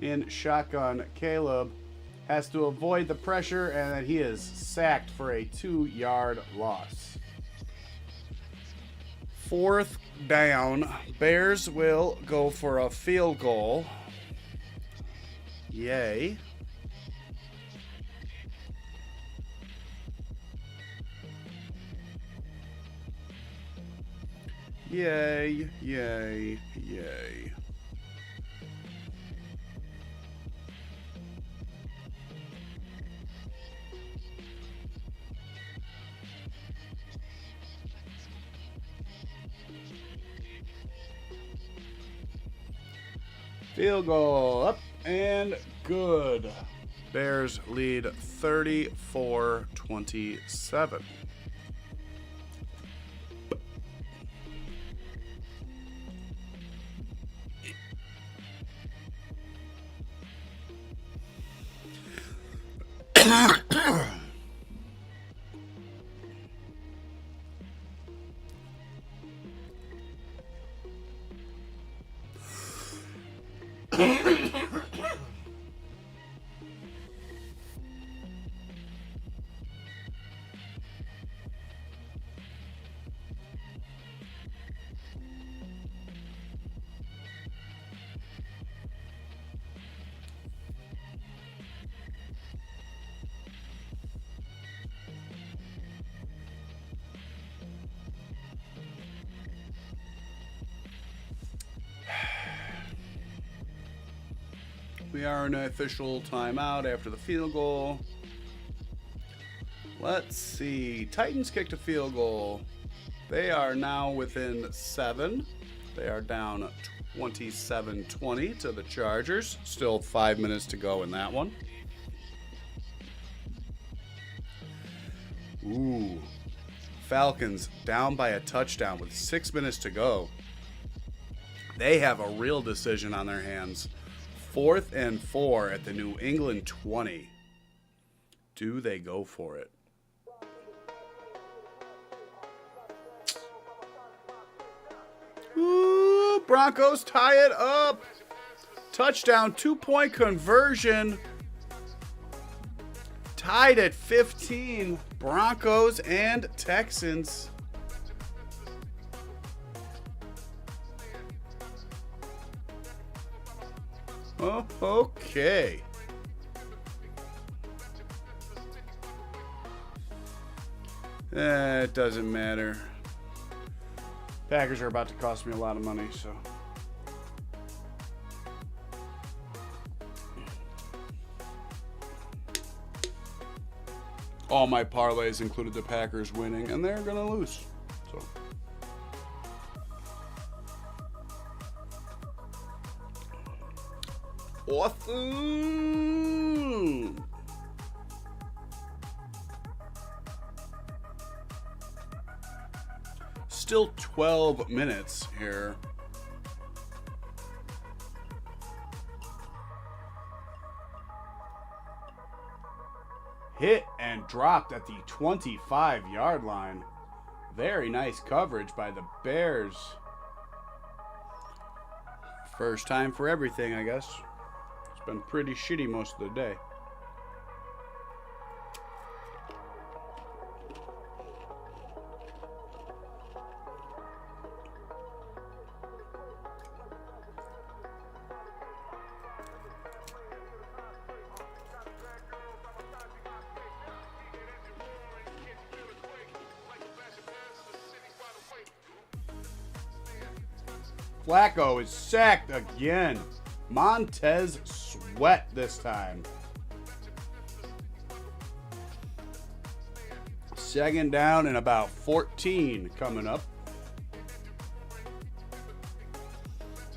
In shotgun, Caleb has to avoid the pressure, and then he is sacked for a 2-yard loss. 4th down. Bears will go for a field goal. Yay. Yay, yay, yay. Field goal up and good. Bears lead 34-27. We are in an official timeout after the field goal. Let's see. Titans kicked a field goal. They are now within 7. They are down 27-20 to the Chargers. Still 5 minutes to go in that one. Ooh. Falcons down by a touchdown with 6 minutes to go. They have a real decision on their hands. 4th and 4 at the New England 20. Do they go for it? Ooh, Broncos tie it up. Touchdown, 2-point conversion. Tied at 15. Broncos and Texans. Oh, okay. It doesn't matter. Packers are about to cost me a lot of money, so. All my parlays included the Packers winning, and they're going to lose. So. Awesome. Still 12 minutes here. Hit and dropped at the 25-yard line. Very nice coverage by the Bears. First time for everything, I guess. It's been pretty shitty most of the day. Flacco is sacked again. Montez Sweat this time. Second down and about 14 coming up.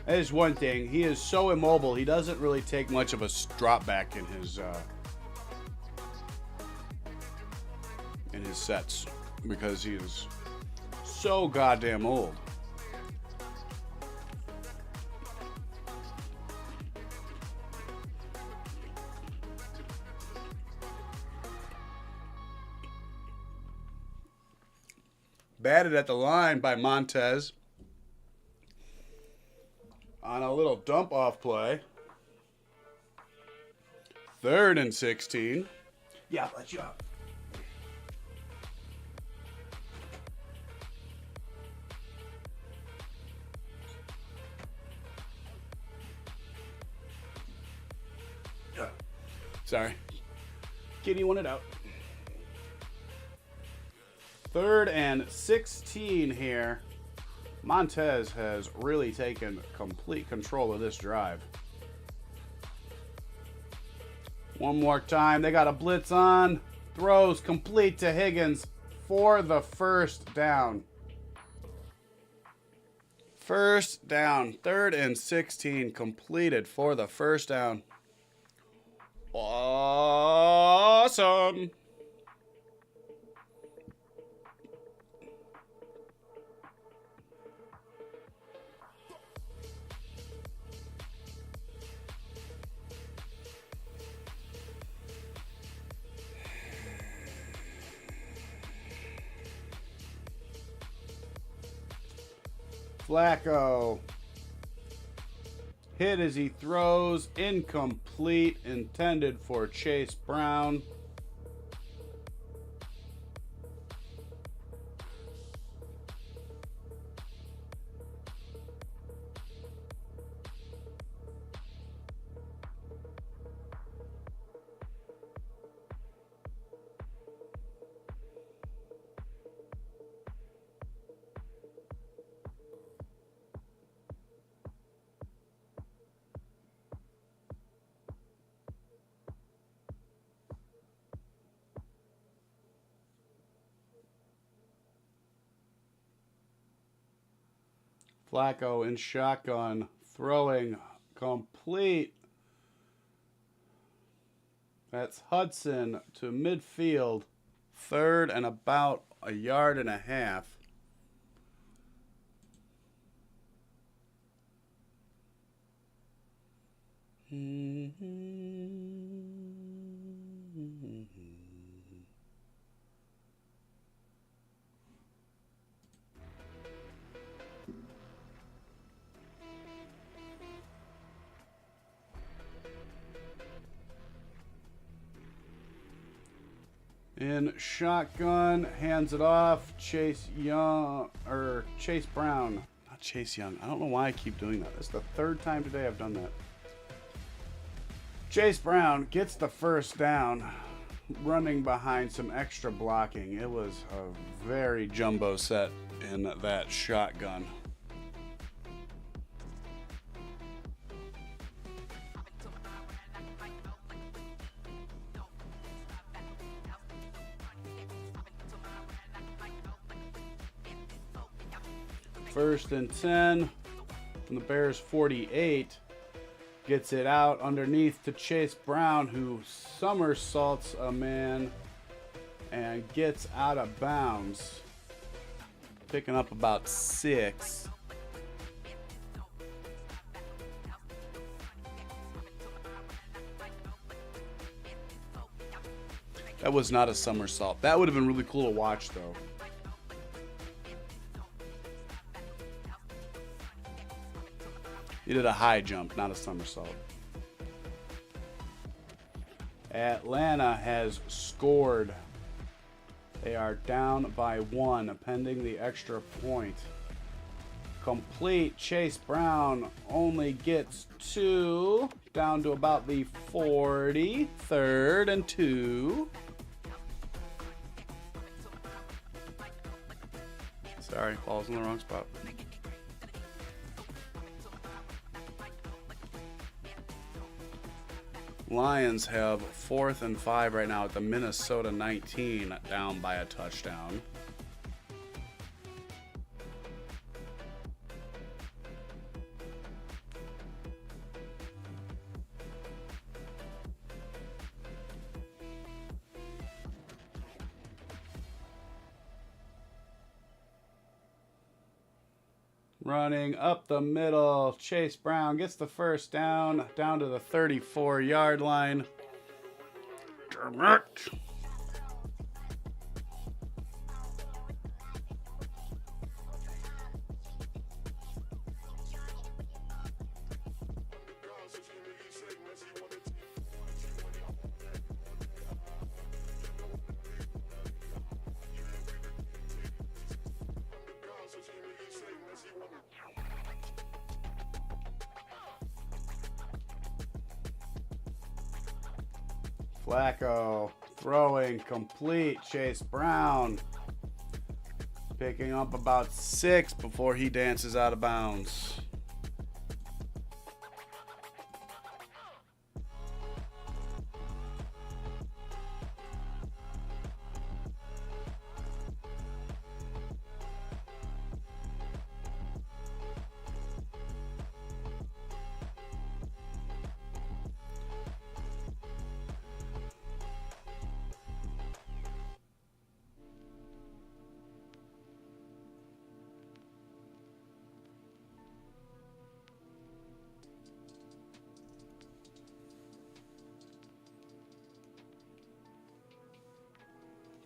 That is one thing. He is so immobile. He doesn't really take much of a drop back in his sets because he is so goddamn old. Batted at the line by Montez on a little dump off play. 3rd and 16. Yeah, let you up. Sorry. Kitty wanted out. 3rd and 16 here. Montez has really taken complete control of this drive. One more time. They got a blitz on. Throws complete to Higgins for the first down. First down. 3rd and 16 completed for the first down. Awesome. Flacco. Hit as he throws. Incomplete. Intended for Chase Brown. Flacco in shotgun, throwing complete. That's Hudson to midfield. 3rd and about a yard and a half. In shotgun, hands it off. Chase Brown. Not Chase Young. I don't know why I keep doing that. It's the 3rd time today I've done that. Chase Brown gets the first down, running behind some extra blocking. It was a very jumbo set in that shotgun. First and 10 from the Bears 48. Gets it out underneath to Chase Brown, who somersaults a man and gets out of bounds. Picking up about 6. That was not a somersault. That would have been really cool to watch, though. He did a high jump, not a somersault. Atlanta has scored. They are down by 1, pending the extra point. Complete. Chase Brown only gets 2, down to about the 40. 3rd and 2. Sorry, ball's in the wrong spot. Lions have 4th and 5 right now at the Minnesota 19, down by a touchdown. Running up the middle, Chase Brown gets the first down to the 34-yard line. Damn it. Flacco throwing complete. Chase Brown picking up about 6 before he dances out of bounds.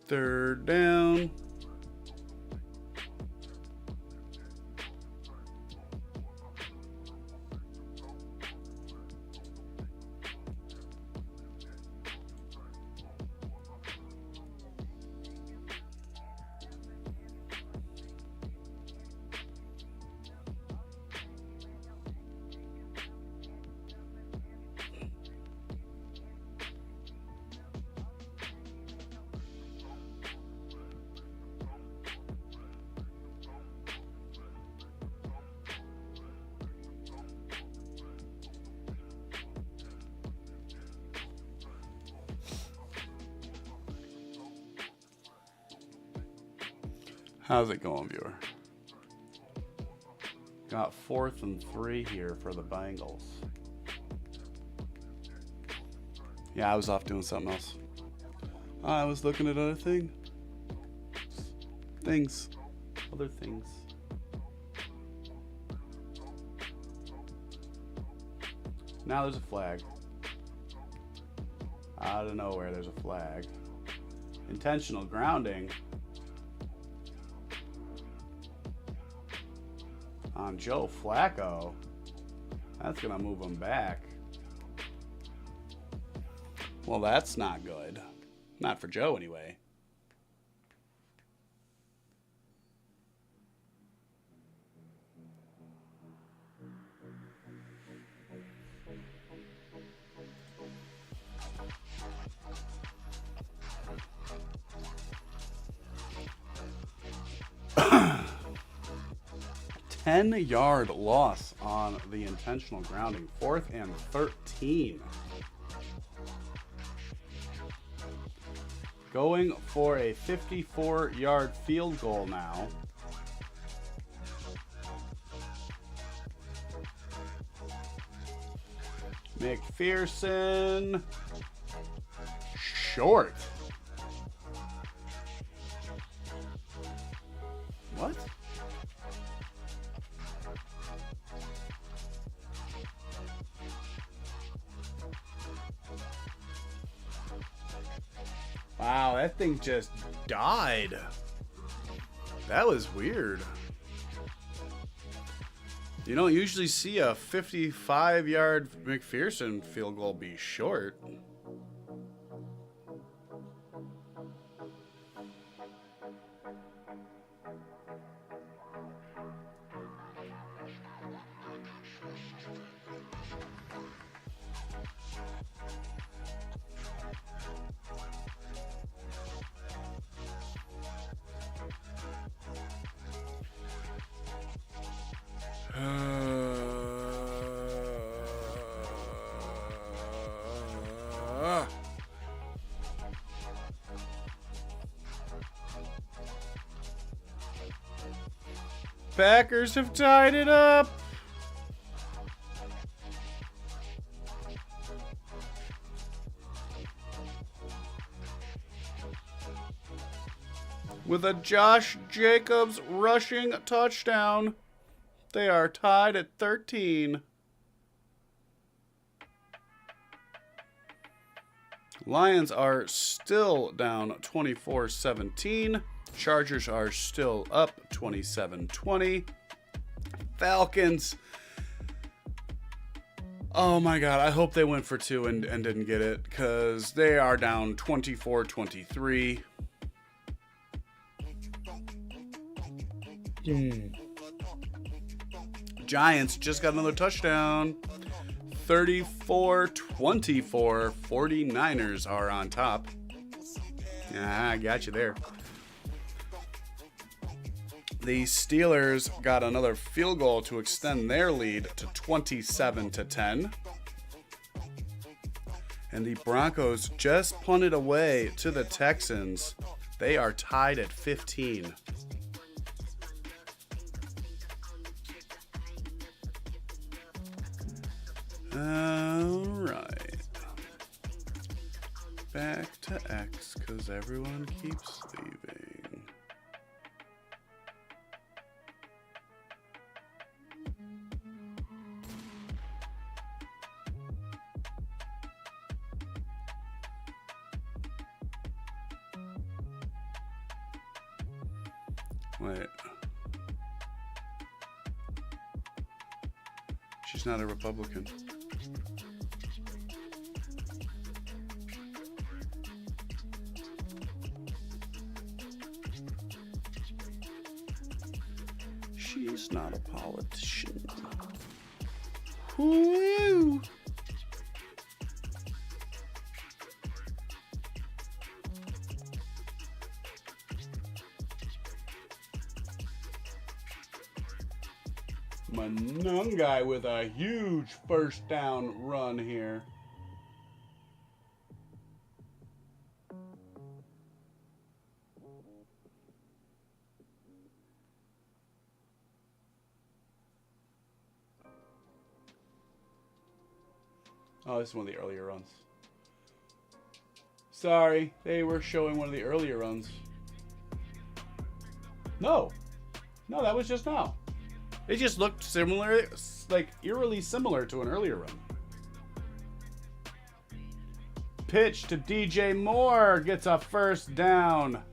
Third down. How's it going, viewer? Got 4th and 3 here for the Bengals. Yeah, I was off doing something else. I was looking at other things. Other things. Now there's a flag. Out of nowhere, there's a flag. Intentional grounding on Joe Flacco. That's going to move him back. Well, that's not good. Not for Joe, anyway. Ten-yard loss on the intentional grounding. 4th and 13. Going for a 54-yard field goal now. McPherson. Short. What? Wow, that thing just died. That was weird. You don't usually see a 55-yard McPherson field goal be short. Packers have tied it up. With a Josh Jacobs rushing touchdown, they are tied at 13. Lions are still down 24-17. Chargers are still up 27-20. Falcons. Oh my God, I hope they went for two and didn't get it, because they are down 24-23. Giants just got another touchdown. 34-24. 49ers are on top. I got you there. The Steelers got another field goal to extend their lead to 27-10. And the Broncos just punted away to the Texans. They are tied at 15. All right. Back to X, because everyone keeps leaving. Wait. She's not a Republican. She's not a politician. Woo! Manungai with a huge first down run here. Oh, this is one of the earlier runs. Sorry, they were showing one of the earlier runs. No, that was just now. It just looked similar, like eerily similar to an earlier run. Pitch to DJ Moore, gets a first down.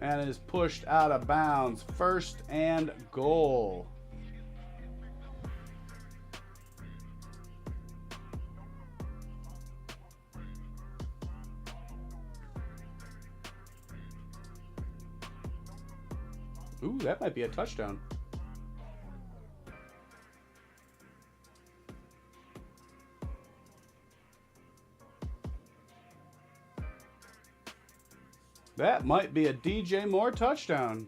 And is pushed out of bounds. First and goal. Ooh, that might be a touchdown. That might be a DJ Moore touchdown.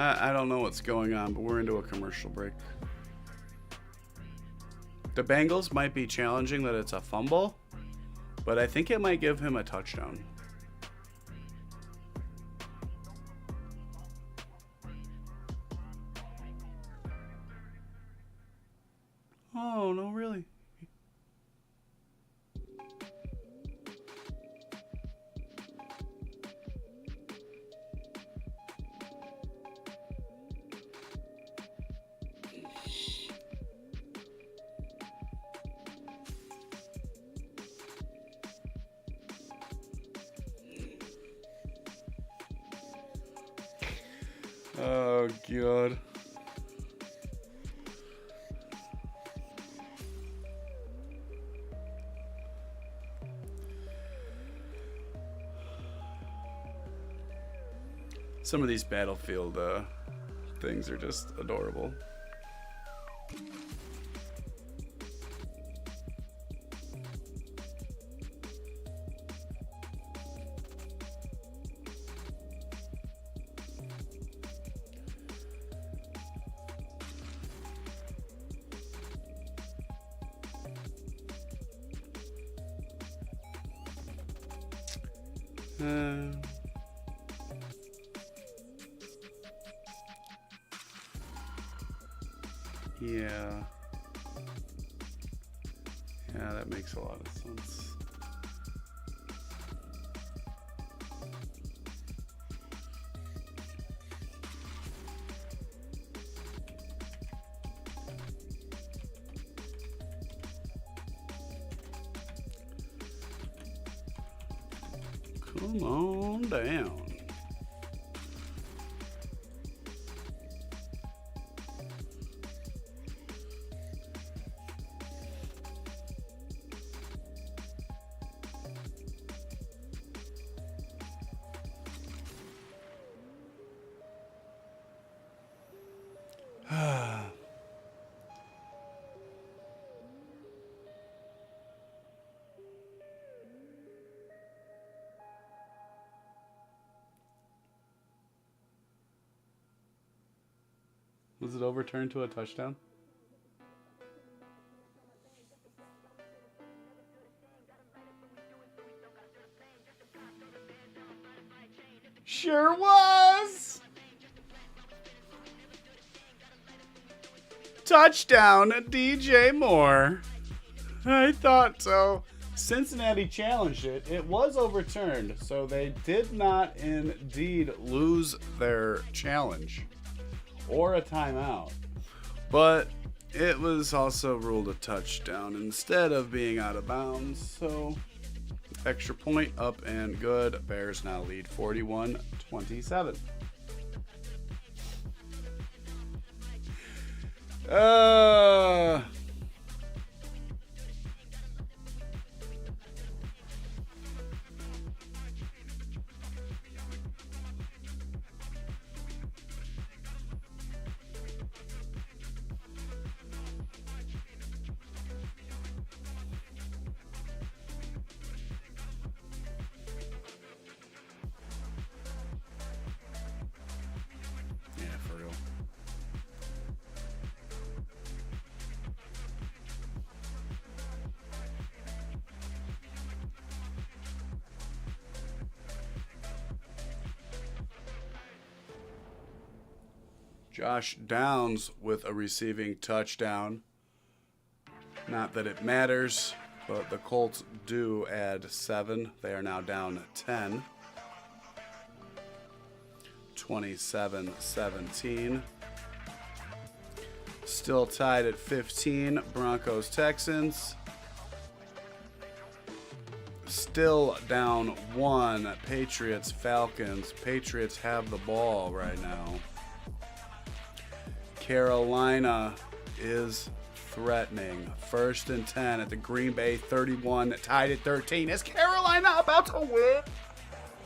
I don't know what's going on, but we're into a commercial break. The Bengals might be challenging that it's a fumble, but I think it might give him a touchdown. Oh, no, really? Oh, God. Some of these Battlefield things are just adorable. Yeah. Yeah, that makes a lot of sense. Come on down. Was it overturned to a touchdown? Sure was! Touchdown, DJ Moore. I thought so. Cincinnati challenged it. It was overturned, so they did not indeed lose their challenge or a timeout. But it was also ruled a touchdown instead of being out of bounds, so extra point up and good. Bears now lead 41-27. Yeah, for real. Josh Downs with a receiving touchdown. Not that it matters, but the Colts do add 7. They are now down 10. 27-17. Still tied at 15. Broncos Texans. Still down 1. Patriots Falcons. Patriots have the ball right now. Carolina is threatening. 1st and 10 at the Green Bay 31, tied at 13. Is Carolina about to win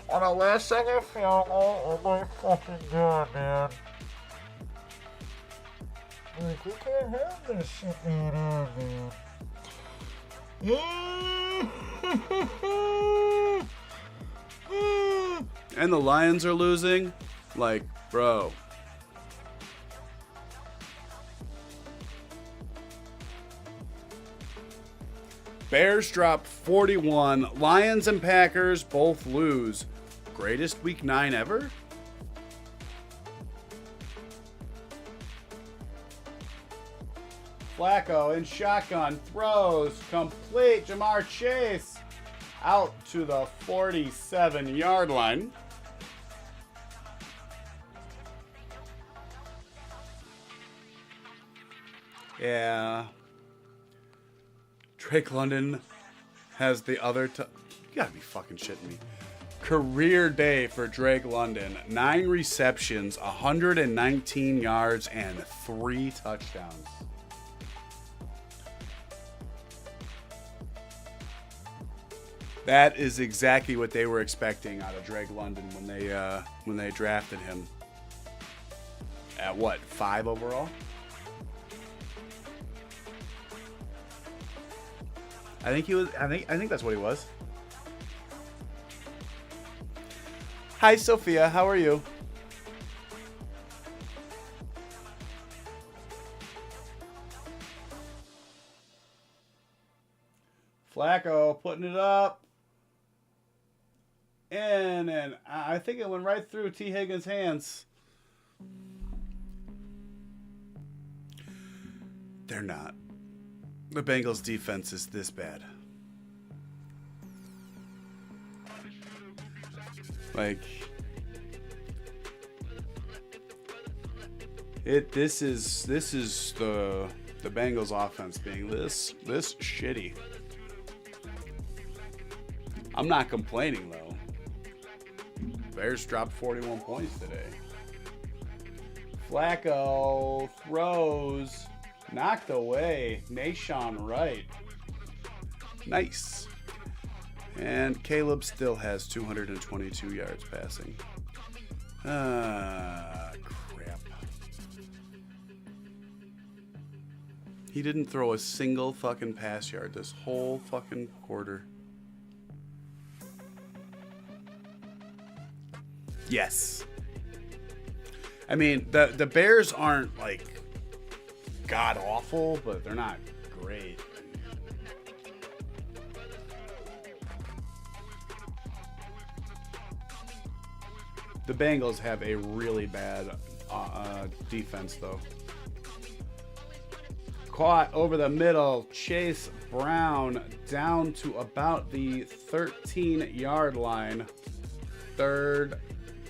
on a last second field goal? Oh my fucking god, man. Like, we can't have this shit going on, man. And the Lions are losing? Like, bro. Bears drop 41. Lions and Packers both lose. Greatest week 9 ever? Flacco in shotgun throws complete. Jamar Chase out to the 47-yard line. Yeah. Drake London has the other... You gotta be fucking shitting me. Career day for Drake London. 9 receptions, 119 yards, and 3 touchdowns. That is exactly what they were expecting out of Drake London when they drafted him. At what, 5 overall? I think he was. I think that's what he was. Hi, Sophia. How are you? Flacco putting it up. And I think it went right through T. Higgins' hands. They're not. The Bengals defense is this bad. Like, this is the Bengals offense being this shitty. I'm not complaining though. Bears dropped 41 points today. Flacco throws, knocked away. Nashawn Wright. Nice. And Caleb still has 222 yards passing. Crap. He didn't throw a single fucking pass yard this whole fucking quarter. Yes. I mean, the Bears aren't like god awful, but they're not great. The Bengals have a really bad defense, though. Caught over the middle, Chase Brown down to about the 13-yard line.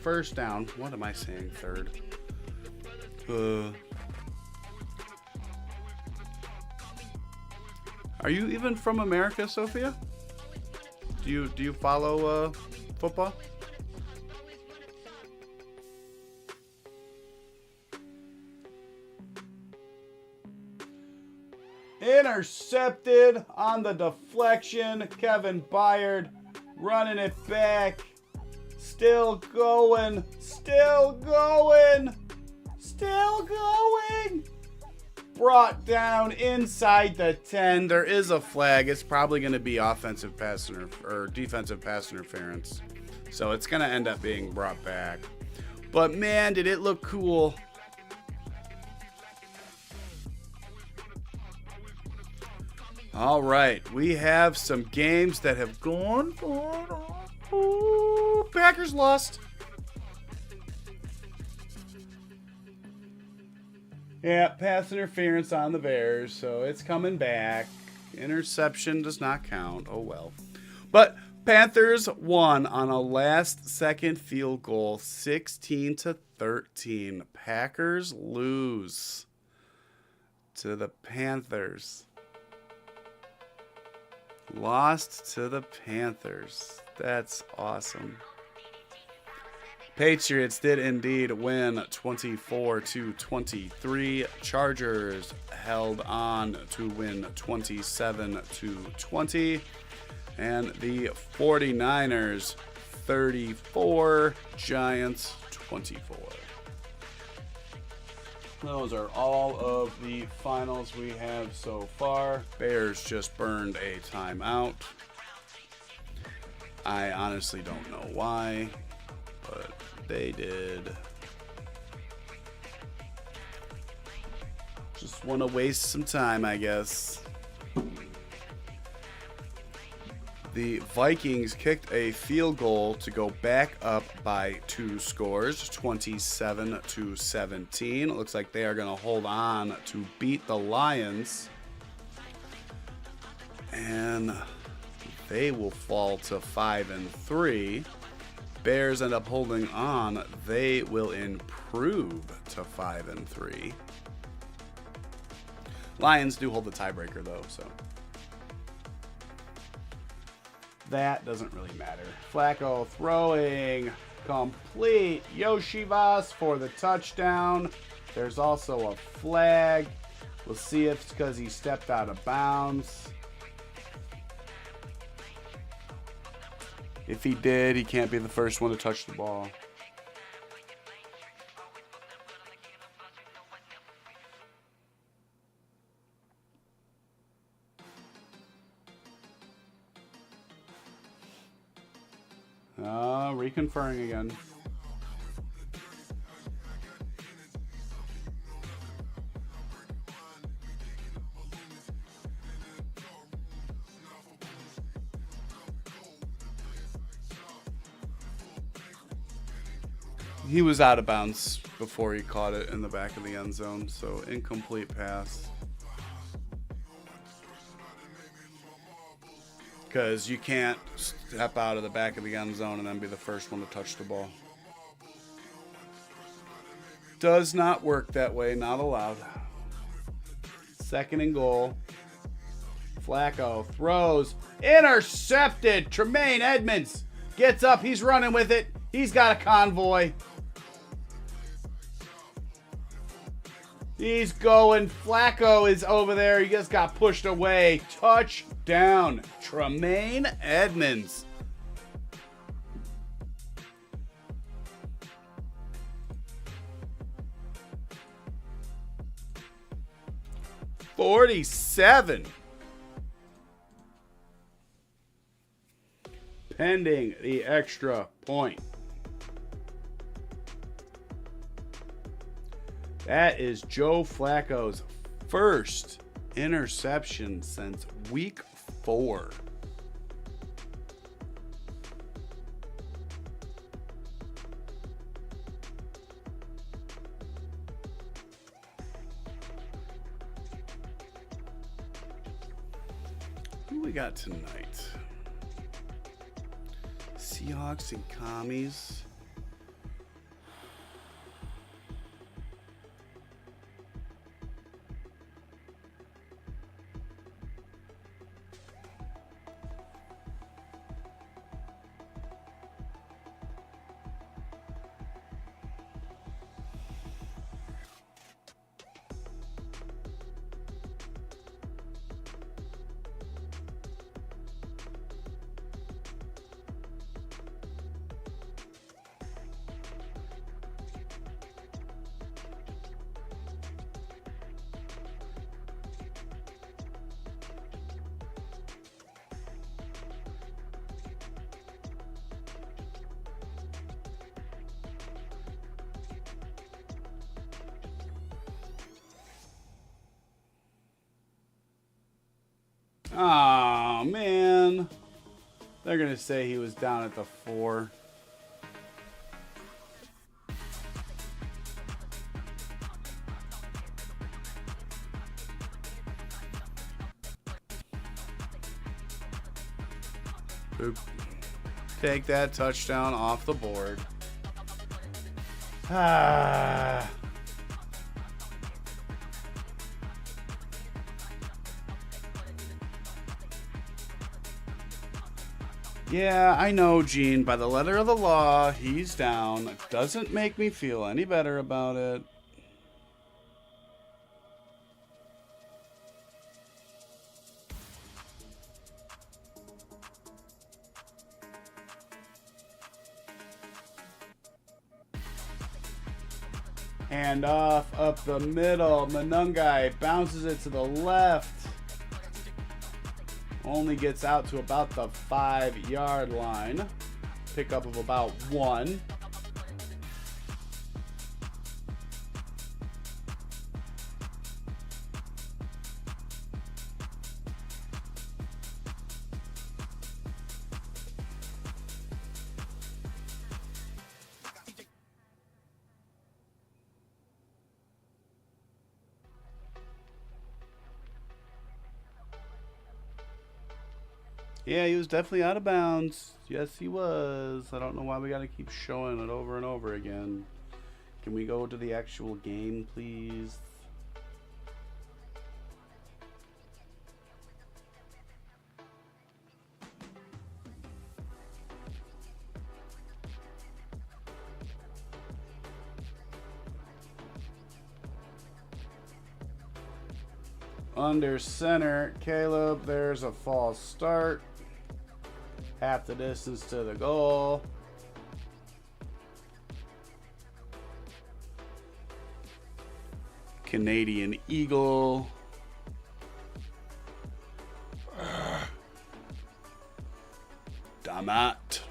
First down. What am I saying? Third. Are you even from America, Sophia? Do you follow football? Intercepted on the deflection. Kevin Byard running it back. Still going. Brought down inside the 10. There is a flag. It's probably going to be offensive pass or defensive pass interference. So it's going to end up being brought back. But man, did it look cool. All right, we have some games that have gone. Ooh, Packers lost. Yeah, pass interference on the Bears, so it's coming back. Interception does not count. Oh well. But Panthers won on a last-second field goal, 16-13. Packers lose to the Panthers. Lost to the Panthers. That's awesome. Patriots did indeed win 24-23. Chargers held on to win 27-20. And the 49ers 34, Giants 24. Those are all of the finals we have so far. Bears just burned a timeout. I honestly don't know why, but they did. Just want to waste some time, I guess. The Vikings kicked a field goal to go back up by 2 scores, 27-17. It looks like they are going to hold on to beat the Lions. And they will fall to 5-3. Bears end up holding on. They will improve to 5-3. Lions do hold the tiebreaker, though, so that doesn't really matter. Flacco throwing complete. Yoshivas for the touchdown. There's also a flag. We'll see if it's because he stepped out of bounds. If he did, he can't be the first one to touch the ball. Reconfirming again. He was out of bounds before he caught it in the back of the end zone, so incomplete pass. Because you can't step out of the back of the end zone and then be the first one to touch the ball. Does not work that way, not allowed. 2nd and goal. Flacco throws, intercepted. Tremaine Edmonds gets up, he's running with it. He's got a convoy. He's going. Flacco is over there. He just got pushed away. Touchdown, Tremaine Edmonds. $47. Pending the extra point. That is Joe Flacco's first interception since week 4. Who we got tonight? Seahawks and Commies. Oh, man. They're going to say he was down at the 4. Boop. Take that touchdown off the board. Ah. Yeah, I know, Gene. By the letter of the law, he's down. It doesn't make me feel any better about it. Hand off up the middle. Manungai bounces it to the left. Only gets out to about the 5-yard line. Pickup of about 1. Yeah, he was definitely out of bounds. Yes, he was. I don't know why we got to keep showing it over and over again. Can we go to the actual game, please? Under center, Caleb. There's a false start. half the distance to the goal. Canadian Eagle. Damat.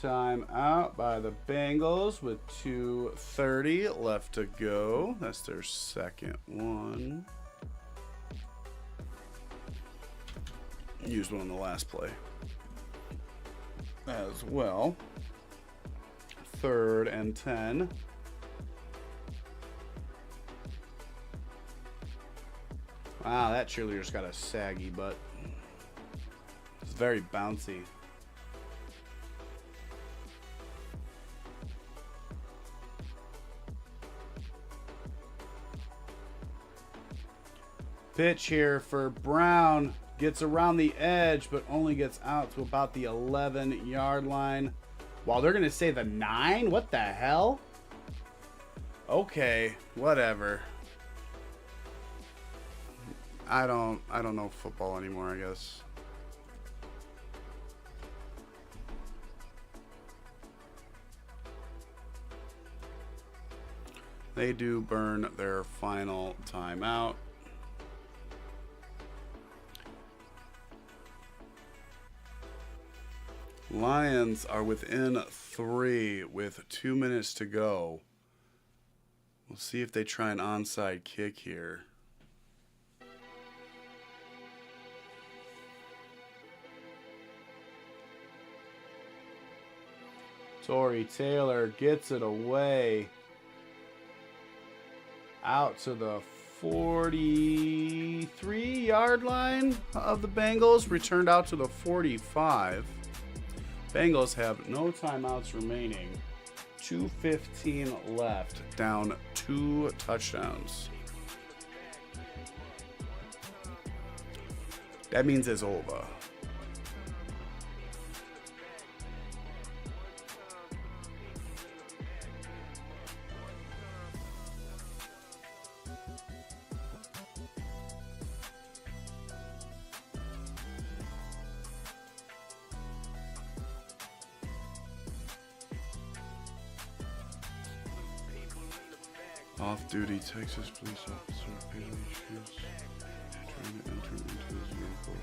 Time out by the Bengals with 2:30 left to go. That's their second one. Used one on the last play as well. 3rd and 10. Wow, that cheerleader's got a saggy butt. It's very bouncy. Pitch here for Brown. Gets around the edge, but only gets out to about the 11-yard line. Wow, they're going to say the 9? What the hell? Okay, whatever. I don't know football anymore, I guess. They do burn their final timeout. Lions are within 3 with 2 minutes to go. We'll see if they try an onside kick here. Torrey Taylor gets it away. Out to the 43-yard line of the Bengals. Returned out to the 45. Bengals have no timeouts remaining. 2:15 left. Down 2 touchdowns. That means it's over. Off-duty Texas police officer Bailey Shields trying to enter into his vehicle.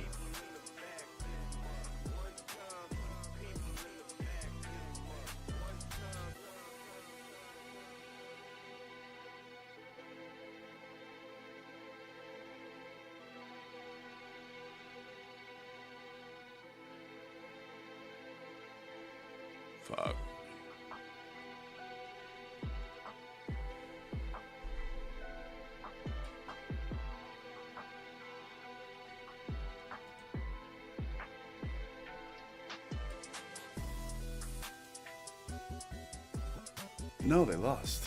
Fuck. No, they lost.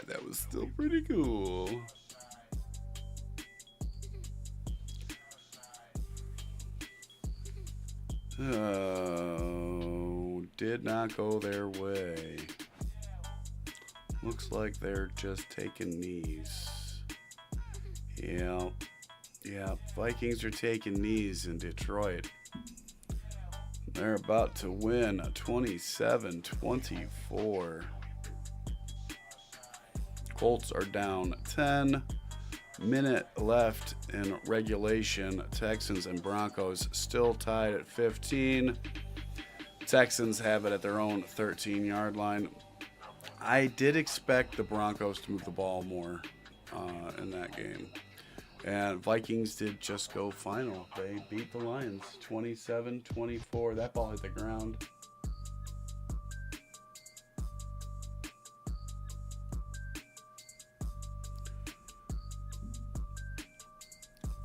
That was still pretty cool. Oh, did not go their way. Looks like they're just taking knees. Yeah. Vikings are taking knees in Detroit. They're about to win 27-24. Colts are down 10. Minute left in regulation. Texans and Broncos still tied at 15. Texans have it at their own 13-yard line. I did expect the Broncos to move the ball more in that game. And Vikings did just go final. They beat the Lions 27-24. That ball hit the ground.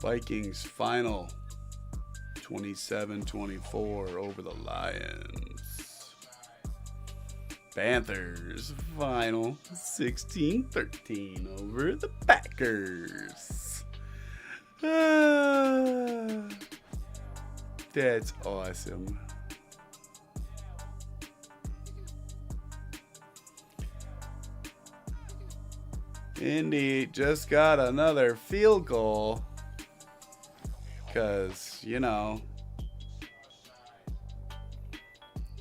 Vikings final 27-24 over the Lions. Panthers final 16-13 over the Packers. That's awesome. Indy just got another field goal. Because, you know.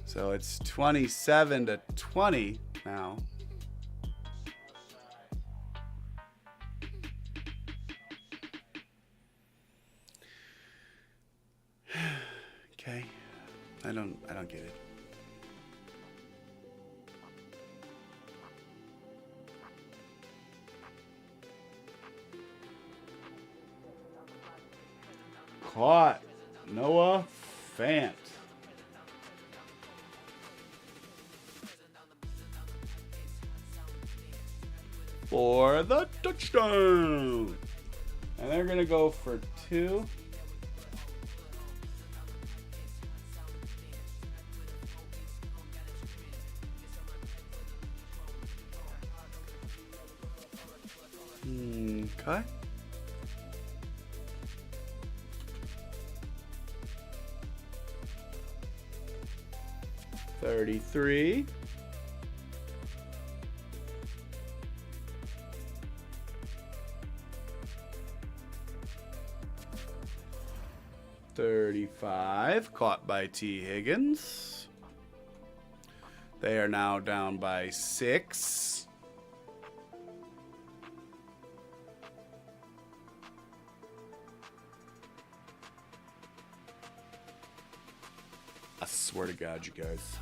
So it's 27-20 now. Okay. I don't get it. Caught. Noah Fant. For the touchdown. And they're going to go for 2. Okay. $33. $35. Caught by T. Higgins. They are now down by 6. I swear to God, you guys.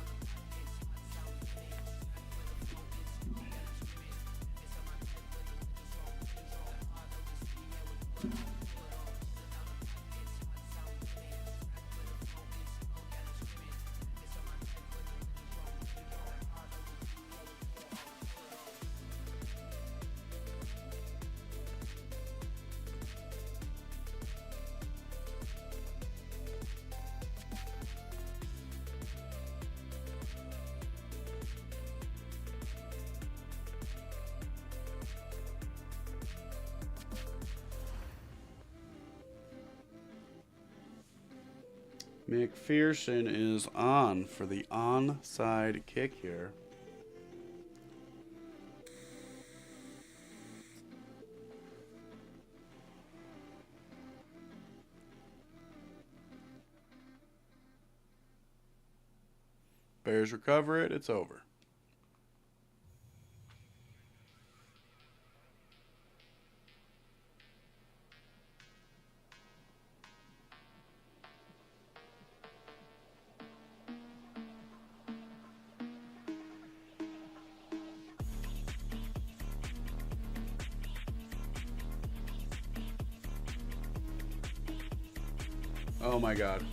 McPherson is on for the onside kick here. Bears recover it. It's over. Oh my God.